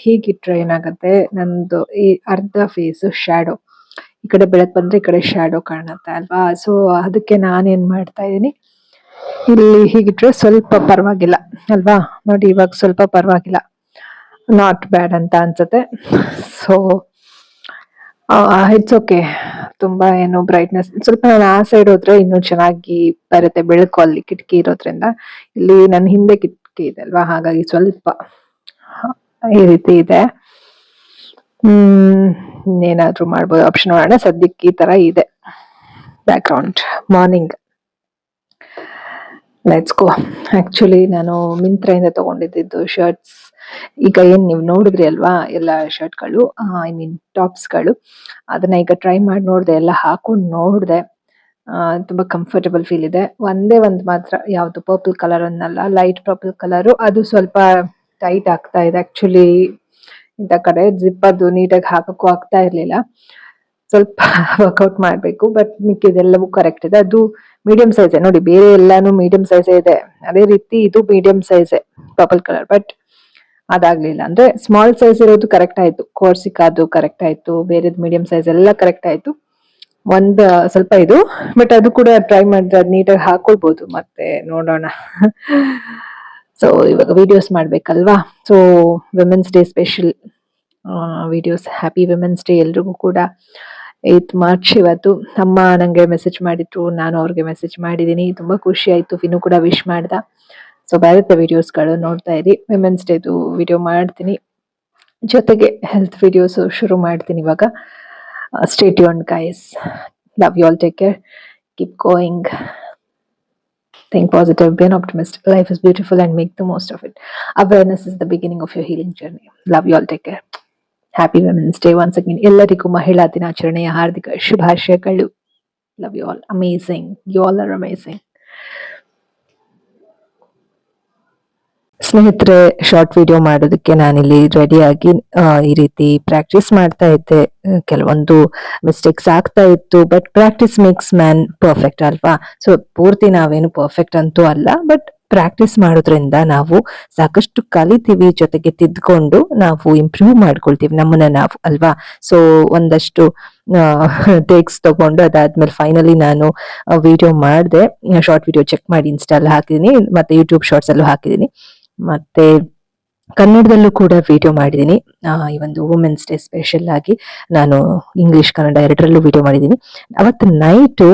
ಹೀಗಿಟ್ರೆ ಏನಾಗುತ್ತೆ, ನಂದು ಈ ಅರ್ಧ ಫೇಸ್ ಶ್ಯಾಡೋ, ಈ ಕಡೆ ಬೆಳಕ್ ಬಂದ್ರೆ ಈ ಕಡೆ ಶ್ಯಾಡೋ ಕಾಣುತ್ತೆ ಅಲ್ವಾ. ಸೊ ಅದಕ್ಕೆ ನಾನೇನ್ ಮಾಡ್ತಾ ಇದೀನಿ, ಇಲ್ಲಿ ಹೀಗಿಟ್ರೆ ಸ್ವಲ್ಪ ಪರವಾಗಿಲ್ಲ ಅಲ್ವಾ. ನೋಡಿ ಇವಾಗ ಸ್ವಲ್ಪ ಪರವಾಗಿಲ್ಲ, ನಾಟ್ ಬ್ಯಾಡ್ ಅಂತ ಅನ್ಸುತ್ತೆ. So it's okay. ತುಂಬಾ ಏನು ಬ್ರೈಟ್ನೆಸ್, ಸ್ವಲ್ಪ ನಾನು ಆ ಸೈಡ್ ಹೋದ್ರೆ ಇನ್ನೂ ಚೆನ್ನಾಗಿ ಬರುತ್ತೆ ಬೆಳಕು, ಅಲ್ಲಿ ಕಿಟಕಿ ಇರೋದ್ರಿಂದ. ಇಲ್ಲಿ ನನ್ನ ಹಿಂದೆ ಕಿಟಕಿ ಇದೆ ಅಲ್ವಾ, ಹಾಗಾಗಿ ಸ್ವಲ್ಪ ಈ ರೀತಿ ಇದೆ. ಏನಾದ್ರೂ ಮಾಡ್ಬೋದು, ಆಪ್ಷನ್ ಮಾಡೋಣ. ಸದ್ಯಕ್ಕೆ ಈ ತರ ಇದೆ back ground. Morning, let's go. Actually ನಾನು ಮಿಂತ್ರದಿಂದ ತಗೊಂಡಿದ್ದು ಶರ್ಟ್ಸ್. ಈಗ ಏನ್ ನೀವು ನೋಡಿದ್ರಿ ಅಲ್ವಾ, ಎಲ್ಲ ಶರ್ಟ್ಗಳು, ಐ ಮೀನ್ ಟಾಪ್ಸ್ಗಳು, ಅದನ್ನ ಈಗ ಟ್ರೈ ಮಾಡಿ ನೋಡ್ದೆ, ಎಲ್ಲ ಹಾಕೊಂಡು ನೋಡ್ದೆ. ತುಂಬಾ ಕಂಫರ್ಟಬಲ್ ಫೀಲ್ ಇದೆ. ಒಂದೇ ಒಂದ್ ಮಾತ್ರ, ಯಾವ್ದು ಪರ್ಪಲ್ ಕಲರ್ ಅನ್ನಲ್ಲ, ಲೈಟ್ ಪರ್ಪಲ್ ಕಲರ್, ಅದು ಸ್ವಲ್ಪ ಟೈಟ್ ಆಗ್ತಾ ಇದೆ. ಆಕ್ಚುಲಿ ಇಂಥ ಕಡೆ ಜಿಪ್ ಅದು ನೀಟಾಗಿ ಹಾಕಕ್ಕೂ ಆಗ್ತಾ ಇರ್ಲಿಲ್ಲ, ಸ್ವಲ್ಪ ವರ್ಕೌಟ್ ಮಾಡ್ಬೇಕು. ಬಟ್ ಮಿಕ್ಕಿದೆಲ್ಲವೂ ಕರೆಕ್ಟ್ ಇದೆ. ಅದು ಮೀಡಿಯಂ ಸೈಜ್ ನೋಡಿ, ಬೇರೆ ಎಲ್ಲಾನು ಮೀಡಿಯಂ ಸೈಜ್ ಇದೆ, ಅದೇ ರೀತಿ ಇದು medium size purple colour. But ಅದಾಗ್ಲಿಲ್ಲ. ಅಂದ್ರೆ ಸ್ಮಾಲ್ ಸೈಜ್ ಇರೋದು ಕರೆಕ್ಟ್ ಆಯ್ತು, ಕೋರ್ಸಿಕಾದು ಕರೆಕ್ಟ್ ಆಯ್ತು, ಬೇರೆದ್ ಮೀಡಿಯಂ ಸೈಜ್ ಎಲ್ಲ ಕರೆಕ್ಟ್ ಆಯ್ತು. ಒಂದ್ ಸ್ವಲ್ಪ ಇದು, ಬಟ್ ಅದು ಕೂಡ ಟ್ರೈ ಮಾಡಿದ್ರೆ ಅದ್ ನೀಟಾಗಿ ಹಾಕೊಳ್ಬಹುದು. ಮತ್ತೆ ನೋಡೋಣ. ಸೊ ಇವಾಗ ವಿಡಿಯೋಸ್ ಮಾಡ್ಬೇಕಲ್ವಾ. So women's day special videos. Happy women's day ಎಲ್ರಿಗೂ ಕೂಡ. 8th ಮಾರ್ಚ್ ಇವತ್ತು. ಅಮ್ಮ ನಂಗೆ ಮೆಸೇಜ್ ಮಾಡಿದ್ರು, ನಾನು ಅವ್ರಿಗೆ ಮೆಸೇಜ್ ಮಾಡಿದೀನಿ. ತುಂಬಾ ಖುಷಿ ಆಯ್ತು. ಇನ್ನು ಕೂಡ ವಿಶ್ ಮಾಡ್ದ. ಸೊ ಬರುತ್ತೆ ವಿಡಿಯೋಸ್ಗಳು, ನೋಡ್ತಾ ಇರಿ. ವಿಮೆನ್ಸ್ ಡೇದು ವಿಡಿಯೋ ಮಾಡ್ತೀನಿ, ಜೊತೆಗೆ ಹೆಲ್ತ್ ವಿಡಿಯೋಸ್ ಶುರು ಮಾಡ್ತೀನಿ ಇವಾಗ. Stay tuned guys. Love you all. Take care. Keep going. Think positive, be an optimist. Life is beautiful and make the most of it. Awareness is the beginning of your healing journey. Love you all. Take care. Happy Women's Day once again. ಎಲ್ಲರಿಗೂ ಮಹಿಳಾ ದಿನಾಚರಣೆಯ ಹಾರ್ದಿಕ ಶುಭಾಶಯಗಳು. Love you all. Amazing. You all are amazing. ಸ್ನೇಹಿತರೆ, short video ಮಾಡೋದಕ್ಕೆ ನಾನಿಲ್ಲಿ ರೆಡಿಯಾಗಿ ಈ ರೀತಿ ಪ್ರಾಕ್ಟೀಸ್ ಮಾಡ್ತಾ ಇದ್ದೆ. ಕೆಲವೊಂದು ಮಿಸ್ಟೇಕ್ಸ್ ಆಗ್ತಾ ಇತ್ತು, but practice makes man perfect ಅಲ್ವಾ. ಸೊ ಪೂರ್ತಿ ನಾವೇನು ಪರ್ಫೆಕ್ಟ್ ಅಂತೂ ಅಲ್ಲ, ಬಟ್ ಪ್ರಾಕ್ಟೀಸ್ ಮಾಡೋದ್ರಿಂದ ನಾವು ಸಾಕಷ್ಟು ಕಲಿತೀವಿ, ಜೊತೆಗೆ ತಿದ್ಕೊಂಡು ನಾವು ಇಂಪ್ರೂವ್ ಮಾಡ್ಕೊಳ್ತೀವಿ ನಮ್ಮನ್ನ ನಾವು ಅಲ್ವಾ. ಸೊ ಒಂದಷ್ಟು ಟೇಕ್ಸ್ ತಗೊಂಡು ಅದಾದ್ಮೇಲೆ ಫೈನಲಿ ನಾನು ವಿಡಿಯೋ ಮಾಡಿದೆ. ಶಾರ್ಟ್ ವಿಡಿಯೋ ಚೆಕ್ ಮಾಡಿ ಇನ್ಸ್ಟಾಲ್ ಹಾಕಿದೀನಿ, ಮತ್ತೆ ಯೂಟ್ಯೂಬ್ ಶಾರ್ಟ್ಸ್ ಅಲ್ಲೂ ಹಾಕಿದೀನಿ, ಮತ್ತೆ ಕನ್ನಡದಲ್ಲೂ ಕೂಡ ವಿಡಿಯೋ ಮಾಡಿದೀನಿ. ಈ ಒಂದು ವುಮೆನ್ಸ್ ಡೇ ಸ್ಪೆಷಲ್ ಆಗಿ ನಾನು ಇಂಗ್ಲಿಷ್ ಕನ್ನಡ ಎರಡರಲ್ಲೂ ವಿಡಿಯೋ ಮಾಡಿದೀನಿ. ಅವತ್ತು ನೈಟು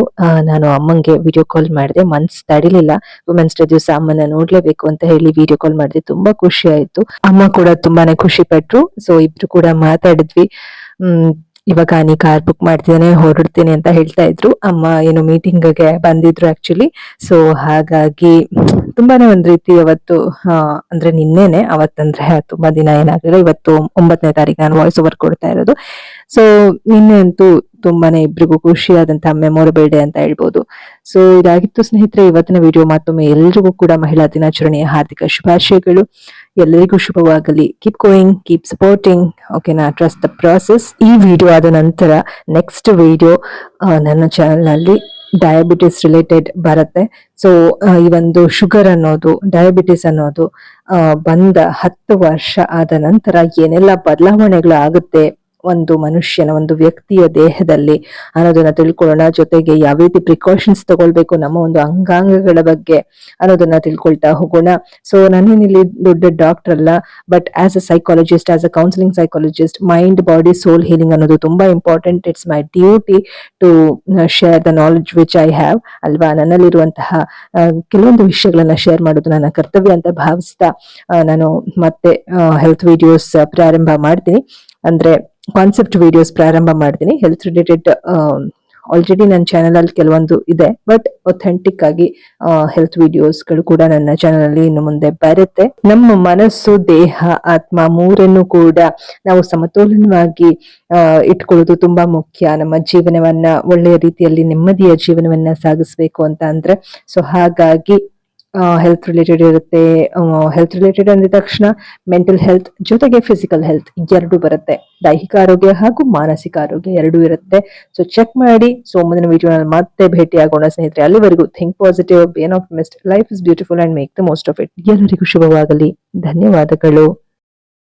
ನಾನು ಅಮ್ಮಂಗೆ ವಿಡಿಯೋ ಕಾಲ್ ಮಾಡಿದೆ. ಮನ್ಸ್ ತಡಿಲಿಲ್ಲ, ವುಮೆನ್ಸ್ ಡೇ ದಿವಸ ಅಮ್ಮನ ನೋಡ್ಲೇಬೇಕು ಅಂತ ಹೇಳಿ ವಿಡಿಯೋ ಕಾಲ್ ಮಾಡಿದೆ. ತುಂಬಾ ಖುಷಿ ಆಯ್ತು. ಅಮ್ಮ ಕೂಡ ತುಂಬಾನೇ ಖುಷಿ ಪಟ್ರು. ಸೊ ಇಬ್ರು ಕೂಡ ಮಾತಾಡಿದ್ವಿ. ಇವಾಗ ನೀ ಕಾರ್ ಬುಕ್ ಮಾಡ್ತಿದ್ದೇನೆ, ಹೊರಡ್ತೀನಿ ಅಂತ ಹೇಳ್ತಾ ಇದ್ರು. ಅಮ್ಮ ಏನು ಮೀಟಿಂಗ್ಗೆ ಬಂದಿದ್ರು ಆಕ್ಚುಲಿ. ಸೊ ಹಾಗಾಗಿ ತುಂಬಾನೇ ಒಂದ್ ರೀತಿ ಅವತ್ತು ಅಂದ್ರೆ ನಿನ್ನೆನೆ ಅವತ್ತಂದ್ರೆ ತುಂಬಾ ದಿನ ಏನಾಗಲಿಲ್ಲ. ಇವತ್ತು 9ನೇ ತಾರೀಕು ನಾನು ವಾಯ್ಸ್ ಓವರ್ ಕೊಡ್ತಾ ಇರೋದು. ಸೊ ನಿನ್ನೆ ಅಂತೂ ತುಂಬಾನೇ ಇಬ್ರಿಗೂ ಖುಷಿಯಾದಂತಹ ಮೆಮೊರಬಲ್ ಡೇ ಅಂತ ಹೇಳ್ಬೋದು. ಸೊ ಇದಾಗಿತ್ತು ಸ್ನೇಹಿತರೆ ಇವತ್ತಿನ ವಿಡಿಯೋ. ಮತ್ತೊಮ್ಮೆ ಎಲ್ರಿಗೂ ಕೂಡ ಮಹಿಳಾ ದಿನಾಚರಣೆಯ ಹಾರ್ದಿಕ ಶುಭಾಶಯಗಳು. ಎಲ್ಲರಿಗೂ ಶುಭವಾಗಲಿ. ಕೀಪ್ ಗೋಯಿಂಗ್, ಕೀಪ್ ಸಪೋರ್ಟಿಂಗ್, ಓಕೆನಾ, ಟ್ರಸ್ಟ್ ದ ಪ್ರಾಸೆಸ್. ಈ ವಿಡಿಯೋ ಆದ ನಂತರ ನೆಕ್ಸ್ಟ್ ವಿಡಿಯೋ ನನ್ನ ಚಾನೆಲ್ ನಲ್ಲಿ ಡಯಾಬಿಟಿಸ್ ರಿಲೇಟೆಡ್ ಬರುತ್ತೆ. ಸೊ ಈ ಒಂದು ಶುಗರ್ ಅನ್ನೋದು, ಡಯಾಬಿಟಿಸ್ ಅನ್ನೋದು ಬಂದ 10 ವರ್ಷ ಆದ ನಂತರ ಏನೆಲ್ಲ ಬದಲಾವಣೆಗಳು ಆಗುತ್ತೆ ಒಂದು ಮನುಷ್ಯನ, ಒಂದು ವ್ಯಕ್ತಿಯ ದೇಹದಲ್ಲಿ ಅನ್ನೋದನ್ನ ತಿಳ್ಕೊಳ್ಳೋಣ. ಜೊತೆಗೆ ಯಾವ ರೀತಿ ಪ್ರಿಕಾಷನ್ಸ್ ತಗೊಳ್ಬೇಕು ನಮ್ಮ ಒಂದು ಅಂಗಾಂಗಗಳ ಬಗ್ಗೆ ಅನ್ನೋದನ್ನ ತಿಳ್ಕೊಳ್ತಾ ಹೋಗೋಣ. ಸೊ ನಾನೇನಿಲ್ಲಿ ದೊಡ್ಡ ಡಾಕ್ಟರ್ ಅಲ್ಲ, but as a psychologist, as a counselling psychologist, mind body soul healing ಅನ್ನೋದು ತುಂಬಾ important. It's my duty to share the knowledge which I have ಅಲ್ವಾ. ನನ್ನಲ್ಲಿರುವಂತಹ ಕೆಲವೊಂದು ವಿಷಯಗಳನ್ನ ಶೇರ್ ಮಾಡೋದು ನನ್ನ ಕರ್ತವ್ಯ ಅಂತ ಭಾವಿಸ್ತಾ ನಾನು ಮತ್ತೆ ಹೆಲ್ತ್ ವಿಡಿಯೋಸ್ ಪ್ರಾರಂಭ ಮಾಡ್ತೀನಿ. ಅಂದ್ರೆ ಕಾನ್ಸೆಪ್ಟ್ ವಿಡಿಯೋಸ್ ಪ್ರಾರಂಭ ಮಾಡ್ತೀನಿ. ಹೆಲ್ತ್ ರಿಲೇಟೆಡ್ ಆಲ್ರೆಡಿ ನನ್ನ ಚಾನೆಲ್ ಅಲ್ಲಿ ಕೆಲವೊಂದು ಇದೆ, ಬಟ್ ಒಥೆಂಟಿಕ್ ಆಗಿ ಹೆಲ್ತ್ ವಿಡಿಯೋಸ್ಗಳು ಕೂಡ ನನ್ನ ಚಾನೆಲ್ ಅಲ್ಲಿ ಇನ್ನು ಮುಂದೆ ಬರುತ್ತೆ. ನಮ್ಮ ಮನಸ್ಸು, ದೇಹ, ಆತ್ಮ ಮೂರನ್ನು ಕೂಡ ನಾವು ಸಮತೋಲನವಾಗಿ ಇಟ್ಕೊಳ್ಳೋದು ತುಂಬಾ ಮುಖ್ಯ. ನಮ್ಮ ಜೀವನವನ್ನ ಒಳ್ಳೆಯ ರೀತಿಯಲ್ಲಿ ನೆಮ್ಮದಿಯ ಜೀವನವನ್ನ ಸಾಗಿಸ್ಬೇಕು ಅಂತ ಅಂದ್ರೆ. ಸೊ ಹಾಗಾಗಿ ಹೆಲ್ತ್ ರಿಲೇಟೆಡ್ ಇರುತ್ತೆ. ಹೆಲ್ತ್ ರಿಲೇಟೆಡ್ ಅಂದಿದ ತಕ್ಷಣ ಮೆಂಟಲ್ ಹೆಲ್ತ್ ಜೊತೆಗೆ ಫಿಸಿಕಲ್ ಹೆಲ್ತ್ ಎರಡು ಬರುತ್ತೆ. ದೈಹಿಕ ಆರೋಗ್ಯ ಹಾಗೂ ಮಾನಸಿಕ ಆರೋಗ್ಯ ಎರಡೂ ಇರುತ್ತೆ. ಸೊ ಚೆಕ್ ಮಾಡಿ. ಸೊ ಮುಂದಿನ ವಿಡಿಯೋನಲ್ಲಿ ಮತ್ತೆ ಭೇಟಿ ಆಗೋಣ ಸ್ನೇಹಿತರೆ. ಅಲ್ಲಿವರೆಗೂ think positive, be an optimist, life is beautiful and make the most of it. ಎಲ್ಲರಿಗೂ ಶುಭವಾಗಲಿ. ಧನ್ಯವಾದಗಳು.